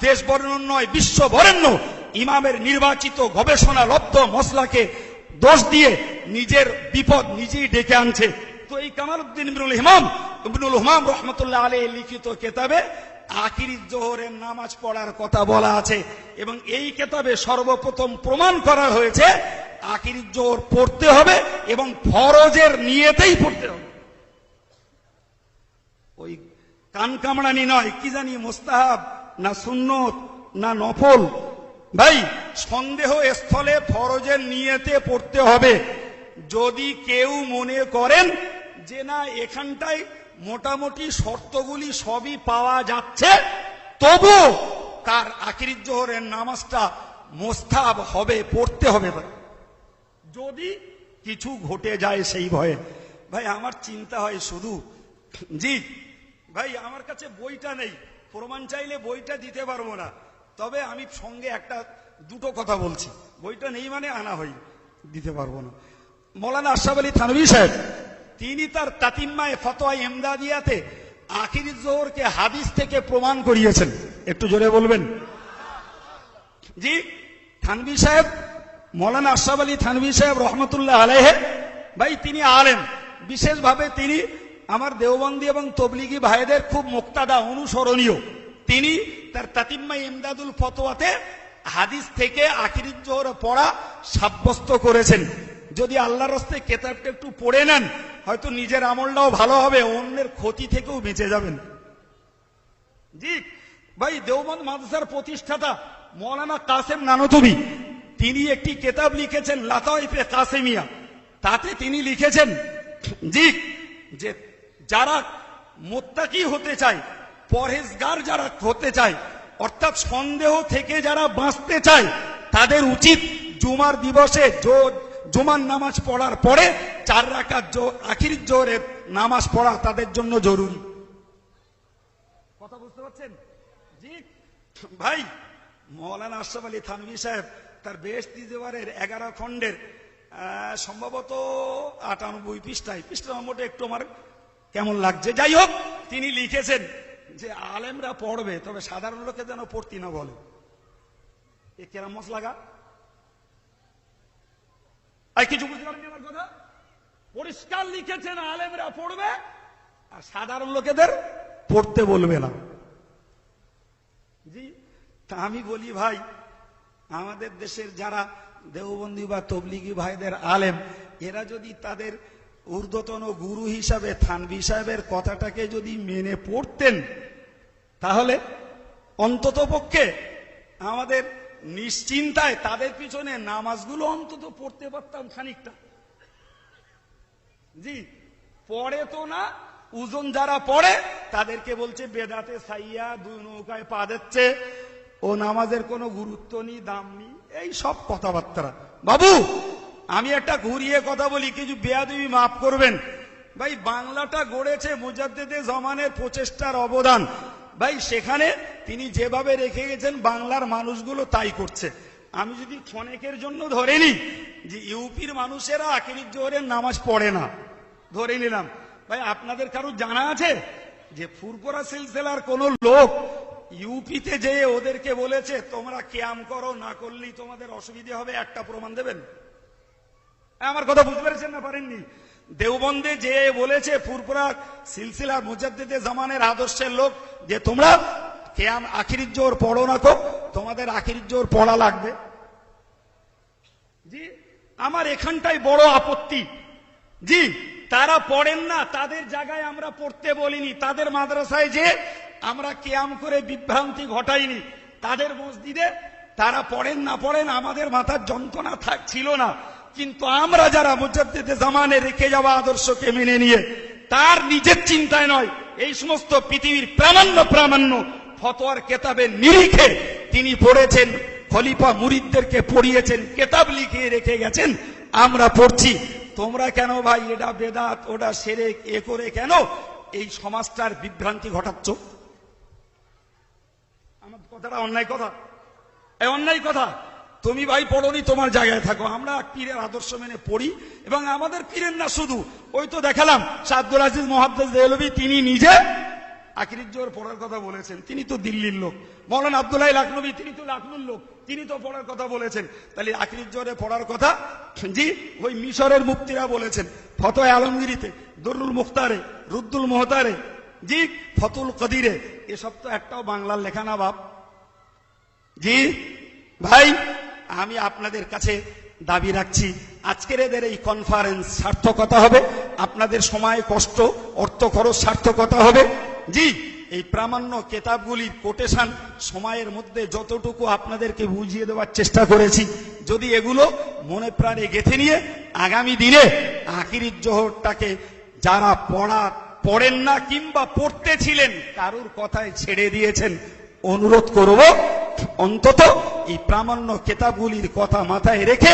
দেশ বরেণ্য নয় বিশ্ব বরেণ্য ইমামের নির্বাচিত গবেষণালব্ধ মসলাকে দোষ দিয়ে নিজের বিপদ নিজেই ডেকে আনছে। তো এই কামাল উদ্দিন ইবনুল হুমাম রহমতুল্লাহ আলাইহি লিখিত কিতাবে আখিরি জোহরের নামাজ পড়ার কথা বলা আছে, এবং এই কিতাবে সর্বপ্রথম প্রমাণ করা হয়েছে আখিরি জোহর পড়তে হবে এবং ফরজের নিয়তেই পড়তে হবে। ওই কান কামড়ানি নয়, কি জানি মুস্তাহাব না সুন্নত না নফল। ভাই সন্দেহ স্থলে ফরজের নিয়তে পড়তে হবে। যদি কেউ মনে করেন যে না এখানটায় মোটামুটি শর্তগুলি সবই পাওয়া যাচ্ছে, তবু তার আখিরি জোহরের নামাজটা মুস্তাহাব হবে, পড়তে হবে। যদি কিছু ঘটে যায় সেই ভয়ে। ভাই আমার চিন্তা হয় শুধু, জি ভাই আমার কাছে বইটা নেই, প্রমাণ চাইলে বইটা দিতে পারবো না, তবে আমি সঙ্গে দুটো কথা বলছি। বইটা নেই মানে আনা হয়, দিতে পারবো না। মৌলানা আশরাফ আলী থানভী সাহেব তিনি তার তাতিম্মায়ে ফতোয়া ইমদাদিয়াতে আখিরি জোহরকে হাদিস থেকে প্রমাণ করিয়েছেন। একটু জোরে বলবেন। জি থানভী সাহেব, মৌলানা আশরাফ আলী থানভী সাহেব রহমতুল্লাহ আলাইহি, ভাই তিনি আলেম, বিশেষভাবে তিনি আমার দেওবন্দি এবং তবলিগি ভাইদের খুব মুক্তাদা, অনুসরণীয়। তিনি তার তাতিম্মায়ে ইমদাদুল ফতোয়াতে হাদিস থেকে আখিরি জোহর পড়া সাব্যস্ত করেছেন। যদি আল্লাহর রাস্তায় কিতাবটা একটু পড়ে নেন, হয়তো নিজের আমলটাও ভালো হবে, অন্যের ক্ষতি থেকেও বেঁচে যাবেন। জি ভাই দেওবন্দ মাদ্রাসার প্রতিষ্ঠাতা মৌলানা কাসেম নানতুবি তিনি একটি কিতাব লিখেছেন লাতাইফে কাসেমিয়া। তাতে তিনি লিখেছেন জি যে যারা মুত্তাকি হতে চায়, পরহেজগার যারা হতে চায়, অর্থাৎ সন্দেহ থেকে যারা বাঁচতে চায়, তাদের উচিত জুমার দিবসে জুমার নামাজ পড়ার পরে 4 রাকাত আখিরি জোহরের নামাজ পড়া তাদের জন্য জরুরি। কথা বুঝতে পারছেন? জি ভাই মৌলানা আশরাফ আলী থানভী সাহেব তার বেহেশতি দেওয়ারের 11 খণ্ডের সম্ভবত 98 পৃষ্ঠা নম্বরটা একটু আমার কেমন লাগছে, যাই হোক তিনি লিখেছেন যে আলেমরা পড়বে, তবে সাধারণ লোকে যেন পড়তি না বলে। এ কেরাম মশলাগা আর কিছু বুঝতে পারেন আমার কথা? পরিষ্কার লিখেছেন আলেমরা পড়বে আর সাধারণ লোকেদের পড়তে বলবে না। জি তা আমি বলি ভাই আমাদের দেশের যারা দেওবন্দি বা তবলিগি ভাইদের আলেম, এরা যদি তাদের ঊর্ধ্বতন গুরু হিসাবে থানভী সাহেবের কথাটাকে যদি মেনে পড়তেন, তাহলে অন্তত পক্ষে আমাদের নিশ্চিন্তায় তাদের পিছনে নামাজগুলো অন্তত পড়তে পারতাম খানিকটা। জি, পড়ে তো না, ওজন যারা পড়ে তাদেরকে বলছে বেদাতে সাইয়া, দুই নৌকায় পা দিচ্ছে, ও নামাজের কোনো গুরুত্ব নেই, দাম নেই, এই সব কথাবার্তা। বাবু, আমি একটা ঘুরিয়ে কথা বলি, কিছু বেয়াদবি মাফ করবেন ভাই। বাংলাটা গড়েছে মুজাদ্দেদে জামানের প্রচেষ্টার অবদান ভাই। সেখানে তিনি যেভাবে রেখে গেছেন বাংলার মানুষগুলো তাই করছে। আমি যদি ক্ষণেকের জন্য ধরে নিই যে ইউপির মানুষেরা আখিরির জোহরের নামাজ পড়ে না, ধরে নিলাম ভাই, আপনাদের কারো জানা আছে যে ফুরফুরা সিলসিলার কোন লোক ইউপিতে যেয়ে ওদেরকে বলেছে তোমরা কিয়াম করো, না করলেই তোমাদের অসুবিধা হবে? একটা প্রমাণ দেবেন? আমার কথা বুঝতে পেরেছেন না পারেননি? দেওবন্দে যে বলেছে ফুরফুরা সিলসিলা মুজাদ্দিদে জামানের আদর্শের লোক যে তোমরা কিয়াম আখিরির জোহর পড়ো না, কো তোমাদের আখিরির জোহর পড়া লাগবে। জি, আমার এখানটাই বড় আপত্তি। জি, তারা পড়েন না, তাদের জায়গায় আমরা পড়তে বলিনি, তাদের মাদ্রাসায় যে আমরা কিয়াম করে বিভ্রান্তি ঘটাইনি, তাদের মসজিদে তারা পড়েন না পড়েন আমাদের মাথার যন্ত্রণা ছিল না। কিন্তু আমরা যারা মুজাদ্দিদে জামানে রেখে যাওয়া আদর্শকে মেনে নিয়ে তার নিজের চিন্তায় নয়, এই সমস্ত পৃথিবীর প্রামাণ্য ফতোয়ার কেতাবের নিরিখে তিনি পড়েছেন, খলিফা মুরিদদেরকে পড়িয়েছেন, কেতাব লিখিয়ে রেখে গেছেন, আমরা পড়ছি। তোমরা কেন ভাই এটা বেদাত ওটা শিরক এ করে কেন এই সমাজটার বিভ্রান্তি ঘটাচ্ছ? আমার কথাটা অন্যায় কথা, এই অন্যায় কথা। তুমি ভাই পড়নি, তোমার জায়গায় থাকো, আমরা পীরের আদর্শ মেনে পড়ি। এবং আমাদের পীরের না শুধু, ওই তো দেখালাম শাহ আব্দুল আজিজ মুহাদ্দিস দেহলভী, তিনি নিজে আখিরির জোহর পড়ার কথা বলেছেন, তিনি তো দিল্লির লোক। মৌলানা আব্দুল্লাহ লাখনবী, তিনি তো লাখনৌর লোক, তিনি তো পড়ার কথা বলেছেন। তাহলে আখিরির জোহরে পড়ার কথা জি ওই মিশরের মুফতিরা বলেছেন, ফতোয়া আলমগীরিতে, দুরুল মুখতারে, রুদ্দুল মুহতারে, জি ফতুল কদিরে, এসব তো একটাও বাংলার লেখা না বাপ। জি ভাই, আমি আপনাদের কাছে দাবি রাখছি, আজকের এদের এই কনফারেন্স সার্থকতা হবে, আপনাদের সময় কষ্ট অর্থ খরচ সার্থকতা হবে। জি, এই প্রামাণ্য কেতাবগুলির কোটেশন সময়ের মধ্যে যতটুকু আপনাদেরকে বুঝিয়ে দেওয়ার চেষ্টা করেছি, যদি এগুলো মনে প্রাণে গেঁথে নিয়ে আগামী দিনে আখিরির জোহরটাকে যারা পড়েন না কিংবা পড়তে ছিলেন কারুর কথায় ছেড়ে দিয়েছেন, অনুরোধ করব অন্তত এই প্রামাণ্য কেতাবগুলির কথা মাথায় রেখে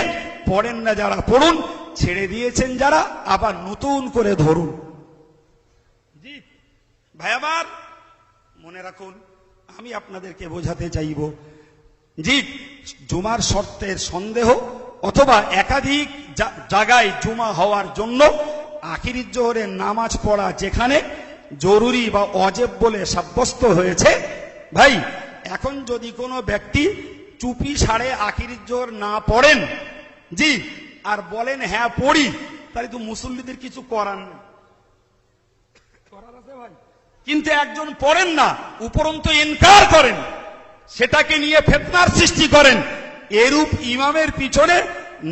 পড়েন না যারা পড়ুন, ছেড়ে দিয়েছেন যারা আবার নতুন করে ধরুন। জি ভাই, আবার মনে রাখুন, আমি আপনাদেরকে বোঝাতে চাইব, জি জুমার শর্তের সন্দেহ অথবা একাধিক জায়গায় জুমা হওয়ার জন্য আখিরির জোহরের নামাজ পড়া যেখানে জরুরি বা ওয়াজিব বলে সাব্যস্ত হয়েছে, ভাই এখন যদি কোনো ব্যক্তি চুপি সারে আখিরির জোহর না পড়েন, জি আর বলেন হ্যাঁ পড়ি, তাহলে তো মুসল্লিদের কিছু করার নেই। করার আছে ভাই, কিন্তু একজন পড়েন না উপরন্তু ইনকার করেন, সেটাকে নিয়ে ফিতনার সৃষ্টি করেন, এরূপ ইমামের পিছনে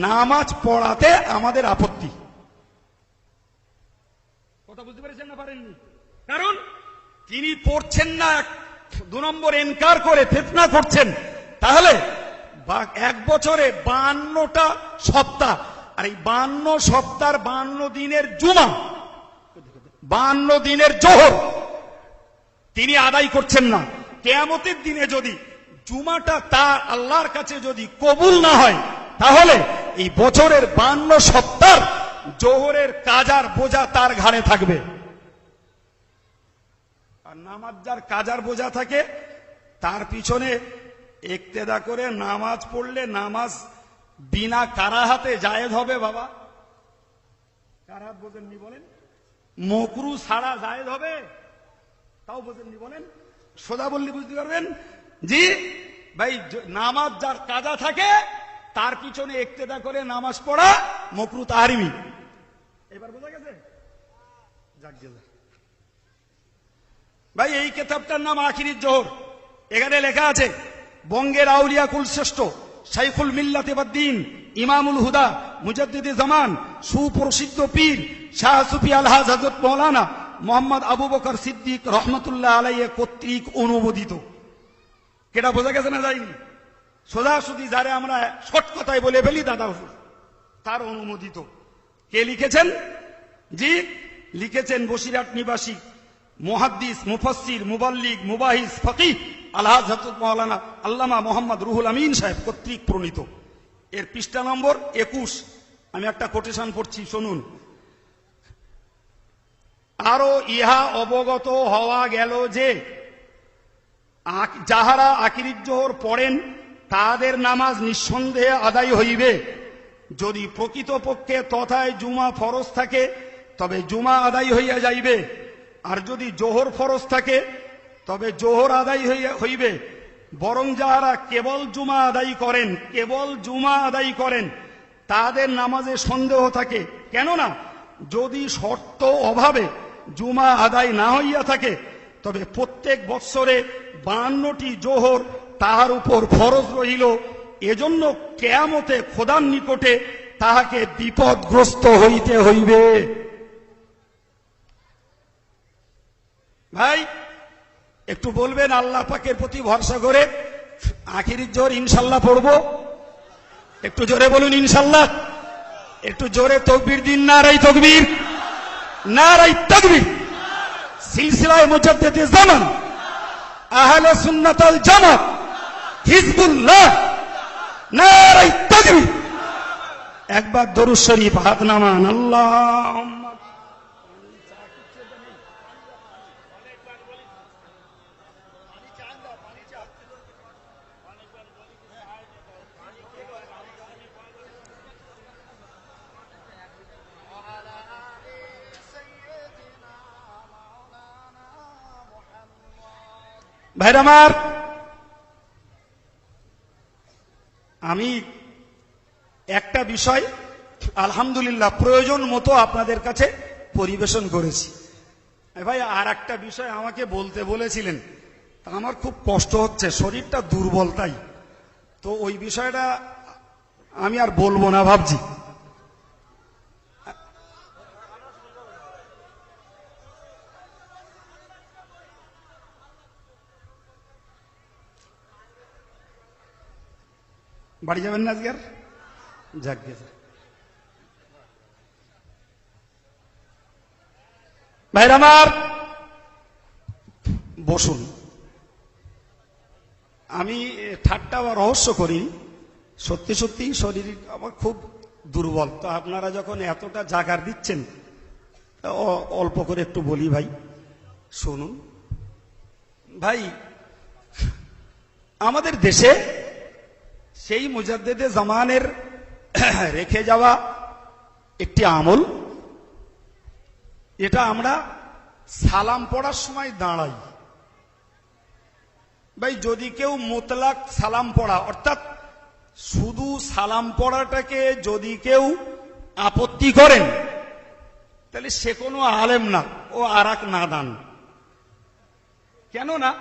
নামাজ পড়াতে আমাদের আপত্তি। কথা বুঝতে পেরেছেন না পারেননি? কারণ তিনি পড়ছেন না, 2 নম্বর ইনকার করে ফিতনা করছেন। তাহলে এক বছরে 52টা সপ্তাহ, আর এই 52 সপ্তাহ 52 দিনের জুমা, 52 দিনের জোহর তিনি আদায় করছেন না। কিয়ামতের দিনে যদি জুমাটা তার আল্লাহর কাছে যদি কবুল না হয়, তাহলে এই বছরের 52 সপ্তাহ জোহরের কাজার বোঝা তার ঘাড়ে থাকবে। আর নামাজ যার কাজার বোঝা থাকে, তার পিছনে ইক্তেদা করে নামাজ পড়লে নামাজ বিনা কারাহাতে জায়েজ হবে। বাবা, কারাহাত বোঝেননি বলেন? মকরু ছাড়া জায়েজ হবে, তাও বোঝেননি বলেন? সোজা বললে বুঝতে পারবেন। জি ভাই, নামাজ যার কাজা থাকে তার পিছনে ইক্তেদা করে নামাজ পড়া মকরু তাহরিমি। এবার বোঝা গেছে? যাক গেছে ভাই। এই কিতাবটার নাম আখিরির জোহর। এখানে লেখা আছে বঙ্গের আউলিয়া কুল শ্রেষ্ঠ শাইখুল মিল্লাত ওয়াদ্দিন, ইমামুল হুদা, মুজাদ্দিদে জামান, সুপ্রসিদ্ধ পীর শাহ সুফি আলহাজ হযরত মাওলানা মোহাম্মদ আবু বকর সিদ্দিক রহমতুল্লাহ আলাইহি কর্তৃক অনুমোদিত। কেটা বোঝা গেছে না যায়নি? সোজাসুজি যারে আমরা শর্ট কথায় বলে ফেলি দাদা হুজুর, তার অনুমোদিত। কে লিখেছেন? জি, লিখেছেন বসিরহাট নিবাসী মুহাদ্দিস, মুফাসসির, মুবাল্লিগ, মুবাহিস, ফকিহ আলহাজ হযরত মাওলানা আল্লামা মোহাম্মদ রুহুল আমিন সাহেব কর্তৃক প্রণীত। এর পৃষ্ঠা নম্বর 21। আমি একটা কোটেশন পড়ছি, শুনুন। আরো ইহা অবগত হওয়া গেল যে যাহারা আকিরির জোহর পড়েন তাদের নামাজ নিঃসন্দেহে আদায় হইবে। যদি প্রকৃতপক্ষে তথায় জুমা ফরজ থাকে তবে জুমা আদায় হইয়া যাইবে, আর যদি জোহর ফরজ থাকে তবে জোহর আদায় হইবে। বরং যাহারা কেবল জুমা আদায় করেন তাদের নামাজে সন্দেহ থাকে। কেননা যদি শর্ত অভাবে জুমা আদায় না হইয়া থাকে তবে প্রত্যেক বৎসরে 52টি জোহর তাহার উপর ফরজ রহিল। এজন্য কিয়ামতে খোদার নিকটে তাহাকে বিপদগ্রস্ত হইতে হইবে। ভাই একটু বলবেন আল্লাহ পাকের প্রতি ভরসা করে আখিরির জোহর ইনশাল্লাহ পড়বো? একটু জোরে বলুন ইনশাল্লাহ। একটু জোরে তাকবীর দিন, নারায়ে তাকবীর, নারায়ে তাকবীর। সিলসিলায়ে মুজাদ্দিদে জামান, আহলে সুন্নাত ওয়াল জামাত, হিজবুল্লাহ, নারায়ে তাকবীর। একবার দরুদ শরীফ হাত নামান। আল্লাহুম্মা ভাইরা আমার, আমি একটা বিষয় আলহামদুলিল্লাহ প্রয়োজন মতো আপনাদের কাছে পরিবেশন করেছি। ভাই আর একটা বিষয় আমাকে বলতে বলেছিলেন, তা আমার খুব কষ্ট হচ্ছে, শরীরটা দুর্বল, তাই তো ওই বিষয়টা আমি আর বলবো না ভাবছি। বাড়ি যাবেন না আজকে? যাক গে, ভাইরা আমার বসুন। আমি ঠাট্টা বা রহস্য করি, সত্যি সত্যি শরীর আমার খুব দুর্বল। তো আপনারা যখন এতটা জাগার দিচ্ছেন, অল্প করে একটু বলি ভাই, শুনুন। ভাই আমাদের দেশে সেই মুজাদ্দিদে জামানের রেখে যাওয়া একটি আমল, এটা আমরা সালাম পড়ার সময় দাঁড়াই। ভাই যদি কেউ মুতলাক সালাম পড়া, অর্থাৎ শুধু সালাম পড়াটাকে যদি কেউ আপত্তি করেন তাহলে সে কোনো আলেম না, ও আরাক নাদান। কেননা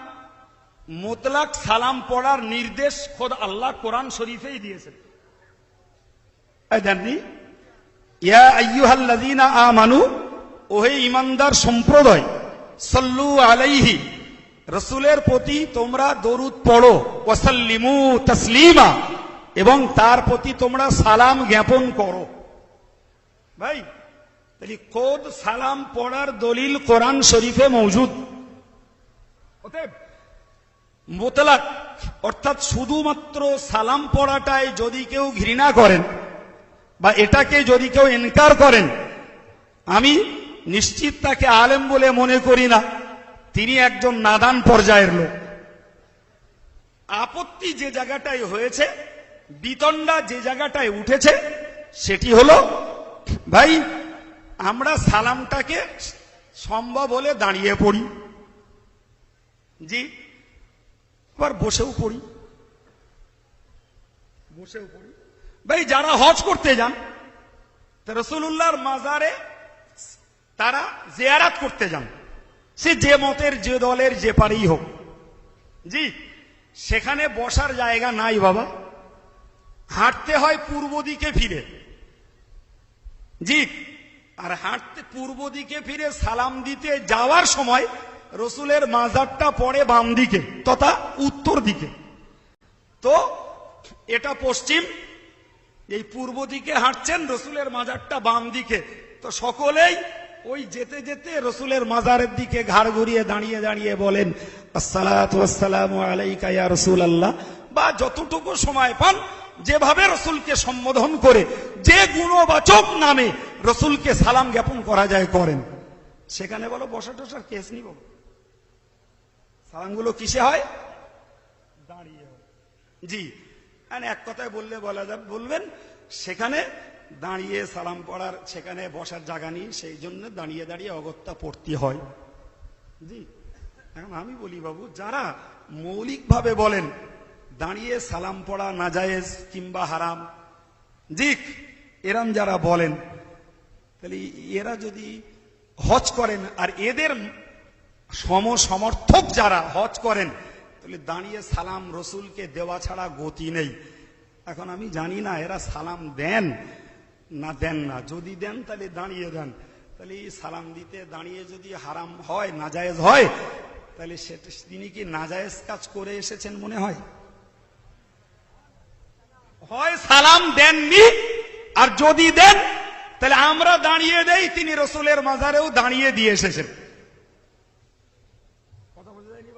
মুতলাক সালাম পড়ার নির্দেশ খোদ আল্লাহ কোরআন শরীফেই দিয়েছেন। জানি ইয়া আইয়ুহাল্লাযীনা আমানু, ওহে ঈমানদার সম্প্রদায়, সাল্লু আলাইহি, রাসূলের প্রতি তোমরা দরুদ পড়ো, ওয়াসাল্লিমু তাসলিমা, এবং তার প্রতি তোমরা সালাম জ্ঞাপন করো। ভাই তাহলে খোদ সালাম পড়ার দলিল কোরআন শরীফে মওজুদ। অতএব মুতলাক অর্থাৎ শুধুমাত্র সালাম পড়াটাই যদি কেউ ঘৃণা করেন বা এটাকে যদি কেউ ইনকার করেন, আমি নিশ্চিত তাকে আলেম বলে মনে করি না, তিনি একজন নাদান পর্যায়ের লোক। আপত্তি যে জায়গাটায় হয়েছে, বিতণ্ডা যে জায়গাটায় উঠেছে, সেটি হলো ভাই আমরা সালামটাকে সম্ভব হলে দাঁড়িয়ে পড়ি, জি, আবার বসেও পড়ি। ভাই যারা হজ করতে যান, রাসূলুল্লাহর মাজারে তারা জিয়ারত করতে যান, সে যে মতের, যে দলের, যে পারেই হোক, জি, সেখানে বসার জায়গা নাই বাবা। হাঁটতে হয় পূর্ব দিকে ফিরে, জি। আর হাঁটতে পূর্ব দিকে ফিরে সালাম দিতে যাওয়ার সময় রসুলের মাজারটা পড়ে বাম দিকে তথা উত্তর দিকে। তো এটা পশ্চিম, এই পূর্ব দিকে হাঁটছেন, রসুলের মাজারটা বাম দিকে। তো সকলেই ওই যেতে যেতে রসুলের মাজারের দিকে ঘাড় ঘুরিয়ে দাঁড়িয়ে দাঁড়িয়ে বলেন আসসালাতু ওয়াসসালামু আলাইকা ইয়া রাসূলুল্লাহ, বা যতটুকু সময় পান যেভাবে রসুলকে সম্বোধন করে যে গুণবাচক নামে রসুলকে সালাম জ্ঞাপন করা যায় করেন। সেখানে বলো বসা টসার কেস নিব, সালামগুলো কিসে হয়? দাঁড়িয়ে হয়, জি। এক কথায় বললে বলা যাবে, বলবেন সেখানে দাঁড়িয়ে সালাম পড়ার, সেখানে বসার জায়গা নেই, সেই জন্য দাঁড়িয়ে দাঁড়িয়ে অগত্যা পড়তে হয়, জি। এখন আমি বলি বাবু, যারা মৌলিকভাবে বলেন দাঁড়িয়ে সালাম পড়া নাজায়েজ কিংবা হারাম, জি, এরাম যারা বলেন, তাহলে এরা যদি হজ করেন আর এদের সমর্থক যারা হজ করেন, তাহলে দাঁড়িয়ে সালাম রসুলকে দেওয়া ছাড়া গতি নেই। এখন আমি জানি না এরা সালাম দেন না দেন না, যদি দেন তাহলে দাঁড়িয়ে দেন, তাহলে সালাম দিতে দাঁড়িয়ে যদি হারাম হয়, নাজায়েজ হয়, তাহলে সেটা তিনি কি নাজায়েজ কাজ করে এসেছেন মনে হয়? হয় সালাম দেননি, আর যদি দেন তাহলে আমরা দাঁড়িয়ে দেই, তিনি রসুলের মাজারেও দাঁড়িয়ে দিয়ে এসেছেন। কথা বোঝা যায়নি?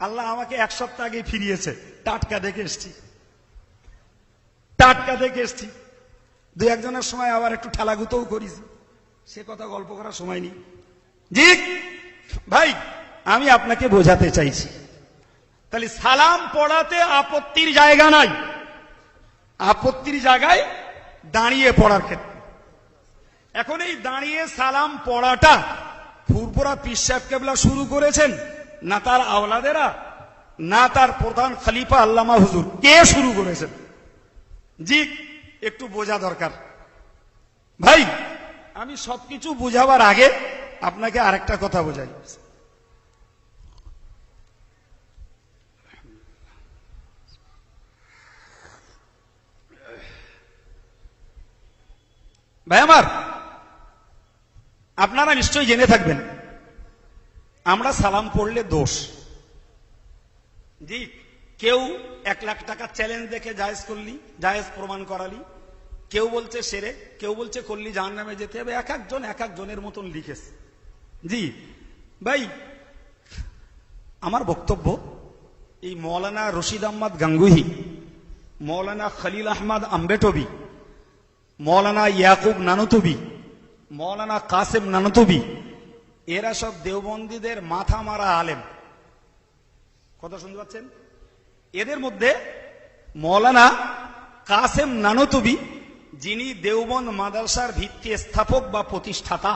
আল্লাহ আমাকে এক সপ্তাহ আগে ফিরিয়েছে, টাটকা দেখে এসছি, টাটকা দেখে এসছি। দু একজনের সময় আবার একটু ঠেলাগুতোও করেছি, সে কথা গল্প করার সময় নেই, জি ভাই। আমি আপনাকে বোঝাতে চাইছি, তাহলে সালাম পড়াতে আপত্তির জায়গা নাই, আপত্তির জায়গায় দাঁড়িয়ে পড়ার ক্ষেত্রে। এখন এই দাঁড়িয়ে সালাম পড়াটা ফুরফুরা পীর সাহেব কেবলা শুরু করেছেন, না তার আওলাদেরা, না তার প্রধান খলিফা আল্লামা হুজুর, কে শুরু করেছেন? জি, একটু বোঝা দরকার ভাই। আমি সবকিছু বুঝাবার আগে আপনাকে আরেকটা কথা বোঝাই। ভাই আমার, আপনারা নিশ্চয়ই জেনে থাকবেন আমরা সালাম পড়লে দোষ, জি। কেউ 1 লাখ টাকা চ্যালেঞ্জ দেখে জায়েজ করলি, জায়েজ প্রমাণ করালি, কেউ বলছে সেরে, কেউ বলছে করলি জাহান্নামে যেতে হবে, এক একজন এক একজনের মতন লিখেছে, জি ভাই। আমার বক্তব্য, এই মৌলানা রশিদ আহমদ গাঙ্গুহি, মৌলানা খলিল আহমদ আম্বেটবি, মৌলানা ইয়াকুব নানতবি, মৌলানা কাসেম নানতবি, এরা সব দেওবন্দীদের মাথা মারা আলেম। কথা শুনতে পাচ্ছেন? এদের মধ্যে মৌলানা কাসেম নানতবি, যিনি দেওবন্দ মাদ্রাসার ভিত্তি স্থাপক বা প্রতিষ্ঠাতা।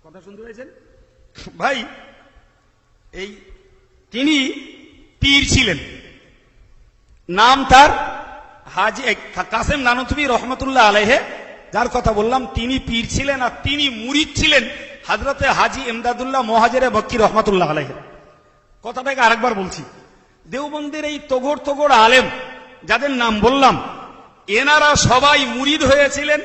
কথা শুনতে পেয়েছেন ভাই? এই তিনি পীর ছিলেন, নাম তার হাজি কাসেম নানতবি রহমতুল্লাহ আলাইহে, যার কথা বললাম, তিনি পীর ছিলেন আর তিনি মুরিদ ছিলেন হযরতে হাজি ইমদাদুল্লাহ মুহাজিরে মক্কি রহমতুল্লাহ আলাইহে। কথাটাকে আরেকবার বলছি, দেওবন্দের এই তোগড় তোগড় আলেম যাদের নাম বললাম, এনারা সবাই মুরিদ হয়েছিলেন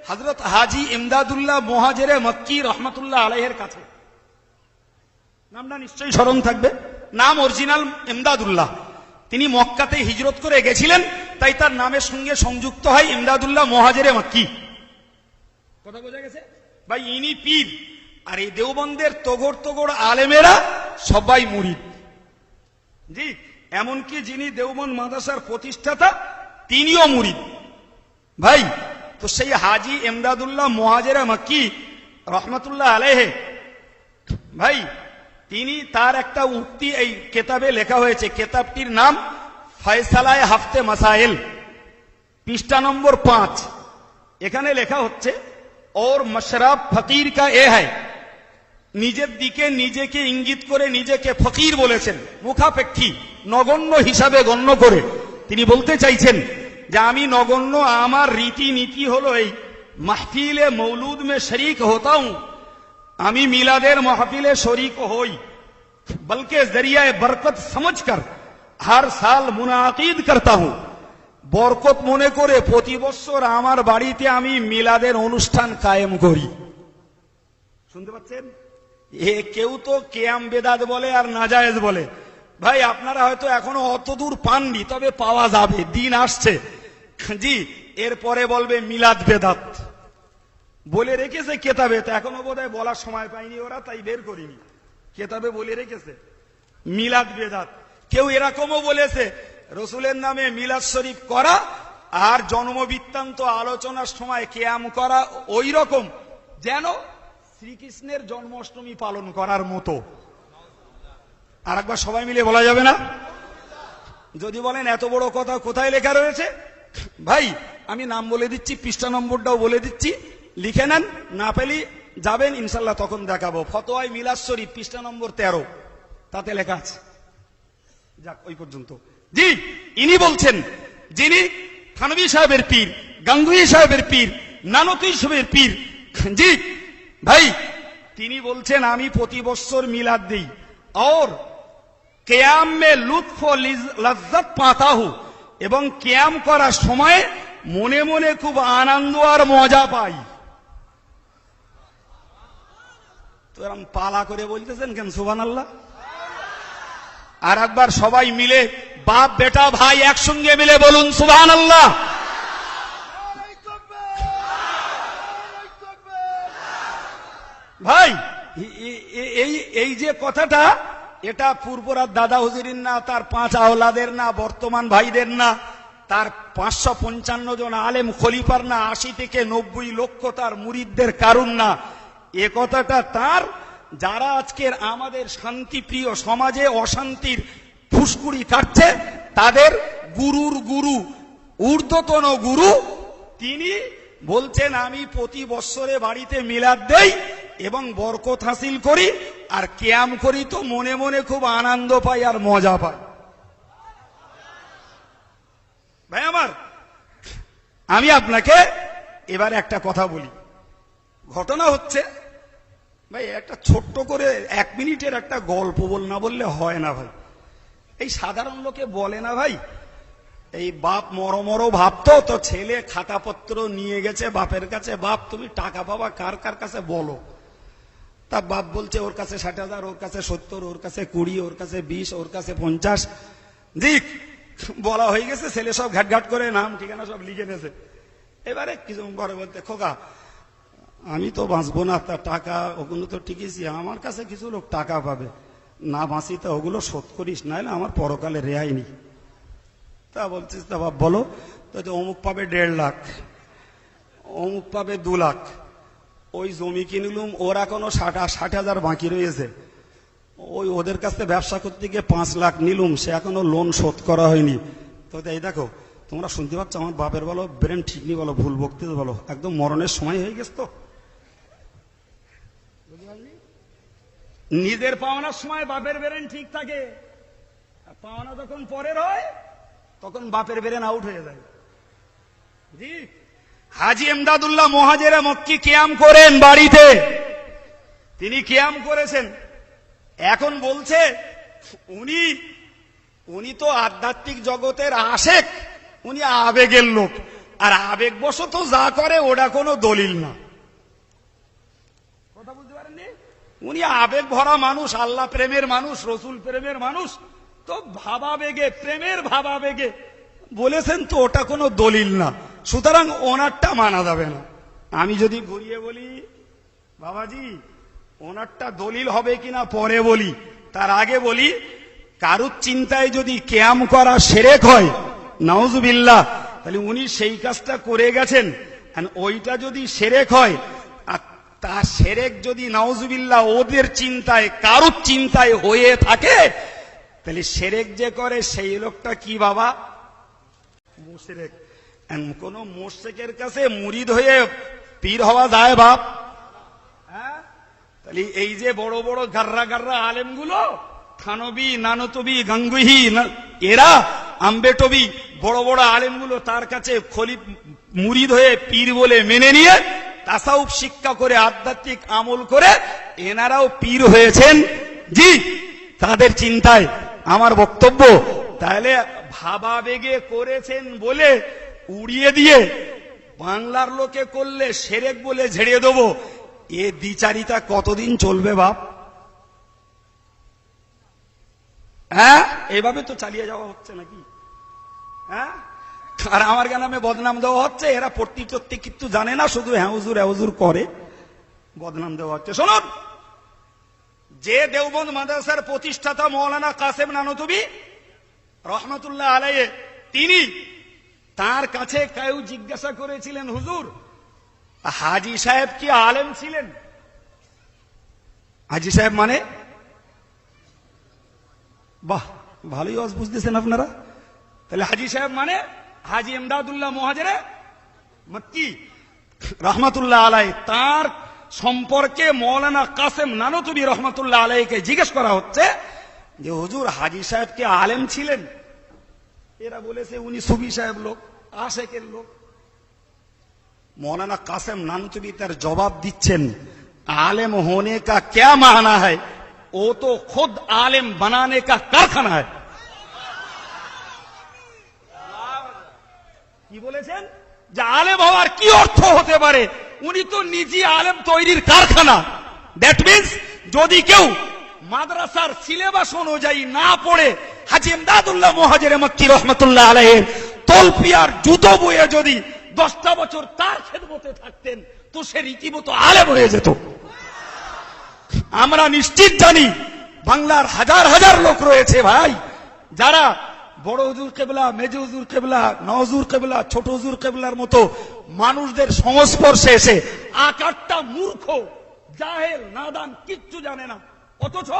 হযরত হাজি ইমদাদুল্লাহ মুহাজিরে মক্কি রহমতুল্লাহ আলাইহের কাছে। নামটা নিশ্চয়ই স্মরণ থাকবে, নাম অরিজিনাল ইমদাদুল্লাহ। তিনি মক্কাতে হিজরত করে গেছিলেন, তাই তার নামের সঙ্গে সংযুক্ত হয় ইমদাদুল্লাহ মুহাজিরে মক্কি। কথা বোঝা গেছে ভাই? ইনি পীর, আর এই দেওবন্দের তোগড় তোগড় আলেমেরা সবাই মুরিদ, জি। এমনকি যিনি দেওবন্দ মাদ্রাসার প্রতিষ্ঠাতা তিনিও মুরিদ ভাই। তো সেই হাজি ইমদাদুল্লাহ মুহাজিরে মক্কি রহমতুল্লাহ আলাইহে ভাই, তিনি তার একটা উক্তি এই কেতাবে লেখা হয়েছে, কেতাবটির নাম ফয়সালায়ে হাফতে মাসাইল, পৃষ্ঠা নম্বর 5। এখানে লেখা হচ্ছে, और मशराब फकीर का ए है, নিজের দিকে নিজেকে ইঙ্গিত করে নিজেকে ফকির বলেছেন, মুখাপেক্ষী নগণ্য হিসাবে গণ্য করে তিনি বলতে চাইছেন যে আমি নগণ্য, আমার রীতি নীতি হলো এই মাহফিলে মৌলুদ মে শরিক होता हूं, আমি মিলাদের মাহফিলে শরিক হই, बल्कि जरिया बरकत समझकर हर साल मुनाकिद करता हूं, বরকত মনে করে প্রতি বছর আমার বাড়িতে আমি মিলাদের অনুষ্ঠান কায়েম করি। শুনতে পাচ্ছেন? কেউ তো কেয়াম বেদাত বলে আর নাজায়েজ বলে। ভাই আপনারা হয়তো এখনো অত দূর পাননি, তবে পাওয়া যাবে, দিন আসছে। জি, এরপরে বলবে মিলাদ বেদাত বলে রেখেছে কেতাবে, তো এখনো বোধহয় বলার সময় পায়নি ওরা, তাই বের করিনি। কেতাবে বলে রেখেছে মিলাদ বেদাত। কেউ এরকমও বলেছে রসুলের নামে মিলাদ শরীফ করা আর জন্ম বৃত্তান্ত আলোচনার সময় কেয়াম করা ওই রকম যেন শ্রীকৃষ্ণের জন্মাষ্টমী পালন করার মতো। আর একবার সবাই মিলে বলা যাবে না? যদি বলেন এত বড় কথা কোথায় লেখা রয়েছে, ভাই আমি নাম বলে দিচ্ছি, পৃষ্ঠা নম্বরটাও বলে দিচ্ছি, লিখে নেন, না পেলি যাবেন ইনশাল্লাহ তখন দেখাবো। ফতোয়ায়ে মিলাদ শরীফ পৃষ্ঠা নম্বর 13, তাতে লেখা আছে। যাক ওই পর্যন্ত। জি, ইনি বলছেন, যিনি থানভী সাহেবের পীর, গাঙ্গুহি সাহেবের পীর, নানকি সাহেবের পীর, জি ভাই তিনি বলছেন আমি প্রতি বছর মিলাদ দিই और কেয়াম মে লুৎফ ও লজ্জত পাতা হু, এবং কেয়াম করার সময় মনে মনে খুব আনন্দ আর মজা পাই। তো এরকম পালা করে বলতেছেন কেন সুবহানাল্লাহ? আর একবার সবাই মিলে বাপ বেটা ভাই একসঙ্গে মিলে বলুন সুবহানাল্লাহ। ভাই এই যে কথাটা, এটা পূর্বরাত দাদা হুজুরির না, তার 5 আওলাদের না, বর্তমান ভাইদের না, তার 555 জন আলেম খলিফার না, 80 থেকে 90 লক্ষ তার মুরিদদের কারণ না। এ কথাটা তার, যারা আজকের আমাদের শান্তিপ্রিয় সমাজে অশান্তির ফুসকুড়ি কাটছে তাদের গুরুর গুরু, ঊর্ধ্বতন গুরু, তিনি বলছেন আমি প্রতি বৎসরে বাড়িতে মিলাদ দেই এবং বরকত হাসিল করি আর কিয়াম করি, তো মনে মনে খুব আনন্দ পাই আর মজা পাই। ভাই আমার, আমি আপনাকে এবার একটা কথা বলি। ঘটনা হচ্ছে, ভাই একটা ছোট্ট করে 1 মিনিটের একটা গল্প না বললে হয় না ভাই। এই সাধারণ লোকে বলে না ভাই, এই বাপ মরো ভাবতো, তো ছেলে খাতাপত্র নিয়ে গেছে বাপের কাছে, বাপ তুমি টাকা পাবা কার কার কাছে বলো। তা বাপ বলছে ওর কাছে 60,000, ওর কাছে 70, ওর কাছে 20, ওর কাছে 20, ওর কাছে 50। জি, বলা হয়ে গেছে, ছেলে সব ঘাট করে নাম ঠিকানা সব লিখে নিয়েছে। এবারে কিছু ঘরে বলতে, খোকা আমি তো বাঁচবো না, তা টাকা ওগুলো তো ঠিকইছি, আমার কাছে কিছু লোক টাকা পাবে, না বাঁচি তো ওগুলো শোধ করিস, নাহলে আমার পরকালে রেহাই নেই। তা বলছিস তা বাপ বলো, তো অমুক পাবে 1.5 লাখ, অমুক পাবে 2 লাখ, ওই জমি কিনলুম ওর এখনো 60,000 বাকি রয়েছে, ওই ওদের কাছ থেকে ব্যবসা করতে গিয়ে 5 লাখ নিলুম, সে এখনো লোন শোধ করা হয়নি। তো এই দেখো তোমরা শুনতে পাচ্ছ, আমার বাপের বলো ব্রেন ঠিক নেই, বলো ভুল বক্তৃতা বলো, একদম মরণের সময় হয়ে গেছে। তো নিজের পাওনার সময় বাপের ব্রেন ঠিক থাকে, পাওনা যখন পরের হয় তখন বাপের ব্রেন আউট হয়ে যায়। জি, হাজী এমদাদুল্লাহ মুহাজিরে মক্কি কিয়াম করেন বাড়িতে, তিনি কিয়াম করেছেন। এখন বলছে উনি তো আধ্যাত্মিক জগতের আশেক, উনি আবেগের লোক, আর আবেগবশত যা করে ওটা কোনো দলিল না। কথা বুঝতে পারেননি? উনি আবেগ ভরা মানুষ, আল্লাহ প্রেমের মানুষ, রসুল প্রেমের মানুষ, তো ভাবাবেগে, প্রেমের ভাবাবেগে বলেছেন, তো ওটা কোনো দলিল না, সুতরাং ওনারটা মানা যাবে না। আমি যদি ঘুরিয়ে বলি বাবাজি ওনারটা দলিল হবে কিনা পরে বলি, তার আগে বলি কারুর চিন্তায় যদি কিয়াম করা শিরক হয়, নাউজুবিল্লাহ, তাহলে উনি সেই কাজটা করে গেছেন। আর ওইটা যদি শিরক হয়, আর তার শিরক যদি নাউজুবিল্লাহ ওদের চিন্তায় কারুর চিন্তায় হয়ে থাকে, তাহলে শিরক যে করে সেই লোকটা কি বাবা? মুশরিক। কোন মুশরিকের কাছে মুরিদ হয়ে পীর হওয়া যায় বাপ? হ্যাঁ, তাহলে এই যে বড় বড় গার্রা আলেমগুলো, থানবী, নানতবী, গাঙ্গুহি, এরা আম্বেটবি বড় বড় আলেমগুলো তার কাছে খলিফ মুরিদ হয়ে পীর বলে মেনে নিয়ে তাসাউফ শিক্ষা করে আধ্যাত্মিক আমল করে এনারাও পীর হয়েছেন। জি, তাদের চিন্তায় আমার বক্তব্য, তাহলে ভাবাবেগে করেছেন বলে উড়িয়ে দিয়ে বাংলার লোকে করলে সেরেক বলে ঝেড়ে দেবো, এ দ্বিচারিতা কতদিন চলবে বাপ? হ্যাঁ, এভাবে তো চালিয়ে যাওয়া হচ্ছে নাকি? হ্যাঁ, আর আমার নামে বদনাম দেওয়া হচ্ছে। এরা পড়তি চত্তি কিন্তু জানে না, শুধু হ্যাঁ হুজুর করে বদনাম দেওয়া হচ্ছে। শুনুন, যে দেওবন্দ মাদ্রাসার প্রতিষ্ঠাতা মৌলানা কাসেম নানতুবি রহমতুল্লাহ আলাইহি, তিনি তার কাছে কেউ জিজ্ঞাসা করেছিলেন, হুজুর হাজী সাহেব কি আলেম ছিলেন? হাজী সাহেব মানে, বাহ, ভালোই ওয়াজ বুঝতেছেন আপনারা। তাহলে হাজী সাহেব মানে হাজী ইমদাদুল্লাহ মুহাজিরে মক্কি রহমতুল্লাহ আলাইহি, তার সম্পর্কে মৌলানা কাসেম নানতুবি রহমতুল্লাহ আলাইহিকে জিজ্ঞেস করা হচ্ছে যে হুজুর হাজী সাহেব কি আলেম ছিলেন? এরা বলেছে উনি সুফি সাহেব লোক, আশেকের লোক। मौलाना कासिम नानतवी तर जवाब दिच्छेन, आलिम होने का क्या माना है? वो तो खुद आलिम बनाने का कारखाना है। কি বলেছেন যে আলেম হওয়ার কি অর্থ হতে পারে? উনি তো নিজে আলেম তৈরির কারখানা। দ্যাট মিন্স যদি কেউ মাদ্রাসার সিলেবাস অনুযায়ী না পড়ে হাজী ইমদাদুল্লাহ মুহাজিরে মক্কি রহমাতুল্লাহ আলাইহি তলপিয়ার জুতো বয়ে যদি 10টা বছর তার খেদমতে থাকতেন তো সে রীতিমতো আলেম হয়ে যেত। আমরা নিশ্চিত জানি বাংলার হাজার হাজার লোক রয়েছে ভাই, যারা বড় হুজুর কেবলা, মেজ হুজুর কেবলা, নওজুর কেবলা, ছোট হুজুর কেবলার মতো মানুষদের সংস্পর্শে এসে আকারটা মূর্খ, জাহেল, নাদান, কিচ্ছু জানে না, অথচ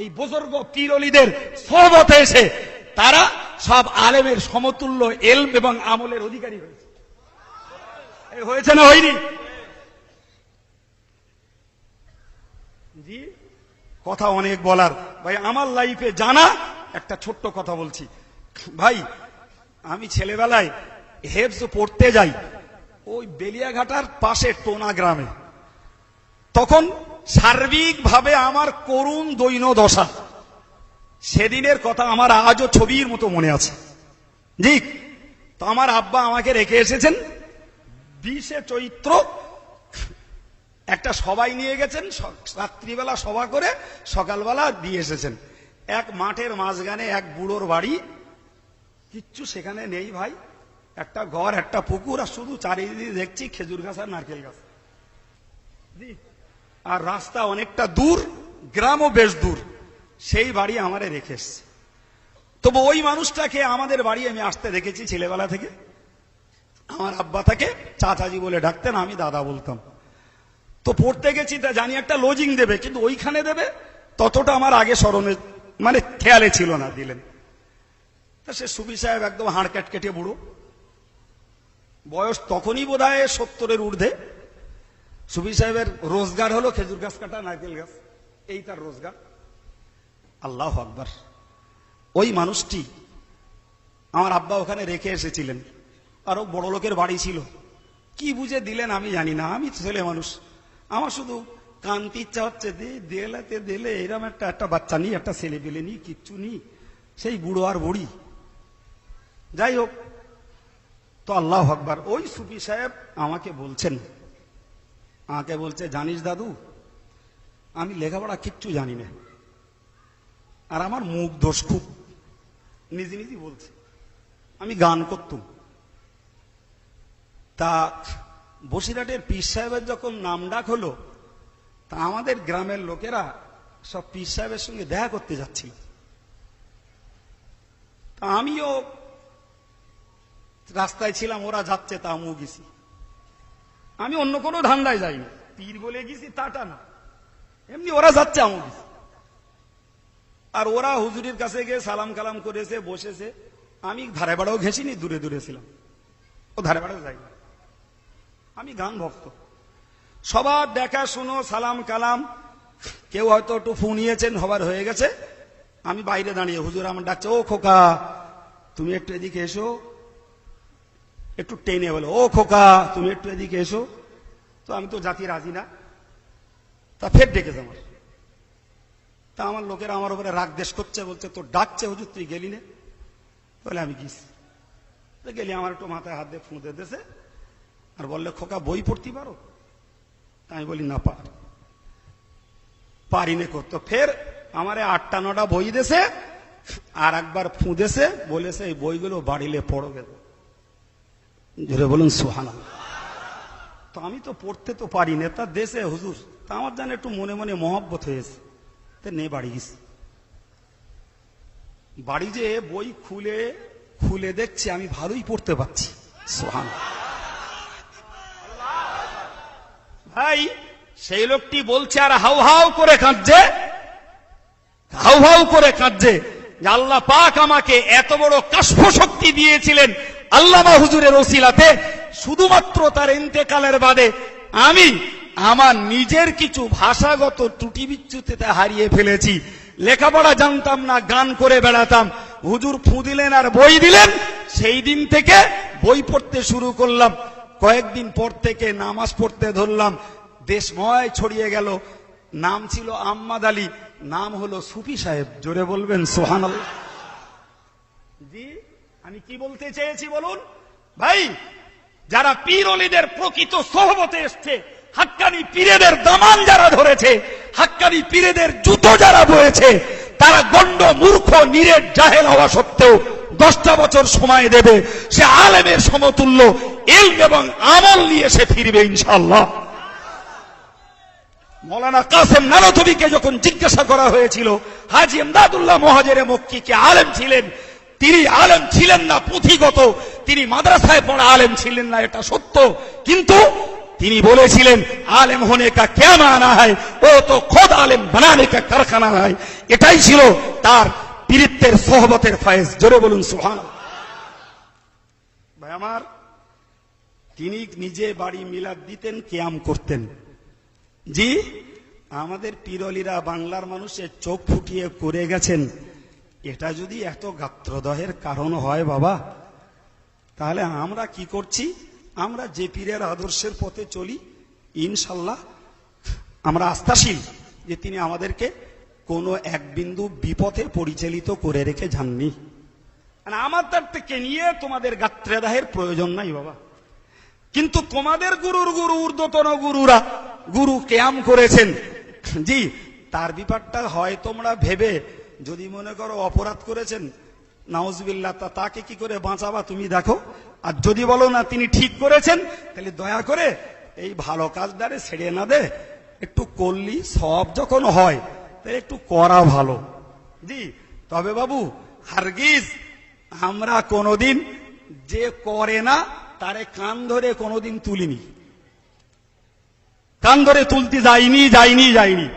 এই বুজুর্গ পীর ওলিদের সোহবতে এসে তারা সব আলেমের সমতুল্য ইলম এবং আমলের অধিকারী হয়েছে। হয়েছে না হয়নি? জি, কথা অনেক বলার ভাই, আমার লাইফে জানা একটা ছোট্ট কথা বলছি ভাই। আমি ছেলেবেলায় হেফজ পড়তে যাই ওই বেলিয়াঘাটার পাশে টোনা গ্রামে। তখন সার্বিকভাবে আমার করুণ দৈন দশা, সেদিনের কথা আমার আজও ছবির মতো মনে আছে। জি, তো আমার আব্বা আমাকে রেখে এসেছেন 20শে চৈত্র, একটা সবাই নিয়ে গেছেন, রাত্রিবেলা সভা করে সকালবেলা দিয়ে এসেছেন। এক মাঠের মাঝখানে এক বুড়োর বাড়ি, কিচ্ছু সেখানে নেই ভাই, একটা ঘর, একটা পুকুর, আর শুধু চারিদিকে দেখছি খেজুর গাছ আর নারকেল গাছ। আর রাস্তা অনেকটা দূর, গ্রামও বেশ দূর। সেই বাড়ি আমারে রেখে এসছে। তবু ওই মানুষটাকে আমাদের বাড়ি আমি আসতে দেখেছি ছেলেবেলা থেকে। আমার আব্বা তাকে চাচাজি বলে ডাকতেন, আমি দাদা বলতাম। তো পড়তে গেছি, তা জানি একটা লজিং দেবে, কিন্তু ওইখানে দেবে ততটা আমার আগে স্মরণে মানে খেয়ালে ছিল না, দিলেন। তা সে সুফি সাহেব একদম হাড় কেটে বুড়ো, বয়স তখনই বোধ হয় 70-এর ঊর্ধ্বে। সুফি সাহেবের রোজগার হলো খেজুর গাছ কাটা, নারকেল গাছ, এই তার রোজগার। আল্লাহু আকবার। ওই মানুষটি আমার আব্বা ওখানে রেখে এসেছিলেন, আরো বড় লোকের বাড়ি ছিল। কি বুঝে দিলেন আমি জানি না, আমি ছেলে মানুষ, আমার শুধু কান্তি ইচ্ছা হচ্ছে, দেলাতে দিলে এরকম একটা বাচ্চা নিয়ে, একটা ছেলে পেলে নি, কিচ্ছু নি, সেই বুড়ো আর বুড়ি। যাই হোক, তো আল্লাহু আকবার। ওই সুফি সাহেব আমাকে বলছেন, জানিস দাদু, আমি লেখাপড়া কিচ্ছু জানি না, আর আমার মুখ দোষ খুব, নিজে নিজে বলছে। আমি গান করতুম। তা বসিরহাটের পীর সাহেবের যখন নাম ডাক হলো, তা আমাদের গ্রামের লোকেরা সব পীর সাহেবের সঙ্গে দেখা করতে যাচ্ছিল। তা আমিও রাস্তায় ছিলাম, ওরা যাচ্ছে তা আমিও গেছি। আমি অন্য কোনো ধান্দায় যাইনি, পীর বলে গেছি তাটা না, এমনি ওরা যাচ্ছে আমিও গেছি। আর ওরা হুজুরের কাছে গিয়ে সালাম কালাম করেছে, বসেছে। আমি ধারে বাড়াও ঘেঁচিনি, দূরে দূরে ছিলাম, ও ধারে বাড়াও যাইনি। আমি গান ভক্ত, সবার দেখা শুনো, সালাম কালাম, কেউ হয়তো একটু ফুনিয়েছেন, হবার হয়ে গেছে। আমি বাইরে দাঁড়িয়ে, হুজুর আমার ডাকছে, ও খোকা তুমি একটু এদিকে এসো, একটু টেনে বলো, ও খোকা তুমি একটু এদিকে এসো। তো আমি তো জাতি রাজি না, তা ফের ডেকেছে আমার। তা আমার লোকেরা আমার উপরে রাগ দেশ করছে, বলছে তোর ডাকছে হুজুর তুই গেলি না। বলে আমি গেছি। তো গেলি, আমার একটু মাথায় হাত দিয়ে ফুঁদে দেশে আর বললে, খোকা বই পড়তে পারো? আমি বলি না, পারি নে করতো। ফের আমারে 8-9টা বই দেশে আর একবার ফুঁদেছে, বলেছে এই বইগুলো বাড়িলে পড়বে। জোরে বলুন সুবহানাল্লাহ। তো আমি তো পড়তে তো পারি না, তার দেশে হুজুর, তা আমার জানে একটু মনে মনে মহব্বত হয়েছে, তো নে বাড়ি গেছি। বাড়ি যে বই খুলে খুলে দেখছি আমি ভালোই পড়তে পারছি। সুবহানাল্লাহ। ভাই সেই লোকটি বলছে আর হাউ হাউ করে কাঁদছে, হাউ হাউ করে কাঁদছে যে আল্লাহ পাক আমাকে এত বড় কাশফ শক্তি দিয়েছিলেন আল্লামা হুজুরের ওসিলাতে, শুধুমাত্র তার ইন্তেকালের বাদে আমি আমার নিজের কিছু ভাষাগত ত্রুটি বিচ্যুতিতে হারিয়ে ফেলেছি। লেখাপড়া জানতাম না, গান করে বেড়াতাম, হুজুর ফু দিলেন আর বই দিলেন, সেই দিন থেকে বই পড়তে শুরু করলাম। কয়েকদিন পর থেকে নামাজ পড়তে ধরলাম, দেশময় ছড়িয়ে গেল। নাম ছিল আহমদ আলী, নাম হলো সুফি সাহেব। জোরে বলবেন সুবহানাল্লাহ। জি, আমি কি বলতে চেয়েছি বলুন ভাই? যারা পীর ওলিদের প্রকৃত সোহবতে এসছে, হাক্কানি পীরেদের দামান যারা ধরেছে, হাক্কানি পীরেদের জুতো যারা বয়েছে, তারা গন্ড মূর্খ নিরেট জাহেল হওয়া সত্ত্বেও 10টা বছর সময় দেবে, সে আলেমের সমতুল্য ইলম এবং আমল নিয়ে সে ফিরবে ইনশাআল্লাহ। মৌলানা কাসেম নানতবিকে যখন জিজ্ঞাসা করা হয়েছিল হাজী ইমদাদুল্লাহ মুহাজিরে মক্কি কে আলেম ছিলেন, তিনি আলেম ছিলেন না পুঁথিগত, তিনি মাদ্রাসায় পড়া আলেম ছিলেন না, এটা সত্য, কিন্তু তিনি বলেছিলেন আলেম হোনে কা ক্যা মানা হ্যায়, ও তো খোদ আলেম বানানে কা কারখানা হ্যায়। এটাই ছিল তার পীরিত্বের সোহবতের ফয়েজ। জোরে বলুন সুবহানাল্লাহ। ভাই আমার, তিনি নিজে বাড়ি মিলাদ দিতেন, কিয়াম করতেন। জি, আমাদের পীরলিরা বাংলার মানুষের চোখ ফুটিয়ে করে গেছেন। এটা যদি এত গাত্রদহের কারণ হয় বাবা, তাহলে আমরা কি করছি? আমরা যে পীরের আদর্শের পথে চলি, ইনশাল্লাহ আমরা আস্থাশীল যে তিনি আমাদেরকে কোনো এক বিন্দু বিপথে পরিচালিত করে রেখে যাননি। আমাদের থেকে নিয়ে তোমাদের গাত্রদাহের প্রয়োজন নাই বাবা। কিন্তু তোমাদের গুরুর গুরু, ঊর্ধ্বতন গুরুরা গুরু কেয়াম করেছেন, জি, তার ব্যাপারটা হয় তোমরা ভেবে যদি মনে করো অপরাধ করেছেন, নাউজুবিল্লাহ, তাকে কি করে বাঁচাবা তুমি দেখো। আর যদি বলো না তিনি ঠিক করেছেন, তাহলে দয়া করে এই ভালো কাজদারে ছেড়ে না দে, একটু করলি সব যখন হয় তাহলে একটু করা ভালো। জি, তবে বাবু হারগিজ আমরা কোনোদিন যে করে না তারে কান ধরে কোনোদিন তুলিনি, কান ধরে তুলতে যাইনি।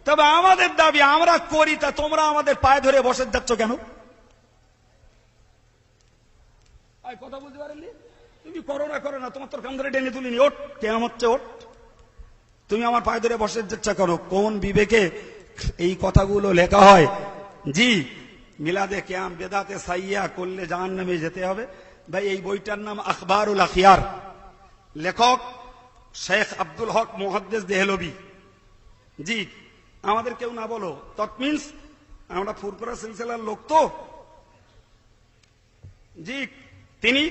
তবে আমাদের দাবি আমরা করি, তা তোমরা আমাদের পায়ে ধরে বসে যাচ্ছ কেন? কথা বলতে পারেননি? তুমি করো না, তোমার তোর কান ধরে টেনে তুলিনি, ওঠ কেমন হচ্ছে, ওঠ। তুমি আমার পায়ে ধরে বসে যাচ্ছ কেন? কোন বিবেকে এই কথাগুলো লেখা হয়? জি, মিলাদে কিয়াম বেদাতে সাইয়া করলে জাহান্নামে যেতে হবে। ভাই এই বইটার নাম আখবারুল আখিয়ার, লেখক শেখ আব্দুল হক মুহাদ্দিস দেহলভী। জি, আমাদের কেউ না বলো, দ্যাট মিন্স আমরা ফুরফুরা সিলসিলার লোক তো। জি, তিনি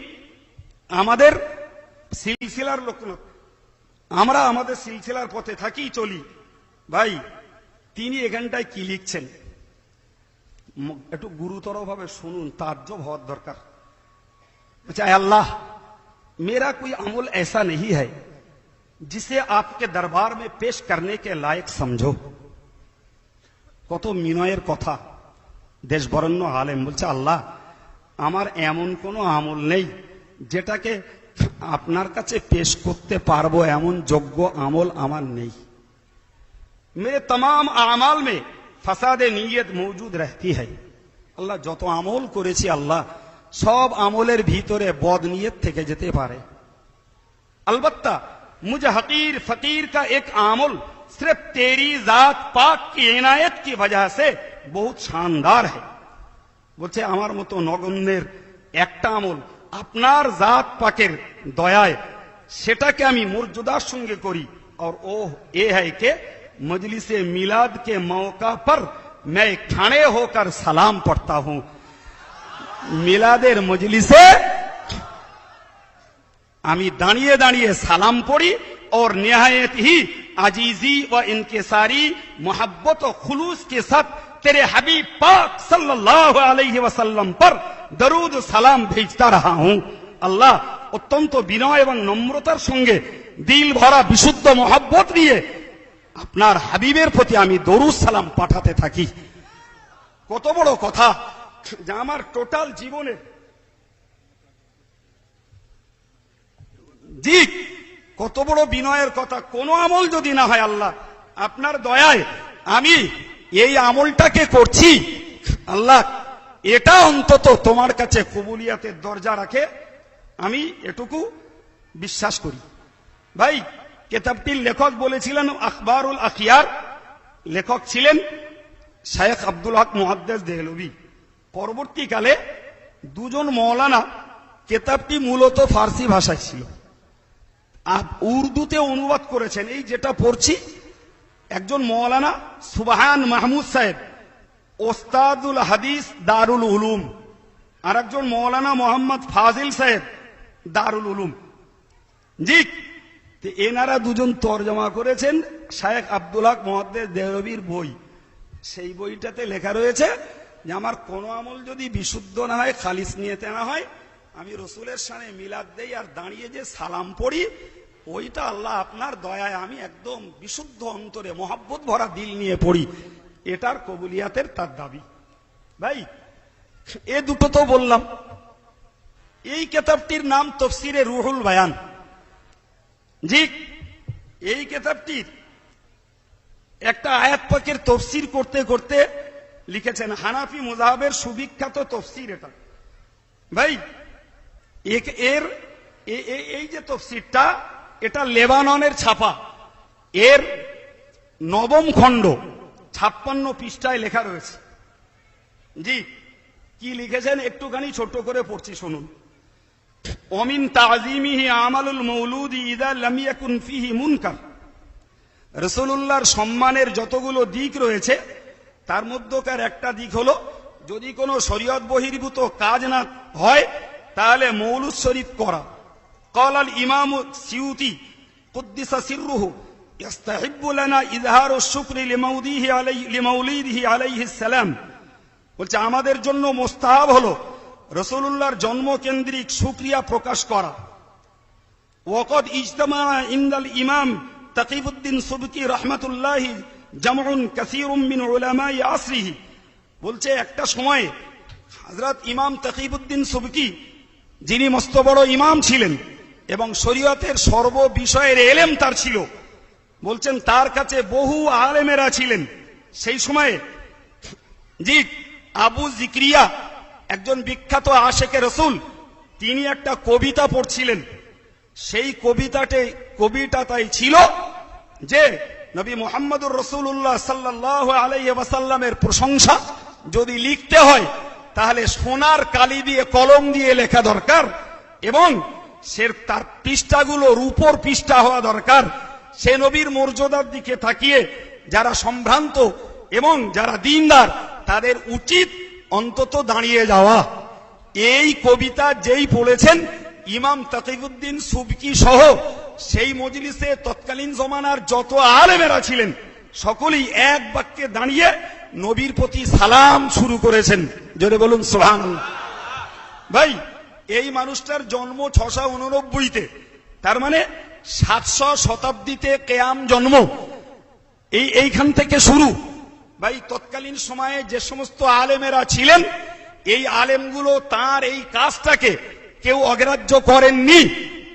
আমাদের সিলসিলার লোক না, আমরা আমাদের সিলসিলার পথে থাকি, চলি। ভাই তিনি এখানটায় কি লিখছেন একটু গুরুতর ভাবে শুনুন, তাজ্জব হওয়ার দরকার। अच्छा अल्लाह, मेरा कोई अमल ऐसा नहीं है जिसे आपके दरबार में पेश करने के लायक समझो। কত মিনয়ের কথা। দেশ বরেণ্য আলেম বলছে, আল্লাহ আমার এমন কোনো আমল নেই যেটাকে আপনার কাছে পেশ করতে পারবো, এমন যোগ্য আমল আমার নেই। मेरे तमाम आमाल में फसादे नीयत मौजूद रहती है। আল্লাহ যত আমল করেছি আল্লাহ, সব আমলের ভিতরে বদ নিয়ত থেকে যেতে পারে। अलबत्ता मुझे हकीर फकीर का एक आमल सिर्फ तेरी जात पाक की इनायत की वजह से बहुत शानदार है। বলছে আমার মতো নগণ্যের একটা আমল আপনার জাত পাকের দয়ায় সেটাকে আমি মর্যাদার সঙ্গে করি। और वो ये है कि मजलिस मिलाद के मौका पर मैं खड़े होकर सलाम पढ़ता हूं। মিলাদের মজলিসে আমি দাঁড়িয়ে দাঁড়িয়ে সালাম পড়ি और निहायत ही अजीजी व इनकिसारी मोहब्बत और खुलूस के साथ तेरे हबीब पाक सल्लल्लाहु अलैहि वसल्लम पर दरूद सालाम भेजता रहा हूं। अल्लाह অত্যন্ত বিনয় এবং নম্রতার সঙ্গে দিল ভরা বিশুদ্ধ মোহাব্বত নিয়ে আপনার হাবিবের প্রতি আমি দরুদ সালাম পাঠাতে থাকি। কত বড় কথা যে আমার টোটাল জীবনে জি কত বড় বিনয়ের কথা। কোন আমল যদি না হয় আল্লাহ আপনার দয়ায় আমি এই আমলটাকে করছি, আল্লাহ এটা অন্তত তোমার কাছে কবুলিয়াতের দরজা রাখে, আমি এটুকু বিশ্বাস করি। ভাই কিতাবটির লেখক বলেছিলেন আখবারুল আখিয়ার, লেখক ছিলেন শেখ আব্দুল হক মুহাদ্দিস দেহলভী। পরবর্তীকালে দুজন মৌলানা, কিতাবটি মূলত ফার্সি ভাষায় ছিল, উর্দুতে অনুবাদ করেছেন। এই যেটা পড়ছি, একজন মৌলানা সুবহান মাহমুদ সাহেব ওস্তাদুল হাদিস দারুল উলুম, আর একজন মৌলানা মোহাম্মদ ফাজিল সাহেব দারুল উলুম। জি এনারা দুজন তরজমা করেছেন শেখ আব্দুল হক মুহাদ্দিস দেহলভীর বই। সেই বইটাতে লেখা রয়েছে যে আমার কোনো আমল যদি বিশুদ্ধ না হয়, খালিস নিয়তে না হয়, আমি রসুলের সামনে মিলাদ দেই আর দাঁড়িয়ে যে সালাম পড়ি, ওইটা আল্লাহ আপনার দয়ায় আমি একদম বিশুদ্ধ অন্তরে মোহাব্বত ভরা দিল নিয়ে পড়ি, এটার কবুলিয়াতের তার দাবি। ভাই এ দুটো তো বললাম। এই কিতাবটির নাম তাফসীরে রুহুল বায়ান। জি এই কিতাবটির একটা আয়াত পাকের তাফসীর করতে করতে লিখেছেন, হানাফি মুযহাবের সুবিখ্যাত তাফসীর এটা। ভাই এর এই যে তাফসীরটা, এটা লেবাননের ছাপা, এর 9ম খণ্ড 56 পৃষ্ঠায় লেখা রয়েছে। জি কি লিখেছেন একটুখানি ছোট করে পড়ছি, শুনুন। ওমিন তাযীমিহি আমালুল মাউলুদি ইযা লাম ইয়াকুন ফিহি মুনকার। রাসূলুল্লাহর সম্মানের যতগুলো দিক রয়েছে তার মধ্যকার একটা দিক হলো, যদি কোনো শরীয়ত বহির্ভূত কাজ না হয় তাহলে মৌলুদ শরীফ করা। قال الامام السيوطي قدس سره يستحب لنا اظهار الشكر لمولده عليه السلام। বলছে আমাদের জন্য মুস্তাহাব হলো রাসূলুল্লাহর জন্মকেন্দ্রিক শুকরিয়া প্রকাশ করা। ওয়াকাদ ইজতামা ইনদাল ইমাম তাকিবউদ্দিন সুবকি রাহমাতুল্লাহি জামউন কাসীরুম মিন উলামায়ে আসরিহি। বলছে একটা সময়ে হযরত ইমাম তাকিবউদ্দিন সুবকি, যিনি মস্ত বড় ইমাম ছিলেন এবং শরীয়তের সর্ব বিষয়ের এলেম তার ছিল, বলছেন তার কাছে বহু আলেমেরা ছিলেন। সেই সময়ে জি আবু জিক্রিয়া, একজন বিখ্যাত আশেকে রসুল, তিনি একটা কবিতা পড়ছিলেন। সেই কবিতাটাই ছিল যে নবী মুহাম্মদুর রাসূলুল্লাহ সাল্লাল্লাহু আলাইহি ওয়াসাল্লামের প্রশংসা যদি লিখতে হয় তাহলে সোনার কালি দিয়ে কলম দিয়ে লেখা দরকার, এবং তার পৃষ্ঠাগুলো রূপোর পৃষ্ঠা হওয়া দরকার। সে নবীর মর্যাদার দিকে তাকিয়ে যারা সম্ভ্রান্ত এবং যারা দ্বীনদার তাদের উচিত অন্তত দাঁড়িয়ে যাওয়া। এই কবিতা যেই পড়েছেন ইমাম তাকিবউদ্দিন সুবকি সহ সেই মজলিসে তৎকালীন জমানার যত আলেমেরা ছিলেন সকলেই এক বাক্যে দাঁড়িয়ে নবীর প্রতি সালাম শুরু করেছেন। জোরে বলুন সুবহানাল্লাহ। ভাই এই মানুষটার জন্ম 689-তে, তার মানে 700 শতাব্দীতে কেয়াম জন্ম, এইখান থেকে শুরু। ভাই তৎকালীন সময়ে যে সমস্ত আলেমেরা ছিলেন, এই আলেমগুলো তার এই কাজটাকে কেউ অগ্রাহ্য করেননি,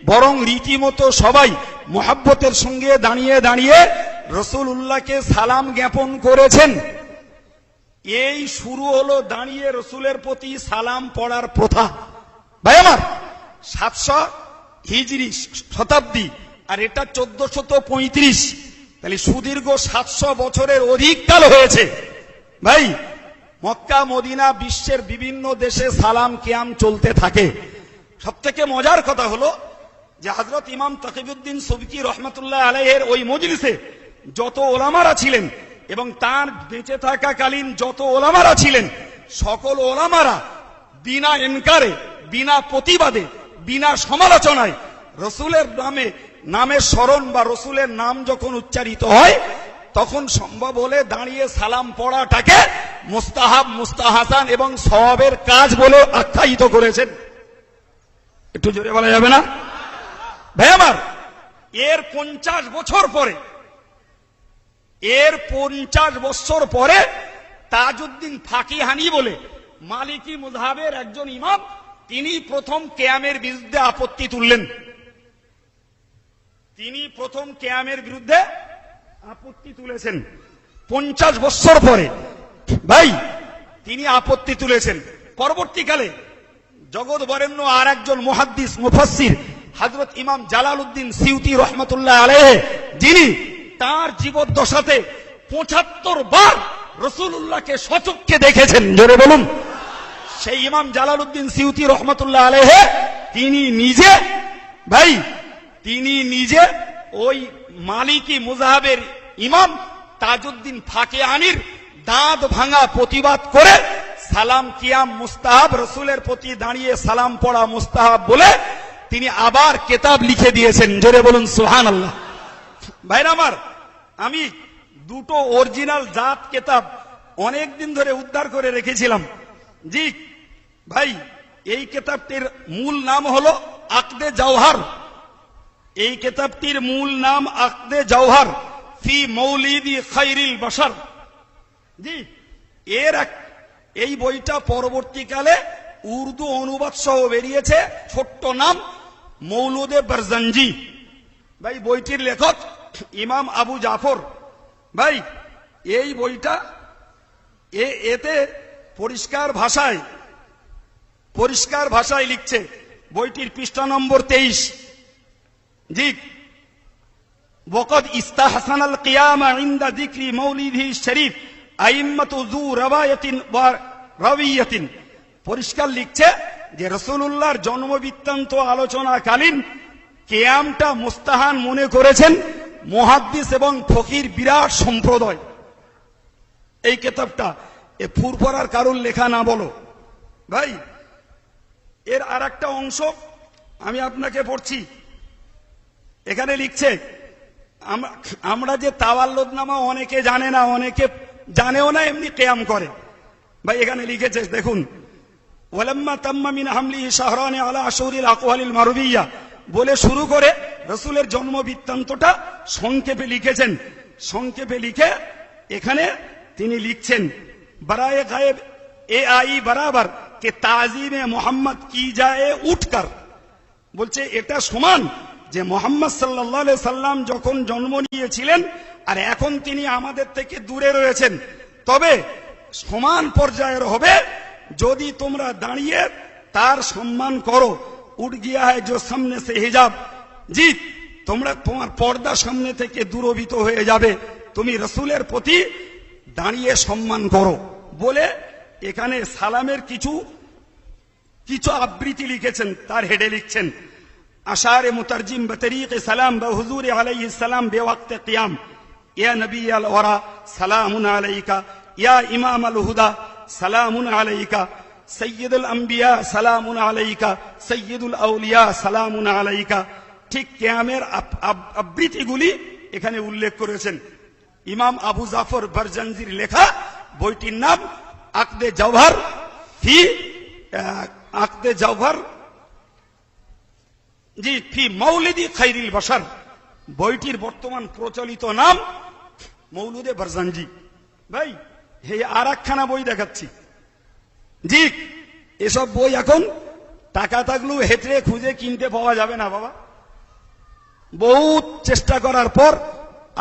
বরং রীতিমতো সবাই মুহাব্বতের সঙ্গে দাঁড়িয়ে দাঁড়িয়ে রাসূলুল্লাহকে সালাম জ্ঞাপন করেছেন। এই শুরু হলো দাঁড়িয়ে রসুলের প্রতি সালাম পড়ার প্রথা। ভাই আমার 700 হিজরি শতাব্দী আর এটা 1435, তাহলে সুদীর্ঘ 700 বছরের অধিক কাল হয়েছে। ভাই মক্কা মদিনা বিশ্বের বিভিন্ন দেশে সালাম কিয়াম চলতে থাকে। সব থেকে মজার কথা হলো যে হযরত ইমাম তাকিবউদ্দিন সুবকি রহমাতুল্লাহ আলাইহির ওই মজলিসে যত ওলামারা ছিলেন এবং তার বেঁচে থাকাকালীন যত ওলামারা ছিলেন, সকল ওলামারা বিনা এনকারে, বিনা প্রতিবাদে, বিনা সমালোচনায় রসুলের নামের স্মরণ বা রসুলের নাম যখন উচ্চারিত হয় তখন সম্ভব হলে দাঁড়িয়ে সালাম পড়াটাকে মুস্তাহাব, মুস্তাহাসান এবং সওয়াবের কাজ বলে আখ্যায়িত করেছেন। একটু জোরে বলা যাবে না ভাই আমার? এর 50 বছর পরে, এর 50 বছর পরে তাজউদ্দিন ফাকিহানি বলে মালিকি মুযহাবের একজন ইমাম, তিনি প্রথম কিয়ামের বিরুদ্ধে আপত্তি তুললেন। তিনি প্রথম কিয়ামের বিরুদ্ধে আপত্তি তুলেছেন 50 বছর পরে। ভাই তিনি আপত্তি তুলেছেন। পরবর্তীকালে জগৎ বরেণ্য আর একজন মুহাদ্দিস মুফাসসির হযরত ইমাম জালালউদ্দিন সিউতি রহমাতুল্লাহ আলাইহি, যিনি তার জীবদ্দশাতে 75 বার রাসূলুল্লাহকে সচক্ষে দেখেছেন, জোরে বলুন। সেই ইমাম জালালউদ্দিন সিউতি রহমাতুল্লাহ আলাইহি তিনি নিজে, ভাই তিনি নিজে ওই মালিকি মুযহাবের ইমাম তাজউদ্দিন ফাকিহানির দাঁত ভাঙা প্রতিবাদ করে সালাম কিয়াম মুস্তাহাব, রসুলের প্রতি দাঁড়িয়ে সালাম পড়া মুস্তাহাব বলে তিনি আবার কিতাব লিখে দিয়েছেন, জোরে বলুন সুবহানাল্লাহ। ভাইরা আমার, আমি দুটো অরিজিনাল জাত কিতাব অনেক দিন ধরে উদ্ধার করে রেখেছিলাম। জি ভাই, এই কিতাবটির মূল নাম হলো আকদে জওহার। এই কিতাবটির মূল নাম আকদে জওহার ফি মৌলিদি খায়রিল বাশার। জি, এই বইটা পরবর্তীকালে উর্দু অনুবাদ সহ বেরিয়েছে, ছোট্ট নাম মৌলুদে বারজানজি। ভাই বইটির লেখক ইমাম আবু জাফর। ভাই এই বইটা এতে পরিষ্কার ভাষায় লিখছে। বইটির পৃষ্ঠা নম্বর 23। জি, ওয়াকাদ ইস্তাহসানাল কিয়ামা ইনদা যিকরি মৌলিদিহি শরীফ আইম্মাতু যু রাওয়ায়াতিন ওয়া রাওয়ায়াতিন। পরিষ্কার লিখছে যে রাসূলুল্লাহর জন্ম বৃত্তান্ত আলোচনাকালীন কিয়ামটা মুস্তাহান মনে করেছেন মুহাদ্দিস এবং ফকির বিরাট সম্প্রদায়। এই কিতাবটা এ ফুরফুরার কারণ লেখা না বলো। ভাই এর আর একটা অংশ আমি আপনাকে পড়ছি। এখানে লিখছে, আমরা যে তাওয়াল্লুদ নামা অনেকে জানে না, অনেকে জানেও না, এমনি কিয়াম করে। ভাই এখানে লিখেছে দেখুন, ওয়ালাম্মা তাম্মা মিন হামলিহি শাহরানি আলা আশুরিল আকওয়ালিল মারবিয়্যা বলে শুরু করে রাসূলের জন্ম বৃত্তান্তটা সংক্ষেপে লিখেছেন। সংক্ষেপে লিখে এখানে তিনি লিখছেন, বরায়ে গায়েব এ আই বরাবর কে তাজিমে মোহাম্মদ কি যায় উঠকর। বলছে এটা সমান যে মোহাম্মদ সাল্লাল্লাহু আলাইহি সাল্লাম যখন জন্ম নিয়েছিলেন আর এখন তিনি আমাদের থেকে দূরে রয়েছেন, তবে সমান পর্যায়ের হবে যদি তোমরা দাঁড়িয়ে তার সম্মান করো। উঠ গিয়া হয় যে সামনে সে হিজাব। জি, তোমরা তোমার পর্দা সামনে থেকে দূরভীত হয়ে যাবে, তুমি রাসূলের প্রতি দাঁড়িয়ে সম্মান করো বলে এখানে সালামের কিছু আবৃত্তি লিখেছেন। তার হেডে লিখছেন, আশারে মুতারজিম বতরিক সালাম বহুজুর আলাইহিস সালাম বেওয়াক্তে কিয়াম, ইয়া নবী আল ওয়ারা সালামুন আলাইকা, ইয়া ইমাম আল হুদা সালামুন আলাইকা, সৈয়দুল আম্বিয়া সালামুন আলাইকা, সৈয়দুল আউলিয়া সালামুন আলাইকা। ঠিক কিয়ামের আবৃত্তিগুলি এখানে উল্লেখ করেছেন ইমাম আবু জাফর বারজানজির লেখা। বইটির নাম আকদে জওহার ফি জি ফি মৌলিদি খায়রিল বাশার। বইটির বর্তমান প্রচলিত নাম মৌলুদে বারজানজি। ভাই এই আর একখানা বই দেখাচ্ছি। জি, এসব বই এখন টাকা থাকলেও হেঁটে খুঁজে কিনতে পাওয়া যাবে না বাবা। বহুত চেষ্টা করার পর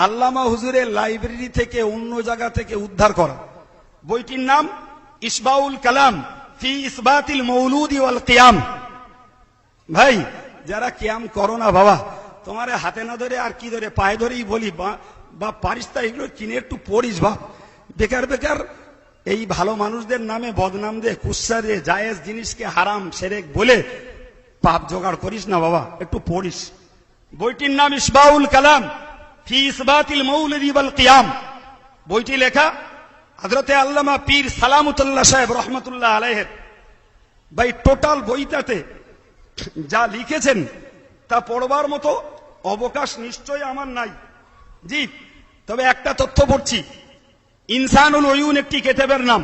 আল্লামা হুজুরের লাইব্রেরি থেকে অন্য জায়গা থেকে উদ্ধার করা। বইটির নাম ইসবাউল কালাম ফি ইসবাতিল মৌলুদি ওয়াল কিয়াম। ভাই যারা কিয়াম করো না বাবা, তোমার হাতে না ধরে আর কি ধরে পায়ে ধরেই বলি বা পারিস তা এগুলো কিনে একটু পড়িস বাপ। বেকার বেকার এই ভালো মানুষদের নামে বদনাম দে, কুৎসা দে, জায়েজ জিনিসকে হারাম শিরক বলে পাপ জোগাড় করিস না বাবা, একটু পড়িস। বইটির নাম ইসবাউল কালাম ফি ইসবাতিল মৌলুদি ওয়াল কিয়াম। বইটি লেখা হযরতে আল্লামা পীর সালামুল্লাহ সাহেব রহমাতুল্লাহ আলাইহি। ভাই টোটাল বইটাতে যা লিখেছেন তা পড়বার মতো অবকাশ নিশ্চয়ই আমার নাই। জি, তবে একটা তথ্য পড়ছি। ইনসানুল উয়ুন একটি কিতাবের নাম।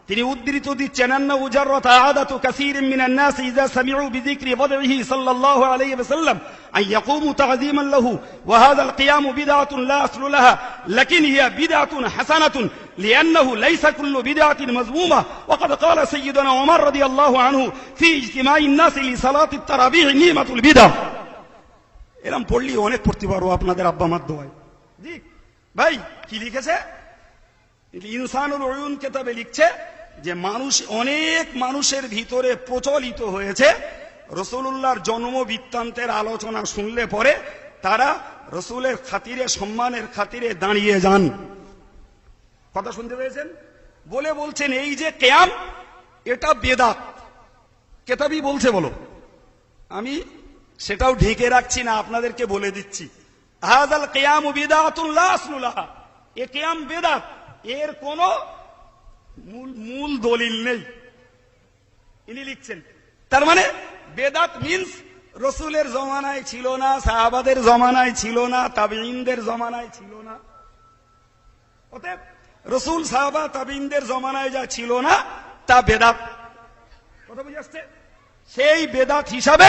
তিনি উদ্ধৃত দিচ্ছেন আন্না উজাররাত আদাতু কাসীরিন মিনান নাস ইযা সামিউ বিযিকরি ওয়াদহি সাল্লাল্লাহু আলাইহি ওয়াসাল্লাম আন ইয়াকুমু তা'যীমান লাহু ওয়া হাযাল কিয়ামু বিদআতুন লা আসলু লাহা লাকিন হিয়া বিদআতুন হাসানাতুন লিআন্নাহু লাইসা কুল্লু বিদআতিন মাযমুমা ওয়া ক্বাদ ক্বালা সাইয়্যিদুনা ওমর রাদিয়াল্লাহু আনহু ফি ইজতিমাইন নাস লিসালাতিত তারাবিহ নিমাতুল বিদআ। এরকম পড়লি অনেক পড়তে পারবো আপনাদের আব্বা মার দোয়ায়। জি ভাই, কি লিখেছে? ইনসানুল উয়ুন কিতাবে লিখছে যে অনেক মানুষের ভিতরে প্রচলিত হয়েছে রাসূলুল্লাহর জন্ম বৃত্তান্তের আলোচনা শুনলে পরে তারা রাসূলের খাতিরে, সম্মানের খাতিরে দাঁড়িয়ে যান। কথা শুনতে পেয়েছেন? বলছেন এই যে কিয়াম, এটা বেদাত। কিতাবই বলছে, বলো, আমি সেটাও ঢেকে রাখছি না, আপনাদেরকে বলে দিচ্ছি। হাযাল কিয়ামু বিদআতুন লা আসলু লাহা, এ কিয়াম বেদাত, এর কোন মূল দলিল নেই। ইনি লিখছেন তার মানে বেদাত মিন্স রাসূলের জমানায় ছিল না, সাহাবাদের জমানায় ছিল না, তাবেঈনদের জমানায় ছিল না। অতএব রাসূল, সাহাবা, তাবেঈনদের জমানায় যা ছিল না তা বেদাত। কথা বুঝে আসছে? সেই বেদাত হিসাবে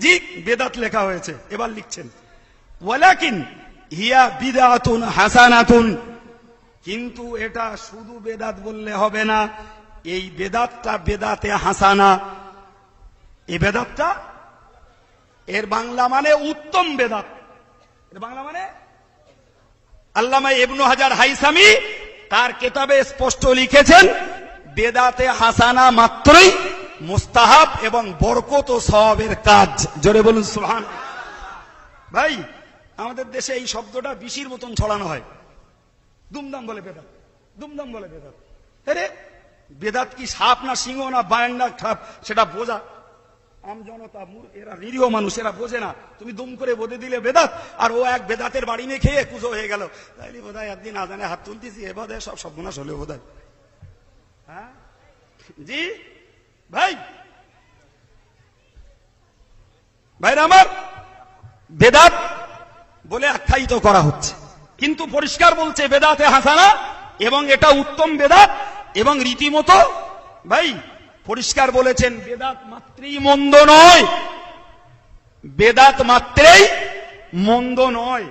জি বেদাত লেখা হয়েছে। এবার লিখছেন ওয়ালাকিন হিয়া বিদআতুন হাসানাতুন, কিন্তু এটা শুধু বেদাত বললে হবে না, এই বেদাতটা বেদাতে হাসানা। এই বেদাতটা এর বাংলা মানে উত্তম বেদাত। এর বাংলা মানে আল্লামা ইবনে হাজার হাইসামি তার কিতাবে স্পষ্ট লিখেছেন, বেদাতে হাসানা মাত্রই মুস্তাহাব এবং বরকত ও সওয়াবের কাজ। জোরে বলুন সুবহানাল্লাহ। ভাই, আমাদের দেশে এই শব্দটা বিশির মতন ছড়ানো হয়। দুমদাম বলে বেদাত, দুমদাম বলে বেদাত। আরে বেদাত কি সাপ না সিংহ না বায়ান না ঠাপ, সেটা বোঝা আমজনতা, এরা নিরীহ মানুষ, এরা বোঝে না। তুমি দুম করে বলে দিলে বেদাত, আর ও এক বেদাতের বাড়ি নিয়ে খেয়ে কুজো হয়ে গেল। তাইলে বোধহয় একদিন আজানে হাত তুলতেছি, এ বোধহয় সব সর্বনাশ হলে বোধহয়। হ্যাঁ জি ভাই, ভাইরা আমার, বেদাত বলে আখ্যায়িত করা হচ্ছে, কিন্তু পরিষ্কার বলছে বেদাতে হাসানা, এবং এটা উত্তম বেদাত। এবং রীতিমতো ভাই পরিষ্কার বলেছেন বেদাত মাত্রই মন্দ নয়, বেদাত মাত্রই মন্দ নয়।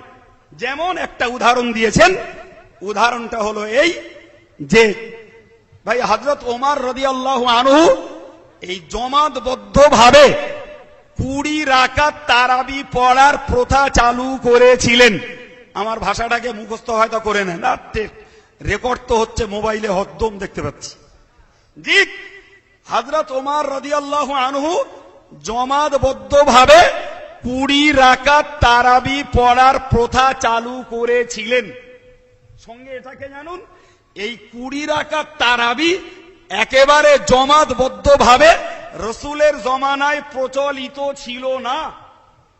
যেমন একটা উদাহরণ দিয়েছেন, উদাহরণটা হলো এই যে ভাই হযরত ওমর রাদিয়াল্লাহু আনহু এই জমাতবদ্ধ ভাবে 20 রাকাত তারাবি পড়ার প্রথা চালু করেছিলেন। আমার ভাষাটাকে মুখস্থ হয়তো করে নেন, রেকর্ড তো হচ্ছে মোবাইলে, হদ্দম দেখতে পাচ্ছি। জি, হযরত ওমর রাদিয়াল্লাহু আনহু জমাতবদ্ধ ভাবে 20 রাকাত তারাবি পড়ার প্রথা চালু করেছিলেন। সঙ্গে এটাকে জানুন, এই 20 রাকাত তারাবি একেবারে জমাতবদ্ধ ভাবে রাসূলের জমানায় প্রচলিত ছিল না।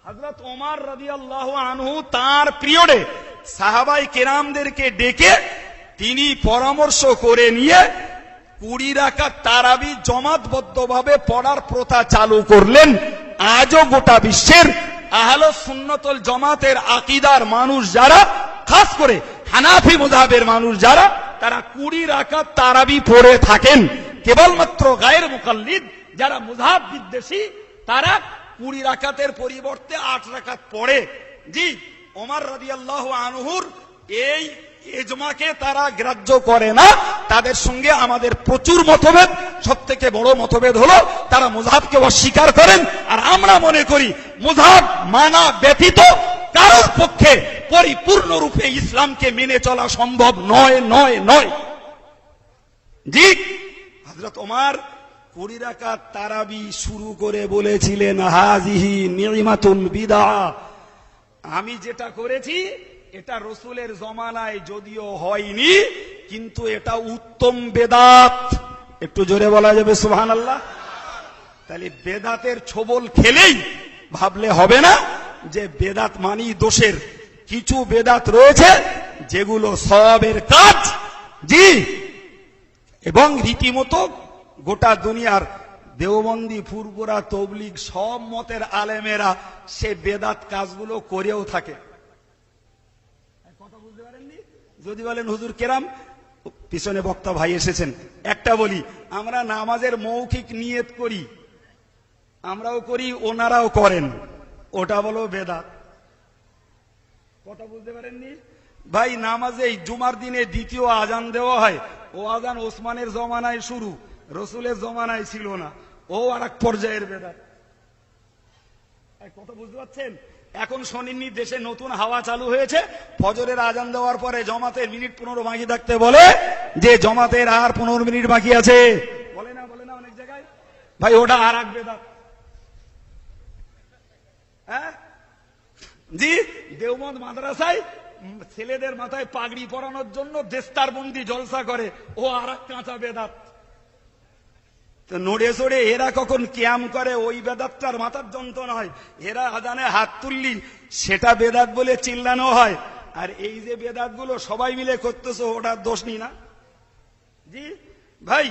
হযরত ওমর রাদিয়াল্লাহু আনহু তার পিরিয়ডে সাহাবায়ে কেরামদেরকে ডেকে তিনি পরামর্শ করে নিয়ে 20 রাকাত তারাবি জমাতবদ্ধভাবে পড়ার প্রথা চালু করলেন। আজও গোটা বিশ্বের আহলে সুন্নাত ওয়াল জামাতের আকীদার মানুষ যারা, খাস করে হানাফি মাযহাবের মানুষ যারা, তারা 20 রাকাত তারাবি পড়ে থাকেন। কেবলমাত্র গায়ের মুকাল্লিদ যারা মুযহাব বিদ্বেষী, তারা 20 রাকাতের পরিবর্তে 8 রাকাত পড়ে। জি, ওমর রাদিয়াল্লাহু আনহুর এই ইজমাকে তারা গ্রাহ্য করে না। তাদের সঙ্গে আমাদের প্রচুর মতভেদ। সবথেকে বড় মতভেদ হলো তারা মুযহাবকে অস্বীকার করেন, আর আমরা মনে করি মুযহাব মানা ব্যতীত কারোর পক্ষে পরিপূর্ণরূপে ইসলামকে মেনে চলা সম্ভব নয় নয় নয়। জি, হযরত ওমর 20 রাকাত তারাবি শুরু করে বলেছিলেন, হাযিহি নি'মাতুল বিদআ, আমি যেটা করেছি এটা রাসূলের জমানায় যদিও হয়নি, কিন্তু এটা উত্তম বেদাত। একটু জোরে বলা যাবে সুবহানাল্লাহ? তাহলে বেদাতের ছোবল খেলেই ভাবলে হবে না যে বেদাত মানি দোষের। কিছু বেদাত রয়েছে যেগুলো সওয়াবের কাজ। জি, এবং রীতিমতো গোটা দুনিয়ার দেওবন্দি, ফুরফুরা, তবলিগ সব মতের আলেমেরা সে বেদাত কাজগুলো করেও থাকে। কথা বুঝতে পারেননি? যদি বলেন হুজুর কেরাম, পিছনে বক্তা ভাই এসেছেন, একটা বলি, আমরা নামাজের মৌখিক নিয়ত করি, আমরাও করি, ওনারাও করেন, ওটা বলো বেদাত। কথা বুঝতে পারেননি ভাই? নামাজে জুমার দিনে দ্বিতীয় আজান দেওয়া হয়, ও আজান ওসমানের জমানায় শুরু, রসুলের জমানায় ছিল না, ও আর এক পর্যায়ের বেদাত। কথা বুঝতে পারছেন? এখন শোনেননি দেশে নতুন হাওয়া চালু হয়েছে, ফজরের আজান দেওয়ার পরে জমাতের মিনিট 15 বাকি থাকতে বলে যে জমাতের আর 15 মিনিট বাকি আছে, বলে না অনেক জায়গায়? ভাই ওটা আর এক বেদাত। হ্যাঁ জি, দেওবন্দ মাদ্রাসায় ছেলেদের মাথায় পাগড়ি পরানোর জন্য দেস্তারবন্দি জলসা করে, ও আর এক কাঁচা বেদাত। নড়ে চড়ে এরা কখন কিয়াম করে, ওই বেদাতটার মাথার যন্ত্রণা হয়। এরা আজানে হাত তুললি সেটা বেদাত বলে চিল্লানো হয়, আর এই যে বেদাত গুলো সবাই মিলে করতেছে, ওটার দোষ নি না। জি ভাই,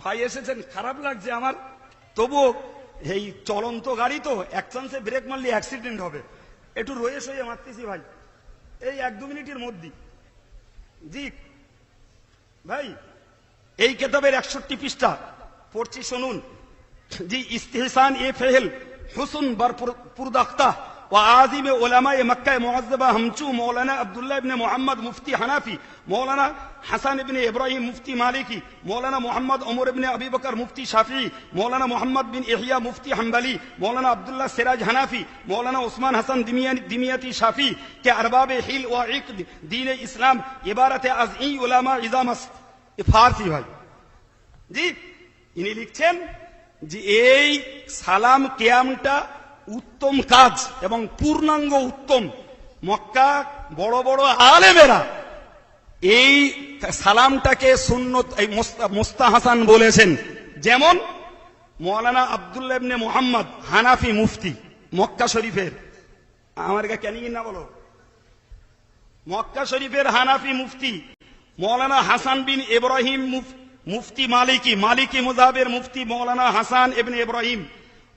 ভাই এসেছেন, খারাপ লাগছে আমার, তবুও এই চলন্ত গাড়ি তো, এক চান্সে ব্রেক মারলে অ্যাক্সিডেন্ট হবে, একটু রয়ে সয়ে মারতেছি ভাই, এই 1-2 মিনিটের মধ্যে। জি ভাই, এই কিতাবের 61 পৃষ্ঠা পড়ছি, শুনুন। জি, ইস্তেহসান এ ফেহেল হুসন বার পুরদাख्ता व आजिम उलमा मक्का मुअज्जबा हमचू मौलाना अब्दुल्लाह इब्ने मोहम्मद मुफ्ती हनाफी, मौलाना हसन इब्ने इब्राहिम मुफ्ती मालिकी, मौलाना मोहम्मद उमर इब्ने अबी बकर मुफ्ती शाफी, मौलाना मोहम्मद बिन इहिया मुफ्ती हम्बली, मौलाना अब्दुल्लाह सिराज हनाफी, मौलाना उस्मान हसन दिमियती शाफी के अरबाब हिल व इक़्द दीन इस्लाम इबारत अज़ई उलमा इज़ामस। फारसी भाई। জি, ইনি লিখছেন যে এই সালাম কিয়ামটা উত্তম কাজ এবং পূর্ণাঙ্গ উত্তম। মক্কা বড় বড় আলেমেরা এই সালামটাকে সুন্নত, এই মুস্তাহাসান বলেছেন। যেমন মৌলানা আব্দুল্লাহ ইবনে মুহাম্মদ হানাফি মুফতি মক্কা শরীফের, আমার কেন না বলো, মক্কা শরীফের হানাফি মুফতি, মৌলানা হাসান বিন ইব্রাহিম মুফতি মালিকি মুযহাবের মুফতি মৌলানা হাসান ইবনে ইব্রাহিম,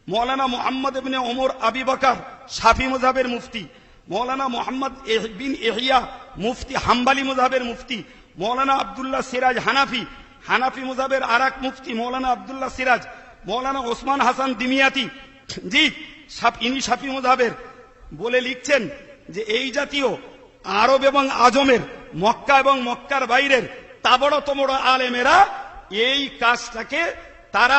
মৌলানা মোহাম্মদ ইবনে ওমর আবি বকর শাফি মুযহাবের মুফতি, মৌলানা মোহাম্মদ বিন ইহিয়া মুফতি হাম্বলি মুযহাবের মুফতি, মৌলানা আব্দুল্লাহ সিরাজ হানাফি মুযহাবের আরেক মুফতি মৌলানা আব্দুল্লাহ সিরাজ, মৌলানা ওসমান হাসান দিমিয়াতি, জি ইনি শাফি মুযহাবের, বলে লিখছেন যে এই জাতীয় আরব এবং আজমের, মক্কা এবং মক্কার বাইরের তাবড় তোমড় আলেমেরা এই কাজটাকে তারা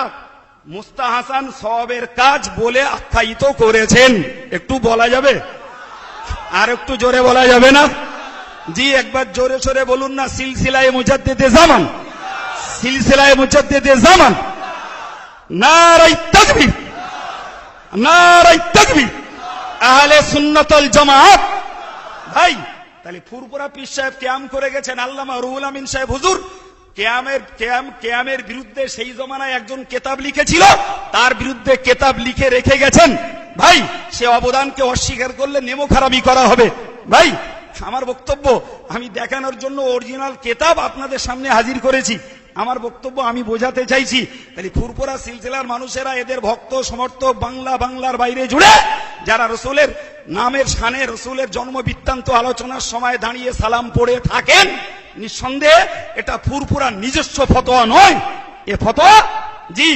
মুস্তাহাসান সওয়াবের কাজ বলে আখ্যায়িত করেছেন। একটু বলা যাবে? আর একটু জোরে বলা যাবে না? জি, একবার জোরে সোরে বলুন না, সিলসিলায়ে মুজাদ্দিদে জামান, সিলসিলায়ে মুজাদ্দিদে জামান, নারায়ে তাকবীর, নারায়ে তাকবীর, আহলে সুন্নাত ওয়াল জামাত। ভাই তাহলে ফুরফুরা পীর সাহেব কিয়াম করে গেছেন, আল্লামা রুহুল আমিন সাহেব হুজুর কিয়ামের বিরুদ্ধে সেই জমানায় একজন কেতাব লিখেছিল, তার বিরুদ্ধে কেতাব লিখে রেখে গেছেন। ভাই সে অবদানকে অস্বীকার করলে নেমো খারাপি করা হবে। ভাই আমার বক্তব্য আমি দেখানোর জন্য অরিজিনাল কেতাব আপনাদের সামনে হাজির করেছি। আমার বক্তব্য আমি বোঝাতে চাইছি, তাহলে ফুরফুরা সিলসিলার মানুষেরা, এদের ভক্ত সমর্থক বাংলার বাইরে জুড়ে যারা রসুলের নামের শানে, রসুলের জন্ম বৃত্তান্ত আলোচনার সময় দাঁড়িয়ে সালাম পড়ে থাকেন, নিঃসন্দেহে এটা ফুরফুরার নিজস্ব ফতোয়া নয়। এ ফতোয়া জি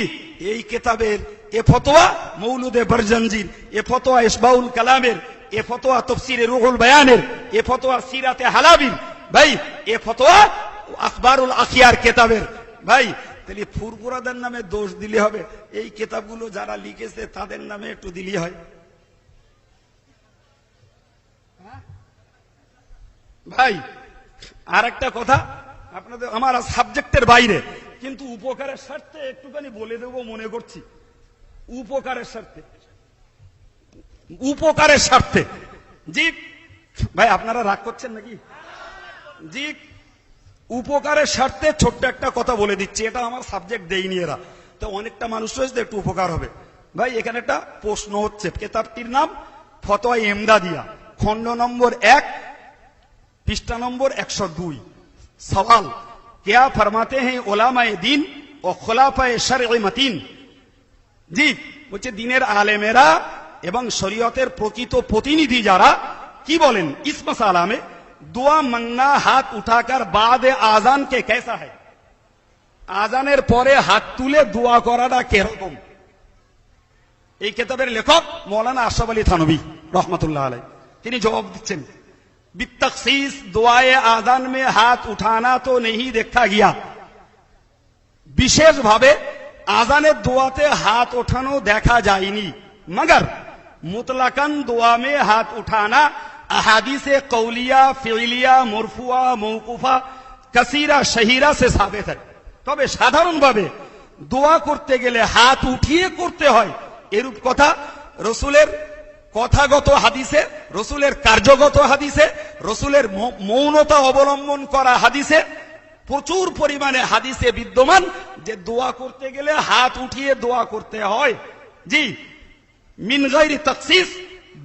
এই কেতাবের, এ ফতোয়া মৌলুদে বারজানজির, এ ফতোয়া ইসবাউল কালামের, এ ফতোয়া তাফসীরে রুহুল বায়ানের, এ ফতোয়া সিরাতে হালাবির, ভাই এ ফতোয়া আখবারুল আখিয়ার কেতাবের। ভাই তাহলে ফুরফুরাদের নামে দোষ দিলে হবে? এই কেতাবগুলো যারা লিখেছে তাদের নামে একটু দিলি হয়। ভাই আর একটা কথা আপনাদের, আমার সাবজেক্টের বাইরে, কিন্তু উপকারের স্বার্থে একটুখানি বলে দেব মনে করছি। উপকারের স্বার্থে জি ভাই, আপনারা রাগ করছেন নাকি? জি, উপকারের স্বার্থে ছোট্ট একটা কথা বলে দিচ্ছি, এটা আমার সাবজেক্ট দেয়নি এরা, তো অনেকটা মানুষ রয়েছে, একটু উপকার হবে। ভাই এখানে একটা প্রশ্ন হচ্ছে, কেতাবটির নাম ফতোয়া ইমদাদিয়া, খণ্ড নম্বর 1, পৃষ্ঠা নম্বর 102। सवाल, क्या फरमाते हैं उलमाए दीन और खुलाफाए शरअ मतीन জি, বলছে দিনের আলেমেরা এবং শরীয়তের প্রকৃত প্রতিনিধি যারা কি বলেন ইস মসালা মে दुआ मांगना हाथ उठाकर बाद आजान के कैसा है, আজানের পরে হাত তুলে দোয়া করাটা কিরকম। এই কিতাবের লেখক মৌলানা আশরাফ আলী থানভী রহমতুল্লাহ আলাইহ তিনি জবাব দিচ্ছেন, বিতখসিস दुआए आजान में हाथ उठाना तो नहीं देखा गया, বিশেষভাবে আজানের দোয়াতে হাত ওঠানো দেখা যায়নি, मगर मुतलकन दुआ में हाथ उठाना अहादीसे कौलिया फिलिया मुरफुआ मौकुफा कसीरा शहीरा से साबित है। তবে সাধারণভাবে দোয়া করতে গেলে হাত উঠিয়ে করতে হয় এরূপ কথা রসুলের কথাগত হাদিসে, রসুলের কার্যগত হাদিসে, রসুলের মৌনতা অবলম্বন করা হাদিসে প্রচুর পরিমাণে হাদিসে বিদ্যমান যে দোয়া করতে গেলে হাত উঠিয়ে দোয়া করতে হয়। জি, মিন গায়রি তাখসিস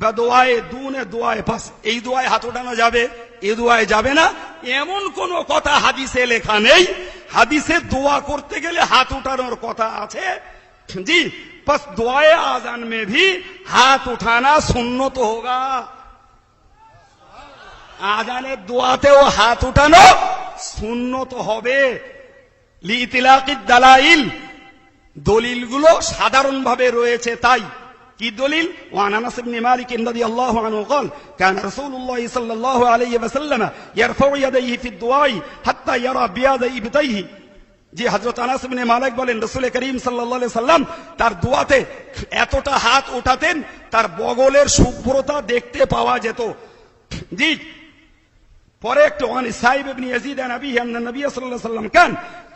বদোয়ায়ে দুনে দোয়ায়ে পাস, এই দোয়ায় হাত ওঠানো যাবে এই দোয়ায় যাবে না এমন কোন কথা হাদিসে লেখা নেই। হাদিসে দোয়া করতে গেলে হাত উঠানোর কথা আছে। জি, बस दुआए आजान में भी हाथ उठाना सुन्नत होगा, আজানের দোয়াতেও হাত উঠানো সুন্নত হবে। লিইতিলাকিদ দালাইল, দলিলগুলো সাধারণভাবে রয়েছে তাই। কি দলিল? ওয়ান আনাস ইবনে মালিক রাদিয়াল্লাহু আনহু قال كان رسول الله صلى الله عليه وسلم يرفع يديه في الدعاء حتى يرى بياض ابطيه। জি, হযরত আনাস ইবনে মালিক বলেন রাসূল করিম সাল্লাল্লাহু আলাইহি সাল্লাম তার দোয়াতে এতটা হাত ওঠাতেন তার বগলের শুভ্রতা দেখতে পাওয়া যেত। জি, পরে একটু ওয়ান সাইব ইবনে ইয়াজিদ নবী আন নবী সাল্লাল্লাহু আলাইহি সাল্লাম কান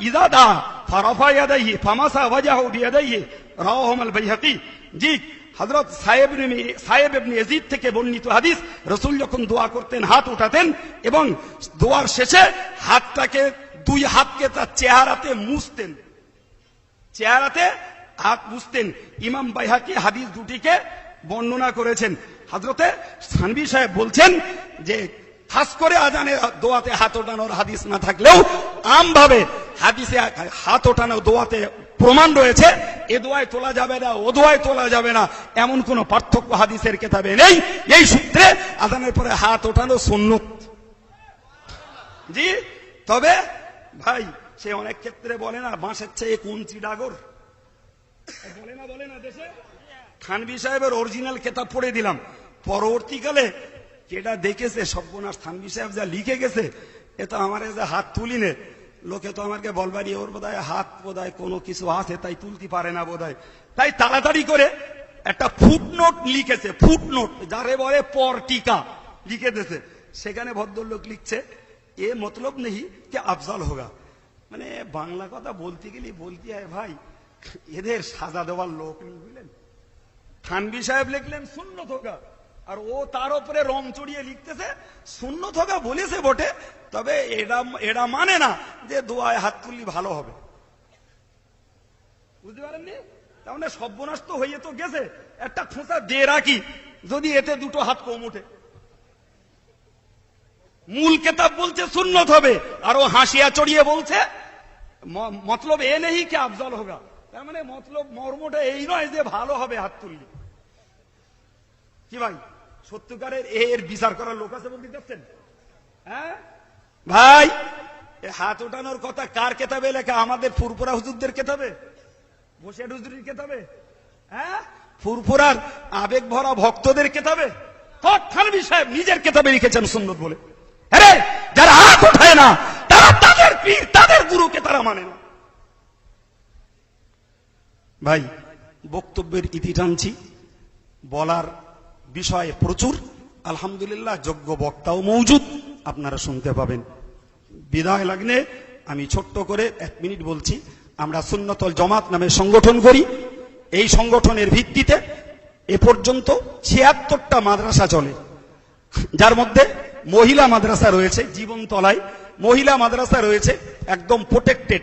ইযা দা ফারাফা ইয়াদাইহি ফামাসা ওয়াজহু বিয়াদাইহি রাওয়াহুম আল বাইহাকি। জি, হযরত সাইব ইবনে ইয়াজিদ থেকে বর্ণিত হাদিস, রাসূল যখন দোয়া করতেন হাত উঠাতেন এবং দোয়ার শেষে হাতটাকে দুই হাতকে তার চেহারাতে মুছতেন, চেহারাতে হাত মুছতেন। ইমাম বাইহাকি হাদিস দুটিকে বর্ণনা করেছেন। হযরতে থানভী সাহেব বলছেন যে খাস করে আজানে দোয়াতে হাত ওঠানোর হাদিস না থাকলেও আমভাবে হাদিসে হাত ওঠানো দোয়াতে প্রমাণ রয়েছে। এ দোয়ায় তোলা যাবে না ও দোয়ায় তোলা যাবে না এমন কোন পার্থক্য হাদিসের কিতাবে নেই। এই সূত্রে আজানের পরে হাত ওঠানো সুন্নত। জি, তবে ভাই সে অনেক ক্ষেত্রে বলে না বাঁশের চেয়ে কুঞ্চি ডাগর, বলে না দেশে। থানভী সাহেবের অরিজিনাল কিতাব পড়ে দিলাম, পরবর্তীকালে যেটা দেখেছে সর্বনাশ থানভী সাহেব যা লিখে গেছে এ তো আমার যে হাত তুলিনে লোকে তো আমাকে বলবারি ওর বোধহয় হাত বোধহয় কোনো কিছু আছে তাই তুলতে পারে না বোধহয়, তাই তাড়াতাড়ি করে একটা ফুটনোট লিখেছে, ফুটনোট যারে বলে পর টিকা লিখে দিয়েছে। সেখানে ভদ্রলোক লিখছে এ মতলব নেই কে আফজাল হোগা, মানে বাংলা কথা বলতে গেলে বলতে হয় ভাই এদের সাজা দেওয়ার লোক নেই, বুঝলেন। থানভী সাহেব লিখলেন সুন্নত হোগা আর ও তার উপরে রং চড়িয়ে লিখতেছে সুন্নত হোগা বলেছে বটে, তবে এটা মানে না যে দোয়ায় হাত তুললি ভালো হবে, বুঝতে পারেননি। তাহলে সর্বনাশ তো হয়ে তো গেছে, একটা খোঁচা দিয়ে রাখি যদি এতে দুটো হাত কম ওঠে। মূল কিতাব বলছে সুন্নত হবে আর ও হাসিয়া চড়িয়ে বলছে মতলব এ নেই কে আফজাল হোগা, তার মানে মতলব মর্মটা এই নয় যে ভালো হবে হাত তুললি। কি ভাই সত্যিকারের এর বিচার করার লোক আছে বলতে চাচ্ছেন? হ্যাঁ ভাই, হাত ওঠানোর কথা কার কেতাবে লেখা? আমাদের ফুরফুরা হুজুরদের কেতাবে, বসিয়াট হুজুরের কেতাবে, হ্যাঁ ফুরফুরার আবেগ ভরা ভক্তদের কেতাবে? থানভী সাহেব নিজের কেতাবে লিখেছেন সুন্নত বলে। আরে যারা হাত ওঠায় না তারা তাদের পীর তাদের গুরুকে তারা মানে না। ভাই বক্তব্যের ইতি টানছি, বলার বিষয়ে প্রচুর, আলহামদুলিল্লাহ যোগ্য বক্তাও মৌজুদ, আপনারা শুনতে পাবেন। বিদায় লাগলে আমি ছোট্ট করে 1 মিনিট বলছি। আমরা সুন্নতুল জামাত নামে সংগঠন করি। এই সংগঠনের ভিত্তিতে এ পর্যন্ত 76টা মাদ্রাসা চলে, যার মধ্যে মহিলা মাদ্রাসা রয়েছে জীবনতলায়, মহিলা মাদ্রাসা রয়েছে একদম প্রোটেক্টেড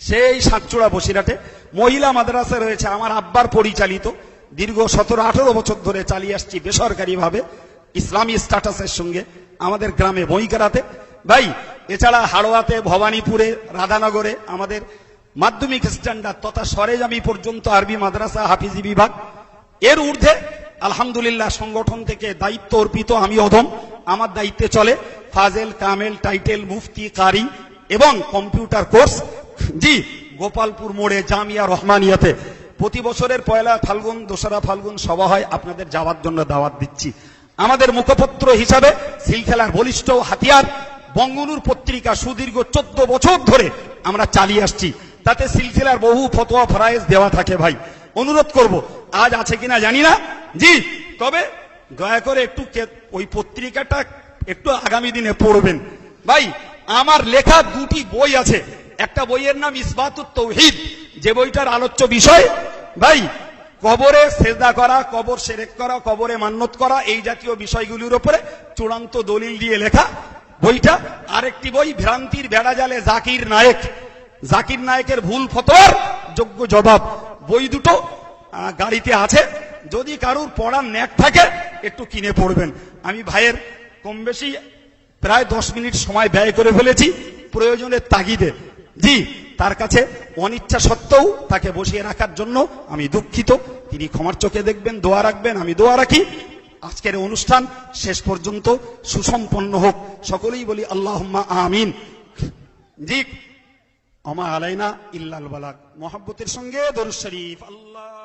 সেই সাতচূড়া বসিরহাটে, মহিলা মাদ্রাসা রয়েছে আমার আব্বার পরিচালিত দীর্ঘ 17-18 বছর ধরে চালিয়ে আসছি বেসরকারিভাবে ইসলামী স্ট্যাটাসের সঙ্গে আমাদের গ্রামে বইকারাতে। ভাই এছাড়া হাড়োয়াতে, ভবানীপুরে, রাধানগরে আমাদের মাধ্যমিক স্ট্যান্ডার্ড তথা সরেজামি পর্যন্ত আরবি মাদ্রাসা হাফিজি বিভাগ, এর ঊর্ধ্বে আলহামদুলিল্লাহ সংগঠন থেকে দায়িত্ব অর্পিত আমি অধম, আমার দায়িত্বে চলে ফাজেল, কামেল, টাইটেল, মুফতি, কারি এবং কম্পিউটার কোর্স। জি, গোপালপুর মোড়ে জামিয়া রহমানিয়াতে প্রতি বছরের পয়লা ফাল্গুন, দোসরা ফাল্গুন সভা হয়, আপনাদের যাওয়ার জন্য দাওয়াত দিচ্ছি। আমাদের মুখপত্র হিসাবে সিলখেলার বলিষ্ঠ হাতিয়ার বঙ্গনুর পত্রিকা সুদীর্ঘ 14 বছর ধরে আমরা চালিয়ে আসছি, তাতে সিলসিলার বহু ফতোয়া ফরায়েজ দেওয়া থাকে। ভাই অনুরোধ করব, আজ আছে কিনা জানি না, জি, তবে দয়া করে একটু ওই পত্রিকাটা একটু আগামী দিনে পড়বেন। ভাই আমার লেখা 2টি বই আছে, একটা বইয়ের নাম ইসবাতুত তাওহীদ, যে বইটার আলোচ্য বিষয় ভাই কবরে সেজদা করা, কবর শিরক করা, কবরে মান্নত করা, এই জাতীয় বিষয়গুলির উপরে চূড়ান্ত দলিল দিয়ে লেখা বইটা। আরেকটি বই ভ্রান্তির বেড়াজালে জাকির নায়েক, জাকির নায়েকের ভুল ফতোয়ার যোগ্য জবাব, বই দুটো গাড়িতে আছে, যদি কারুর পড়ার ন্যাক থাকে একটু কিনে পড়বেন। আমি ভাইয়ের কম বেশি প্রায় 10 মিনিট সময় ব্যয় করে ফেলেছি প্রয়োজনের তাগিদে। জি, তার কাছে অনিচ্ছা সত্ত্বেও তাকে বসিয়ে রাখার জন্য আমি দুঃখিত, তিনি ক্ষমার চোখে দেখবেন, দোয়া রাখবেন, আমি দোয়া রাখি। আজকের অনুষ্ঠান শেষ পর্যন্ত সুসম্পন্ন হোক, সকলেই বলি আল্লাহুম্মা আমিন। জি, ওমা আলাইনা ইল্লাল বালাগ। মুহাব্বতের সঙ্গে দরুদ শরীফ। আল্লাহ